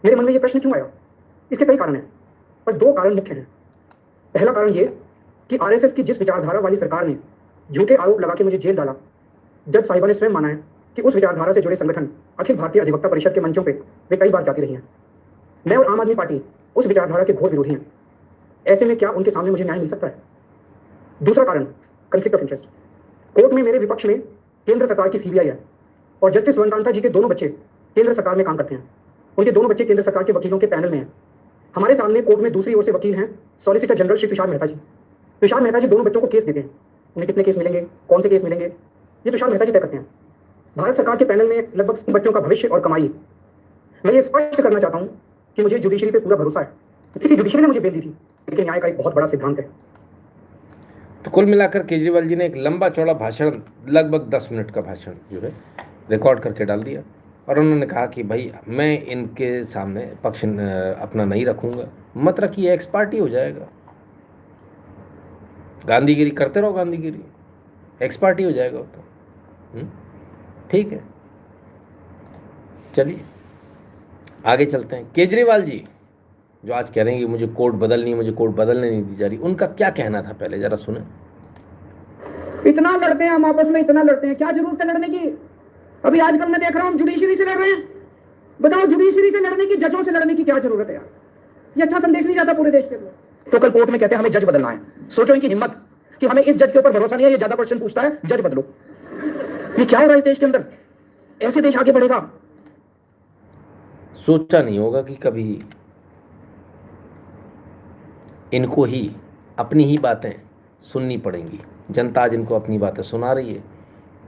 मेरे मन में ये प्रश्न क्यों आया? इसके कई कारण हैं, पर 2 कारण मुख्य हैं। पहला कारण ये कि RSS की जिस विचारधारा वाली सरकार ने झूठे आरोप लगा के मुझे जेल डाला, जज साहिबा ने स्वयं माना है कि उस विचारधारा से जुड़े संगठन अखिल भारतीय अधिवक्ता परिषद के मंचों पे वे कई बार जाती रही हैं। मैं और आम आदमी पार्टी उस विचारधारा के घोर विरोधी हैं। ऐसे में क्या उनके सामने मुझे न्याय मिल सकता है? दूसरा कारण कॉन्फ्लिक्ट ऑफ इंटरेस्ट। कोर्ट में मेरे विपक्ष में केंद्र सरकार की CBI है और जस्टिस सवर्णकांता जी के दोनों बच्चे केंद्र सरकार में काम करते हैं। उनके दोनों बच्चे केंद्र सरकार के वकीलों के पैनल में हैं। हमारे सामने कोर्ट में दूसरी ओर से वकील हैं सॉलिसिटर जनरल श्री तुषार मेहता जी। तुषार मेहता जी दोनों बच्चों को केस देते हैं। उन्हें कितने केस मिलेंगे, कौन से केस मिलेंगे, ये तुषार मेहता जी तय करते हैं। भारत सरकार के पैनल में लगभग 100 बच्चों का भविष्य और कमाई। मैं ये स्पष्ट करना चाहता हूं कि मुझे जुडिशरी पे पूरा भरोसा है। इसी जुडिशरी ने मुझे बेल दी थी, लेकिन न्याय का एक बहुत बड़ा सिद्धांत है। तो कुल मिलाकर केजरीवाल जी ने एक लंबा चौड़ा भाषण, लगभग 10 मिनट का भाषण जो है रिकॉर्ड करके डाल दिया और उन्होंने कहा कि भाई मैं इनके सामने पक्ष अपना नहीं रखूंगा। मत रखिए, एक्स पार्टी हो जाएगा। गांधीगिरी करते रहो, गांधीगिरी, एक्स पार्टी हो जाएगा वो तो। ठीक है, चलिए आगे चलते हैं। केजरीवाल जी जो आज कह रहे हैं कि मुझे कोर्ट बदलनी है, मुझे कोर्ट बदलने नहीं दी जा रही, उनका क्या कहना था पहले जरा सुने। इतना लड़ते हैं हम आपस में, इतना लड़ते हैं, क्या जरूरत है लड़ने की? अभी आजकल मैं देख रहा हूँ जुडिशरी से लड़ रहे हैं। बताओ, जुडिशरी से लड़ने की, जजों से लड़ने की क्या जरूरत है यार? ये अच्छा संदेश नहीं जाता पूरे देश के लिए। तो कल कोर्ट में कहते हैं हमें जज बदलना है। सोचो इनकी हिम्मत कि हमें इस जज के ऊपर भरोसा नहीं है, ये ज्यादा क्वेश्चन पूछता है, जज बदलो। ये क्या हो रहा है इस देश के अंदर? ऐसे देश आगे बढ़ेगा? सोचा नहीं होगा कि कभी इनको ही अपनी ही बातें सुननी पड़ेंगी। जनता आज इनको अपनी बातें सुना रही है,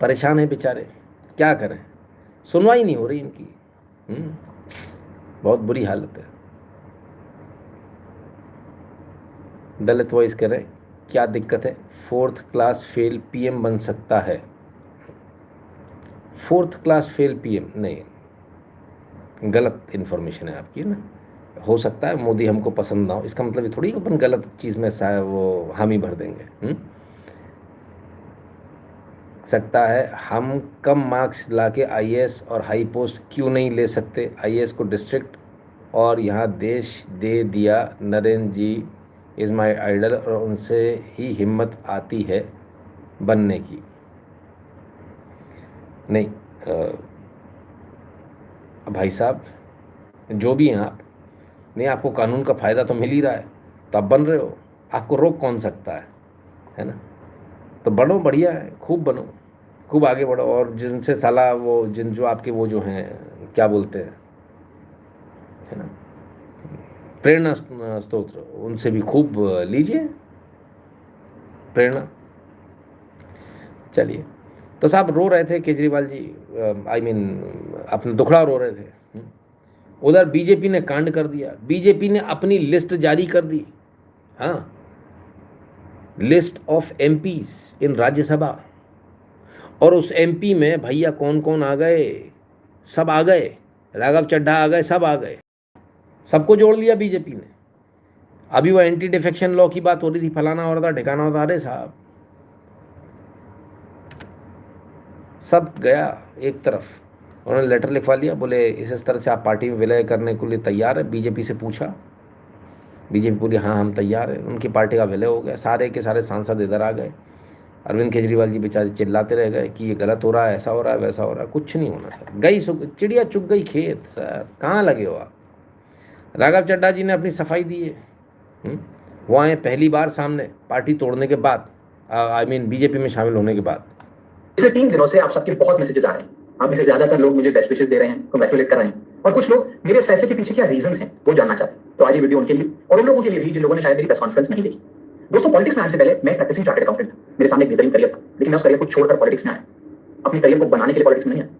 परेशान है बेचारे, क्या करें, सुनवाई नहीं हो रही इनकी। बहुत बुरी हालत है। दलित वॉइस कह रहे हैं क्या दिक्कत है, 4th क्लास फेल पीएम बन सकता है। 4th क्लास फेल पीएम नहीं, गलत इन्फॉर्मेशन है आपकी ना। हो सकता है मोदी हमको पसंद ना हो, इसका मतलब ये थोड़ी अपन गलत चीज़ में वो हामी भर देंगे। सकता है हम कम मार्क्स लाके आईएएस और हाई पोस्ट क्यों नहीं ले सकते। आईएएस को डिस्ट्रिक्ट और यहाँ देश दे दिया। नरेंद्र जी इज़ माई आइडल और उनसे ही हिम्मत आती है बनने की। नहीं भाई साहब, जो भी हैं आप, नहीं आपको कानून का फ़ायदा तो मिल ही रहा है तो आप बन रहे हो, आपको रोक कौन सकता है ना। तो बढ़ो, बढ़िया है, खूब बनो, खूब आगे बढ़ो। और जिनसे साला वो जो आपके वो जो हैं क्या बोलते हैं है ना, प्रेरणा स्तोत्र, उनसे भी खूब लीजिए प्रेरणा। चलिए, तो साहब रो रहे थे केजरीवाल जी, अपना दुखड़ा रो रहे थे। उधर बीजेपी ने कांड कर दिया, बीजेपी ने अपनी लिस्ट जारी कर दी। हाँ, लिस्ट ऑफ एमपीज इन राज्यसभा, और उस एमपी में भैया कौन कौन आ गए, सब आ गए, राघव चड्ढा आ गए, सब आ गए, सबको जोड़ लिया बीजेपी ने। अभी वो एंटी डिफेक्शन लॉ की बात हो रही थी, फलाना हो रहा था, ठिकाना होता, अरे साहब सब गया एक तरफ। उन्होंने लेटर लिखवा लिया, बोले इस तरह से आप पार्टी में विलय करने के लिए तैयार है। बीजेपी से पूछा, बीजेपी बोली हाँ हम तैयार हैं। उनकी पार्टी का विलय हो गया, सारे के सारे सांसद इधर आ गए। अरविंद केजरीवाल जी बेचारे चिल्लाते रह गए कि ये गलत हो रहा है, ऐसा हो रहा है, वैसा हो रहा है। कुछ नहीं होना सर, गई चिड़िया चुग गई खेत। सर कहाँ लगे हो आप? राघव चड्ढा जी ने अपनी सफाई दी है। वो आए पहली बार सामने पार्टी तोड़ने के बाद, बीजेपी में शामिल होने के बाद। पिछले 3 दिनों से आप सबके बहुत मैसेजेस आ रहे हैं। आप में से ज्यादातर लोग मुझे बेस्ट विशेस दे रहे हैं, कांग्रेचुलेट कर रहे हैं, और कुछ लोग मेरे इस फैसले के पीछे क्या रीजंस हैं वो जानना चाहते हैं। तो आज ये वीडियो उनके लिए और उन लोगों के लिए भी जिन लोगों ने शायद मेरी प्रेस कॉन्फ्रेंस नहीं देखी। दोस्तों, पॉलिटिक्स में आने से पहले मैं प्रैक्टिसिंग चार्टर्ड अकाउंटेंट, मेरे सामने एक बेहतरीन करियर था, लेकिन मैं उस करियर को छोड़कर पॉलिटिक्स में आया। अपने करियर को बनाने के लिए पॉलिटिक्स में नहीं आया,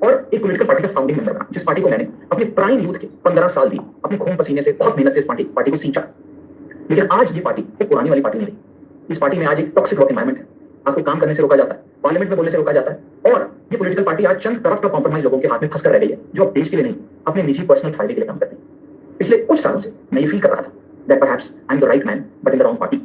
और एक पॉलिटिकल पार्टी का फाउंडिंग मेंबर बना, जिस पार्टी को मैंने अपने प्राइम यूथ के 15 साल दी, अपने खून पसीने से बहुत मेहनत से इस पार्टी को सींचा। लेकिन आज ये पार्टी एक पुरानी वाली पार्टी नहीं रही। इस पार्टी में आज एक टॉक्सिक वर्क एनवायरनमेंट है, आपको काम करने से रोका जाता है, पार्लियामेंट में बोलने से रोका जाता है, और ये पॉलिटिकल पार्टी आज चंद करप्ट और कॉम्प्रोमाइज लोगों के हाथ में फंस कर रह गई है, जो अब देश के लिए नहीं, अपने निजी पर्सनल फायदे के लिए काम करते हैं। पिछले कुछ सालों से मैं ये फील कर रहा था that perhaps I am the right man but in the wrong party,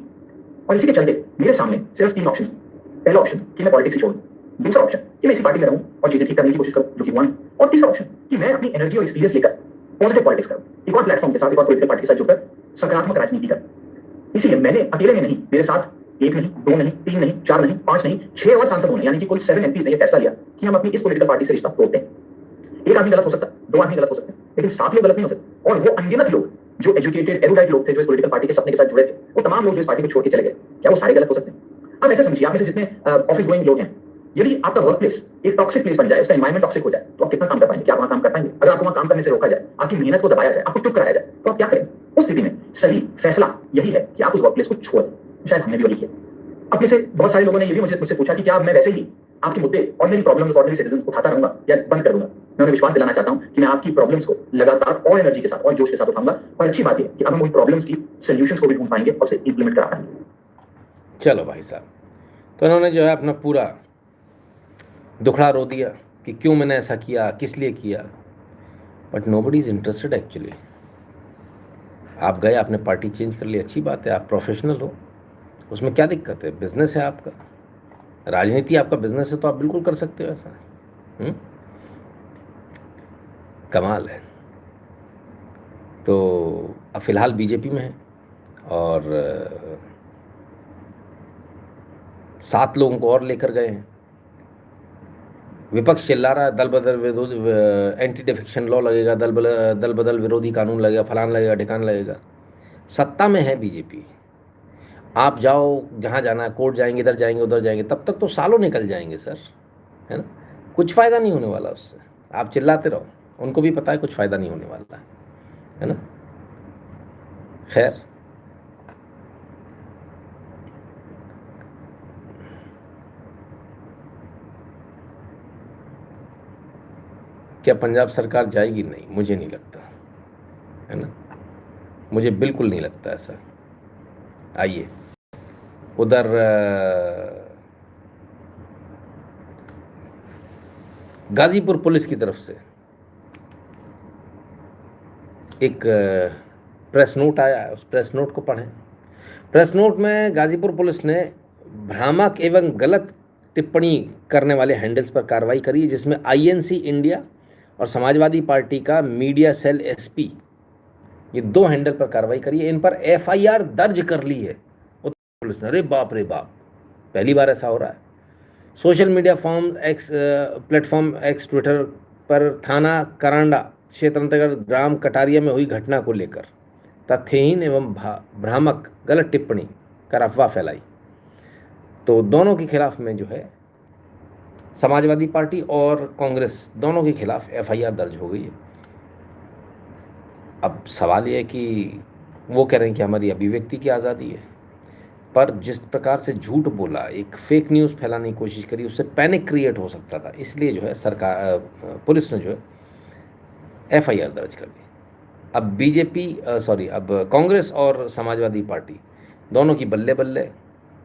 और इसी के चलते मेरे सामने सिर्फ 3 ऑप्शन। पहला ऑप्शन कि मैं पॉलिटिक्स छोड़ दूं, दूसरा ऑप्शन कि मैं इसी पार्टी में रहूं और चीजें ठीक करने की कोशिश करूं, जो कि हुआ नहीं, और तीसरा ऑप्शन कि मैं अपनी एनर्जी और एक्सपीरियंस लेकर पॉजिटिव पॉलिटिक्स करूं, एक और प्लेटफॉर्म के साथ, एक और पॉलिटिकल पार्टी के साथ जुड़कर सकारात्मक राजनीति करूं। इसीलिए मैंने अकेले में नहीं, मेरे साथ 1 नहीं, 2 नहीं, 3 नहीं, 4 नहीं, 5 नहीं, 6 और सांसदों ने, यानी कि कुल 7 एमपीज ने यह फैसला लिया कि हम अपनी इस पॉलिटिकल पार्टी से रिश्ता तोड़ते हैं। एक आदमी गलत हो सकता है, 2 आदमी गलत हो सकते हैं, लेकिन 7 लोग गलत नहीं हो सकते। और वो अनगिनत लोग जो एजुकेटेड एरुडाइट लोग थे, जो इस पॉलिटिकल पार्टी के सपने के साथ जुड़े थे, वो तमाम लोग जो इस पार्टी को छोड़ के चले गए, क्या वो सारे गलत हो सकते हैं? अब ऐसे समझिए, आप में से जितने ऑफिस गोइंग लोग हैं, यदि आपका वर्क प्लेस एक टॉक्सिक प्लेस बन जाए, उसका एनवायरनमेंट टॉक्सिक हो जाए, तो आप कितना काम कर पाएंगे? क्या आप वहां काम कर पाएंगे? अगर आपको वहां काम करने से रोका जाए, आपकी मेहनत को दबाया जाए, आपको चुप कराया जाए, तो आप क्या करें? उस स्थिति में सही फैसला यही है कि आप उस वर्क प्लेस को छोड़ दें। शायद हमने भी वही किया। अपने से बहुत सारे लोगों ने ये भी मुझसे पूछा कि क्या मैं वैसे ही आपके मुद्दे और मेरी प्रॉब्लम्स ऑर्डिनरी सिटीजन उठाता रहूंगा या बंद करूंगा। मैं उन्हें विश्वास दिलाना चाहता हूं कि मैं आपकी प्रॉब्लम्स को लगातार और एनर्जी के साथ और जोश के साथ उठाऊंगा। और अच्छी बात है कि अब हम उन प्रॉब्लम्स की सॉल्यूशंस को भी ढूंढ पाएंगे और उसे इंप्लीमेंट करा पाएंगे। चलो भाई साहब, तो उन्होंने जो है अपना पूरा दुखड़ा रो दिया कि क्यों मैंने ऐसा किया, किस लिए किया। But nobody is interested actually. आप गए, आपने पार्टी चेंज कर ली, अच्छी बात है, आप प्रोफेशनल हो, उसमें क्या दिक्कत है? बिजनेस है आपका, राजनीति आपका बिजनेस है, तो आप बिल्कुल कर सकते हो ऐसा। कमाल है। तो अब फिलहाल बीजेपी में है और 7 लोगों को और लेकर गए हैं। विपक्ष चिल्ला रहा है दल बदल विरोध, एंटी डिफेक्शन लॉ लगेगा, दल बदल विरोधी कानून लगेगा, फलान लगेगा, ढिकान लगेगा। सत्ता में है बीजेपी, आप जाओ जहाँ जाना है, कोर्ट जाएंगे, इधर जाएंगे, उधर जाएंगे, तब तक तो सालों निकल जाएंगे सर, है ना। कुछ फ़ायदा नहीं होने वाला उससे, आप चिल्लाते रहो, उनको भी पता है कुछ फ़ायदा नहीं होने वाला है ना। खैर, क्या पंजाब सरकार जाएगी? नहीं, मुझे नहीं लगता, है ना, मुझे बिल्कुल नहीं लगता ऐसा। आइए उधर गाजीपुर पुलिस की तरफ से एक प्रेस नोट आया है, उस प्रेस नोट को पढ़ें। प्रेस नोट में गाजीपुर पुलिस ने भ्रामक एवं गलत टिप्पणी करने वाले हैंडल्स पर कार्रवाई करी है, जिसमें आईएनसी इंडिया और समाजवादी पार्टी का मीडिया सेल एसपी, ये 2 हैंडल पर कार्रवाई करी है। इन पर एफआईआर दर्ज कर ली है उत्तर पुलिस ने। अरे बाप रे बाप, पहली बार ऐसा हो रहा है। Social media platform x Twitter पर थाना करांडा क्षेत्र अंतर्गत ग्राम कटारिया में हुई घटना को लेकर तथ्यहीन एवं भ्रामक गलत टिप्पणी कर अफवाह फैलाई। तो दोनों के खिलाफ में जो है समाजवादी पार्टी और कांग्रेस दोनों के खिलाफ एफआईआर दर्ज हो गई है। अब सवाल ये है कि वो कह रहे हैं कि हमारी अभिव्यक्ति की आज़ादी है, पर जिस प्रकार से झूठ बोला, एक फेक न्यूज़ फैलाने की कोशिश करी, उससे पैनिक क्रिएट हो सकता था। इसलिए जो है सरकार, पुलिस ने जो है एफआईआर दर्ज कर ली। अब कांग्रेस और समाजवादी पार्टी दोनों की बल्ले बल्ले,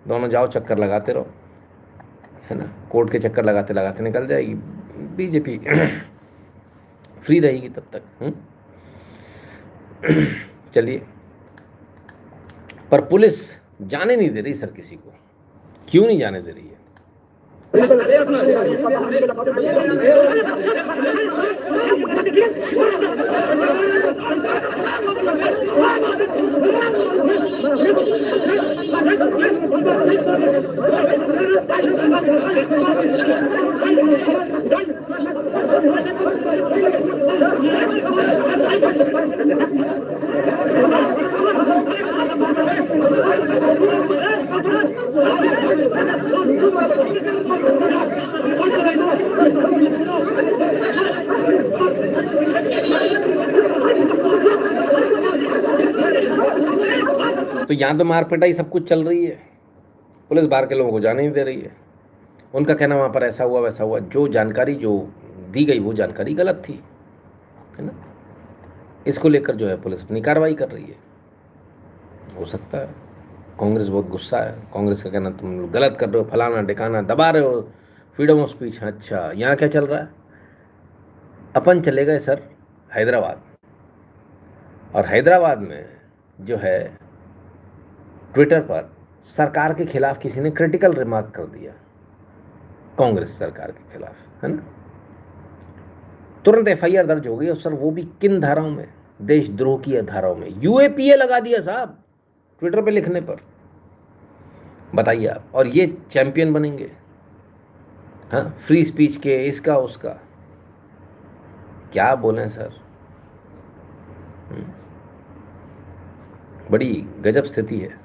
दोनों जाओ चक्कर लगाते रहो, है ना, कोर्ट के चक्कर लगाते लगाते निकल जाएगी बीजेपी फ्री रहेगी तब तक। चलिए, पर पुलिस जाने नहीं दे रही सर किसी को। क्यों नहीं जाने दे रही है? तो यहाँ तो मार पिटाई सब कुछ चल रही है, पुलिस बाहर के लोगों को जाने नहीं दे रही है। उनका कहना वहाँ पर ऐसा हुआ वैसा हुआ, जो जानकारी जो दी गई वो जानकारी गलत थी, है ना। इसको लेकर जो है पुलिस अपनी कार्रवाई कर रही है। हो सकता है कांग्रेस बहुत गुस्सा है, कांग्रेस का कहना तुम लोग गलत कर रहे हो, फलाना ढिकाना, दबा रहे हो फ्रीडम ऑफ स्पीच। अच्छा, यहाँ क्या चल रहा है? अपन चले गए सर हैदराबाद, और हैदराबाद में जो है ट्विटर पर सरकार के खिलाफ किसी ने क्रिटिकल रिमार्क कर दिया, कांग्रेस सरकार के खिलाफ, है ना। तुरंत एफआईआर दर्ज हो गई, और सर वो भी किन धाराओं में? देशद्रोह की धाराओं में। यूएपीए लगा दिया साहब ट्विटर पे लिखने पर, बताइए आप। और ये चैंपियन बनेंगे, हाँ, फ्री स्पीच के, इसका उसका। क्या बोलें सर, बड़ी गजब स्थिति है।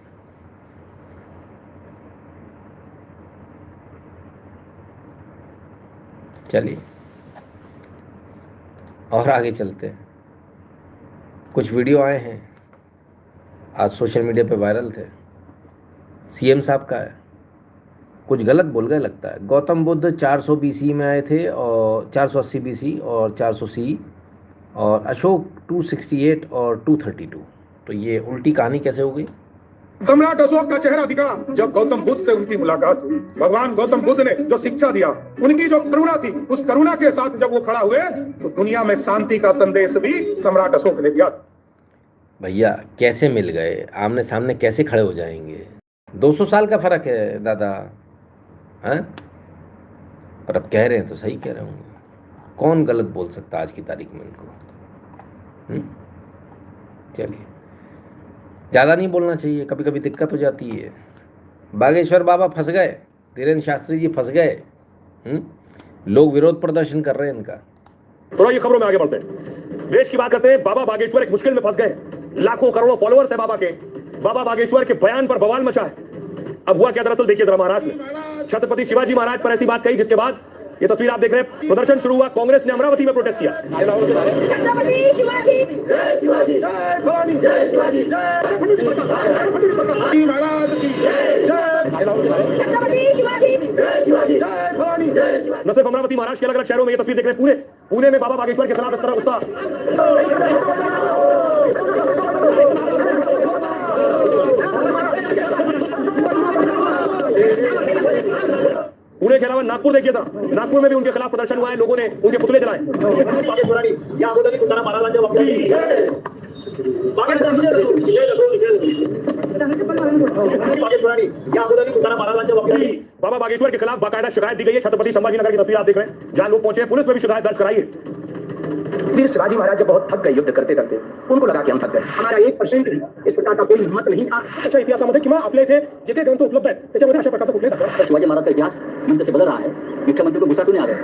चलिए और आगे चलते हैं। कुछ वीडियो आए हैं आज सोशल मीडिया पे वायरल थे, सीएम साहब का है, कुछ गलत बोल गए लगता है। गौतम बुद्ध 400 BC में आए थे और 480 BC और 400 CE, और अशोक 268 और 232। तो ये उल्टी कहानी कैसे हो गई? सम्राट अशोक का चेहरा दिखा जब गौतम बुद्ध से उनकी मुलाकात हुई। भगवान गौतम बुद्ध ने जो शिक्षा दिया, उनकी जो करुणा थी, उस करुणा के साथ जब वो खड़ा हुए तो दुनिया में शांति का संदेश भी सम्राट अशोक ने दिया। भैया कैसे मिल गए, आमने सामने कैसे खड़े हो जाएंगे? 200 साल का फर्क है दादा, हैं? पर अब कह रहे हैं तो सही कह रहे होंगे। कौन गलत बोल सकता आज की तारीख में इनको? चलिए, ज़्यादा नहीं बोलना चाहिए, कभी कभी दिक्कत हो जाती है। बागेश्वर बाबा फंस गए, धीरेन्द्र शास्त्री जी फंस गए। लोग विरोध प्रदर्शन कर रहे हैं इनका। थोड़ा ये खबरों में आगे बढ़ते हैं, देश की बात करते हैं। बाबा बागेश्वर एक मुश्किल में फंस गए। लाखों करोड़ों फॉलोअर्स है बाबा के। बाबा बागेश्वर के बयान पर बवाल मचा है। अब हुआ क्या, दरअसल देखिए जरा। महाराष्ट्र में छत्रपति शिवाजी महाराज पर ऐसी बात कही जिसके बाद ये तस्वीर आप देख रहे हैं, प्रदर्शन शुरू हुआ। कांग्रेस ने अमरावती में प्रोटेस्ट किया। न सिर्फ अमरावती, महाराष्ट्र के अलग अलग शहरों में ये तस्वीर देख रहे हैं। पूरे पुणे में बाबा बागेश्वर के खिलाफ इस तरह गुस्सा। पुणे के अलावा नागपुर देखिए था, नागपुर में भी उनके खिलाफ प्रदर्शन हुआ है। लोगों ने उनके पुतले जलाए। बाबा बागेश्वर के खिलाफ बाकायदा शिकायत दी गई है। छत्रपति संभाजीनगर की तस्वीर आप देख रहे हैं, जहां लोग पहुंचे, पुलिस में भी शिकायत दर्ज कराई है। फिर शिवाजी महाराज जब बहुत थक गए युद्ध करते करते, उनको लगा कि हम थक गए, हमारा 1% भी इस प्रकार का कोई मत नाही था। अच्छा, इतिहासामध्ये किंवा आपल्या इथे जे काही ग्रंथ उपलब्ध आहेत त्याच्यामध्ये अशा प्रकारचा कुठले दाखवा? शिवाजी महाराज का इतिहास युद्ध से बदल रहा है। मुख्यमंत्री को गुस्सा क्यों नहीं आ रहा?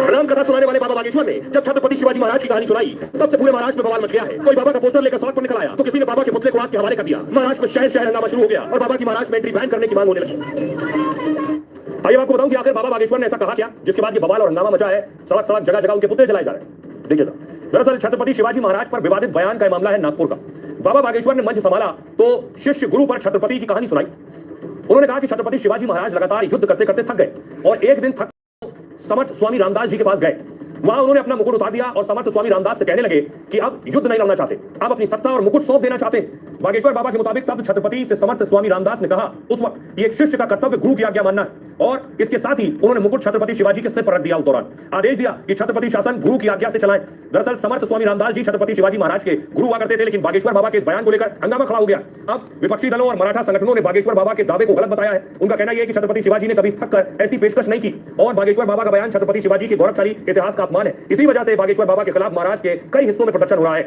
राम कथा सुनाने वाले बाबा बागेश्वर ने जब छत्रपति शिवाजी महाराज की कहानी सुनाई, तब से पूरे महाराष्ट्र में बवाल मच गया है। कोई बाबा का पोस्टर लेकर सड़क पर निकल आया तो किसी ने बाबा के पुतले को आग के हवाले कर दिया। महाराष्ट्र में शहर शहर हंगामा शुरू हो गया और बाबा की महाराष्ट्र में एंट्री बैन करने की मांग होने लगी। आइए आपको बताऊं कि आखिर बाबा बागेश्वर ने ऐसा कहा क्या जिसके बाद ये बवाल और हंगामा मचा है। सड़क सड़क जगह जगह उनके पुतले जलाए जा रहे हैं। देखिए सर, दरअसल छत्रपति शिवाजी महाराज पर विवादित बयान का मामला है नागपुर का। बाबा बागेश्वर ने मंच संभाला तो शिष्य गुरु पर छत्रपति की कहानी सुनाई। उन्होंने कहा कि छत्रपति शिवाजी महाराज लगातार युद्ध करते करते थक गए और एक दिन थक समर्थ स्वामी रामदास जी के पास गए। वहां उन्होंने अपना मुकुट उतार दिया और समर्थ स्वामी रामदास से कहने लगे कि अब युद्ध नहीं लड़ना चाहते, अब अपनी सत्ता और मुकुट सौंप देना चाहते। बागेश्वर बाबा के मुताबिक तब छत्रपति से समर्थ स्वामी रामदास ने कहा उस वक्त एक शिष्य का कर्तव्य गुरु की आज्ञा मानना है, और इसके साथ ही उन्होंने मुकुट छत्रपति शिवाजी के सिर पर रख दिया। उस दौरान आदेश दिया कि छत्रपति शासन गुरु की आज्ञा से चलाएं। दरअसल समर्थ स्वामी रामदास जी छत्रपति शिवाजी महाराज के गुरु हुआ करते थे, लेकिन बागेश्वर बाबा के इस बयान को लेकर हंगामा खड़ा हो गया। अब विपक्षी दलों और मराठा संगठनों ने बागेश्वर बाबा के दावे को गलत बताया है। उनका कहना यह है कि छत्रपति शिवाजी ने कभी थक कर ऐसी पेशकश नहीं की और बागेश्वर बाबा का बयान छत्रपति शिवाजी के गौरवशाली इतिहास का अपमान है। इसी वजह से बागेश्वर बाबा के खिलाफ महाराष्ट्र के कई हिस्सों में प्रदर्शन हो रहा है।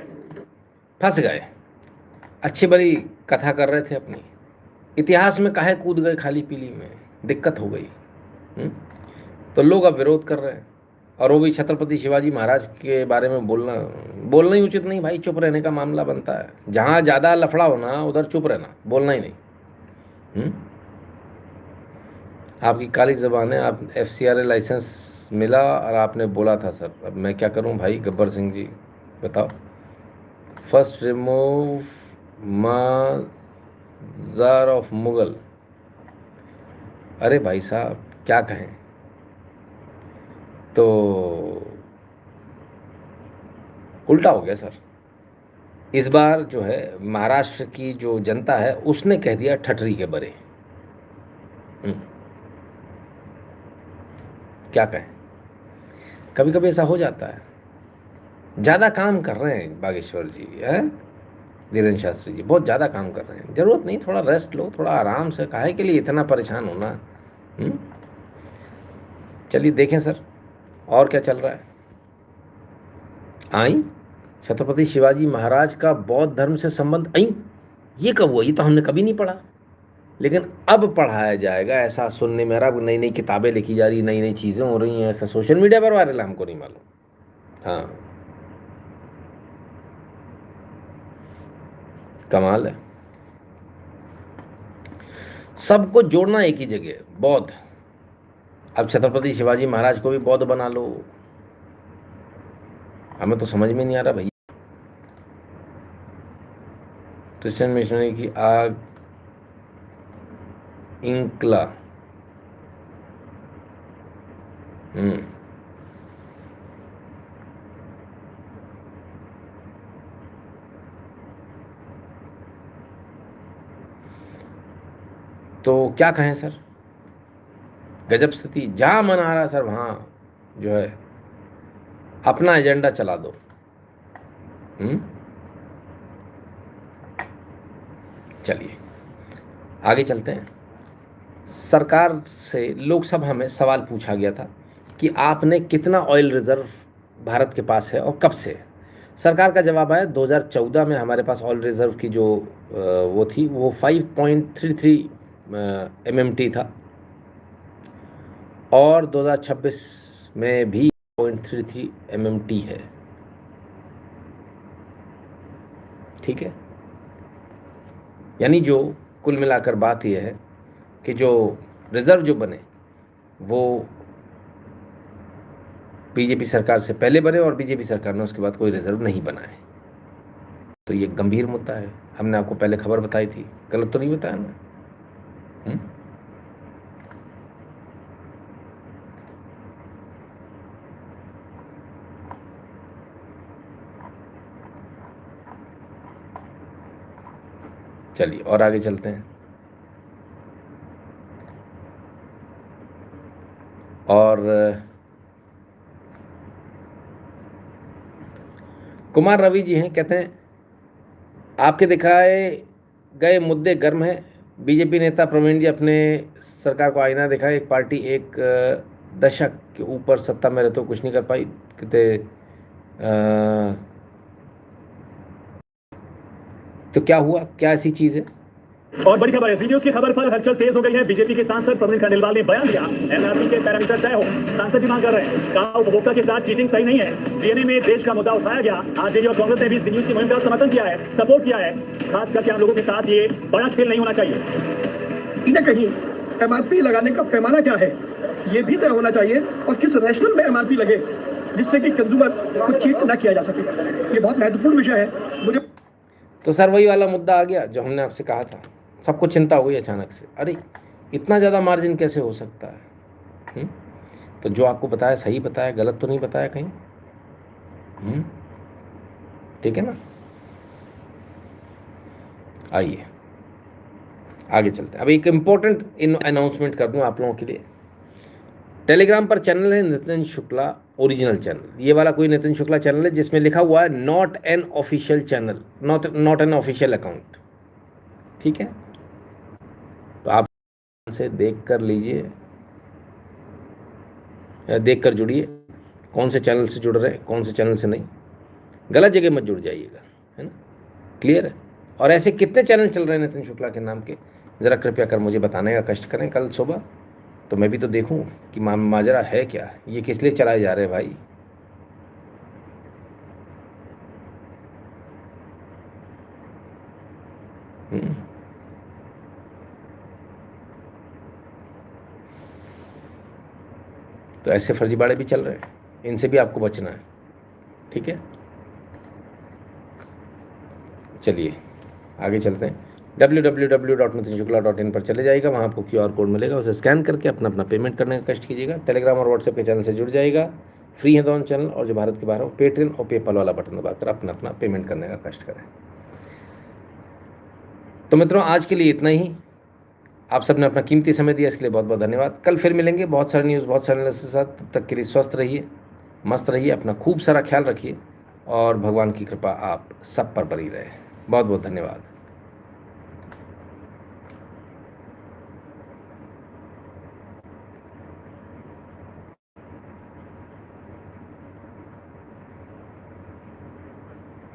फंस गए, अच्छी बड़ी कथा कर रहे थे अपनी, इतिहास में काहे कूद गए खाली पीली में, दिक्कत हो गई। तो लोग अब विरोध कर रहे हैं और वो भी छत्रपति शिवाजी महाराज के बारे में बोलना ही उचित नहीं भाई, चुप रहने का मामला बनता है। जहाँ ज़्यादा लफड़ा होना उधर चुप रहना, बोलना ही नहीं। आपकी काली ज़बान है, आप FCRA लाइसेंस मिला और आपने बोला था सर, अब मैं क्या करूं भाई? गब्बर सिंह जी बताओ। फर्स्ट रिमूव माजार ऑफ मुगल, अरे भाई साहब क्या कहें। तो उल्टा हो गया सर। इस बार जो है महाराष्ट्र की जो जनता है उसने कह दिया ठठरी के बरे। क्या कहें, कभी कभी ऐसा हो जाता है। ज़्यादा काम कर रहे हैं बागेश्वर जी, हैं धीरेन्द्र शास्त्री जी, बहुत ज़्यादा काम कर रहे हैं। ज़रूरत नहीं, थोड़ा रेस्ट लो, थोड़ा आराम से, काहे के लिए इतना परेशान होना। चलिए देखें सर और क्या चल रहा है। आई छत्रपति शिवाजी महाराज का बौद्ध धर्म से संबंध, आई ये कब हुआ? ये तो हमने कभी नहीं पढ़ा, लेकिन अब पढ़ाया जाएगा ऐसा सुनने में आ रहा। नई नई किताबें लिखी जा रही, नई नई चीज़ें हो रही हैं, ऐसा सोशल मीडिया पर वायरल, हमको नहीं मालूम। हाँ, कमाल है। सबको जोड़ना एक ही जगह, बौद्ध। अब छत्रपति शिवाजी महाराज को भी बौद्ध बना लो, हमें तो समझ में नहीं आ रहा भैया। क्रिश्चियन मिशनरी की आग इंकला हम्म। तो क्या कहें सर, गजब स्थिति। जहाँ मन आ रहा सर वहाँ जो है अपना एजेंडा चला दो। चलिए आगे चलते हैं। सरकार से लोकसभा में सवाल पूछा गया था कि आपने कितना ऑयल रिजर्व भारत के पास है और कब से है। सरकार का जवाब आया 2014 में हमारे पास ऑयल रिजर्व की जो वो थी वो 5.33 MMT था और 2026 में भी 0.33 MMT है। ठीक है, यानी जो कुल मिलाकर बात यह है कि जो रिजर्व जो बने वो बीजेपी सरकार से पहले बने और बीजेपी सरकार ने उसके बाद कोई रिजर्व नहीं बनाए। तो ये गंभीर मुद्दा है। हमने आपको पहले खबर बताई थी, गलत तो नहीं बताया ना? चलिए और आगे चलते हैं। और कुमार रवि जी हैं, कहते हैं आपके दिखाए गए मुद्दे गर्म हैं। बीजेपी नेता प्रवीण जी अपने सरकार को आईना दिखाए। एक पार्टी एक दशक के ऊपर सत्ता में रहते कुछ नहीं कर पाई। कहते तो क्या हुआ, क्या ऐसी चीज़ है? और बड़ी खबर है, जी न्यूज की खबर पर हलचल तेज हो गई है। बीजेपी के सांसद प्रवीण खंडेलवाल ने बयान दिया, एमआरपी के पैरामीटर तय हो। सांसद जी मांग कर रहे हैं, कहा उपभोक्ता के साथ चीटिंग सही नहीं है। डीएनए में देश का मुद्दा उठाया गया। आरजेडी और कांग्रेस ने भी जी न्यूज की मुहिम का समर्थन किया है, सपोर्ट किया है। खास करके आम लोगों के साथ ये बड़ा खेल नहीं होना चाहिए। इन्हें कहीं एमआरपी लगाने का पैमाना क्या है ये भी तय होना चाहिए और किस रेशनल में एमआरपी लगे जिससे कि कंज्यूमर को चीट ना किया जा सके। ये बहुत महत्वपूर्ण विषय है। मुझे तो सर वही वाला मुद्दा आ गया जो हमने आपसे कहा था। सबको चिंता हुई अचानक से, अरे इतना ज़्यादा मार्जिन कैसे हो सकता है? तो जो आपको बताया सही बताया, गलत तो नहीं बताया कहीं। ठीक है ना? आइए आगे चलते हैं। अब एक इम्पोर्टेंट अनाउंसमेंट कर दूं आप लोगों के लिए। टेलीग्राम पर चैनल है नितिन शुक्ला ओरिजिनल चैनल। ये वाला कोई नितिन शुक्ला चैनल है जिसमें लिखा हुआ है not an official channel, not an official account. ठीक है, तो आप से देख कर लीजिए या देख कर जुड़िए कौन से चैनल से जुड़ रहे हैं, कौन से चैनल से नहीं। गलत जगह मत जुड़ जाइएगा, है ना? क्लियर है? और ऐसे कितने चैनल चल रहे हैं नितिन शुक्ला के नाम के, ज़रा कृपया कर मुझे बताने का कष्ट करें कल सुबह, तो मैं भी तो देखूं कि माजरा है क्या, ये किस लिए चलाए जा रहे हैं भाई। तो ऐसे फर्जीवाड़े भी चल रहे हैं, इनसे भी आपको बचना है। ठीक है, चलिए आगे चलते हैं। www.nitinshukla.in पर चले जाइएगा, वहाँ आपको QR कोड मिलेगा, उसे स्कैन करके अपना अपना पेमेंट करने का कष्ट कीजिएगा। टेलीग्राम और व्हाट्सएप के चैनल से जुड़ जाइएगा, फ्री है दोनों चैनल। और जो भारत के बाहर हो, पेट्रियन और पेपल वाला बटन दबाकर अपना अपना पेमेंट करने का कष्ट करें। तो मित्रों आज के लिए इतना ही। आप सबने अपना कीमती समय दिया, इसके लिए बहुत बहुत धन्यवाद। कल फिर मिलेंगे बहुत सारी न्यूज़, बहुत सारे के साथ। तब तक के लिए स्वस्थ रहिए, मस्त रहिए, अपना खूब सारा ख्याल रखिए और भगवान की कृपा आप सब पर बनी रहे। बहुत बहुत धन्यवाद।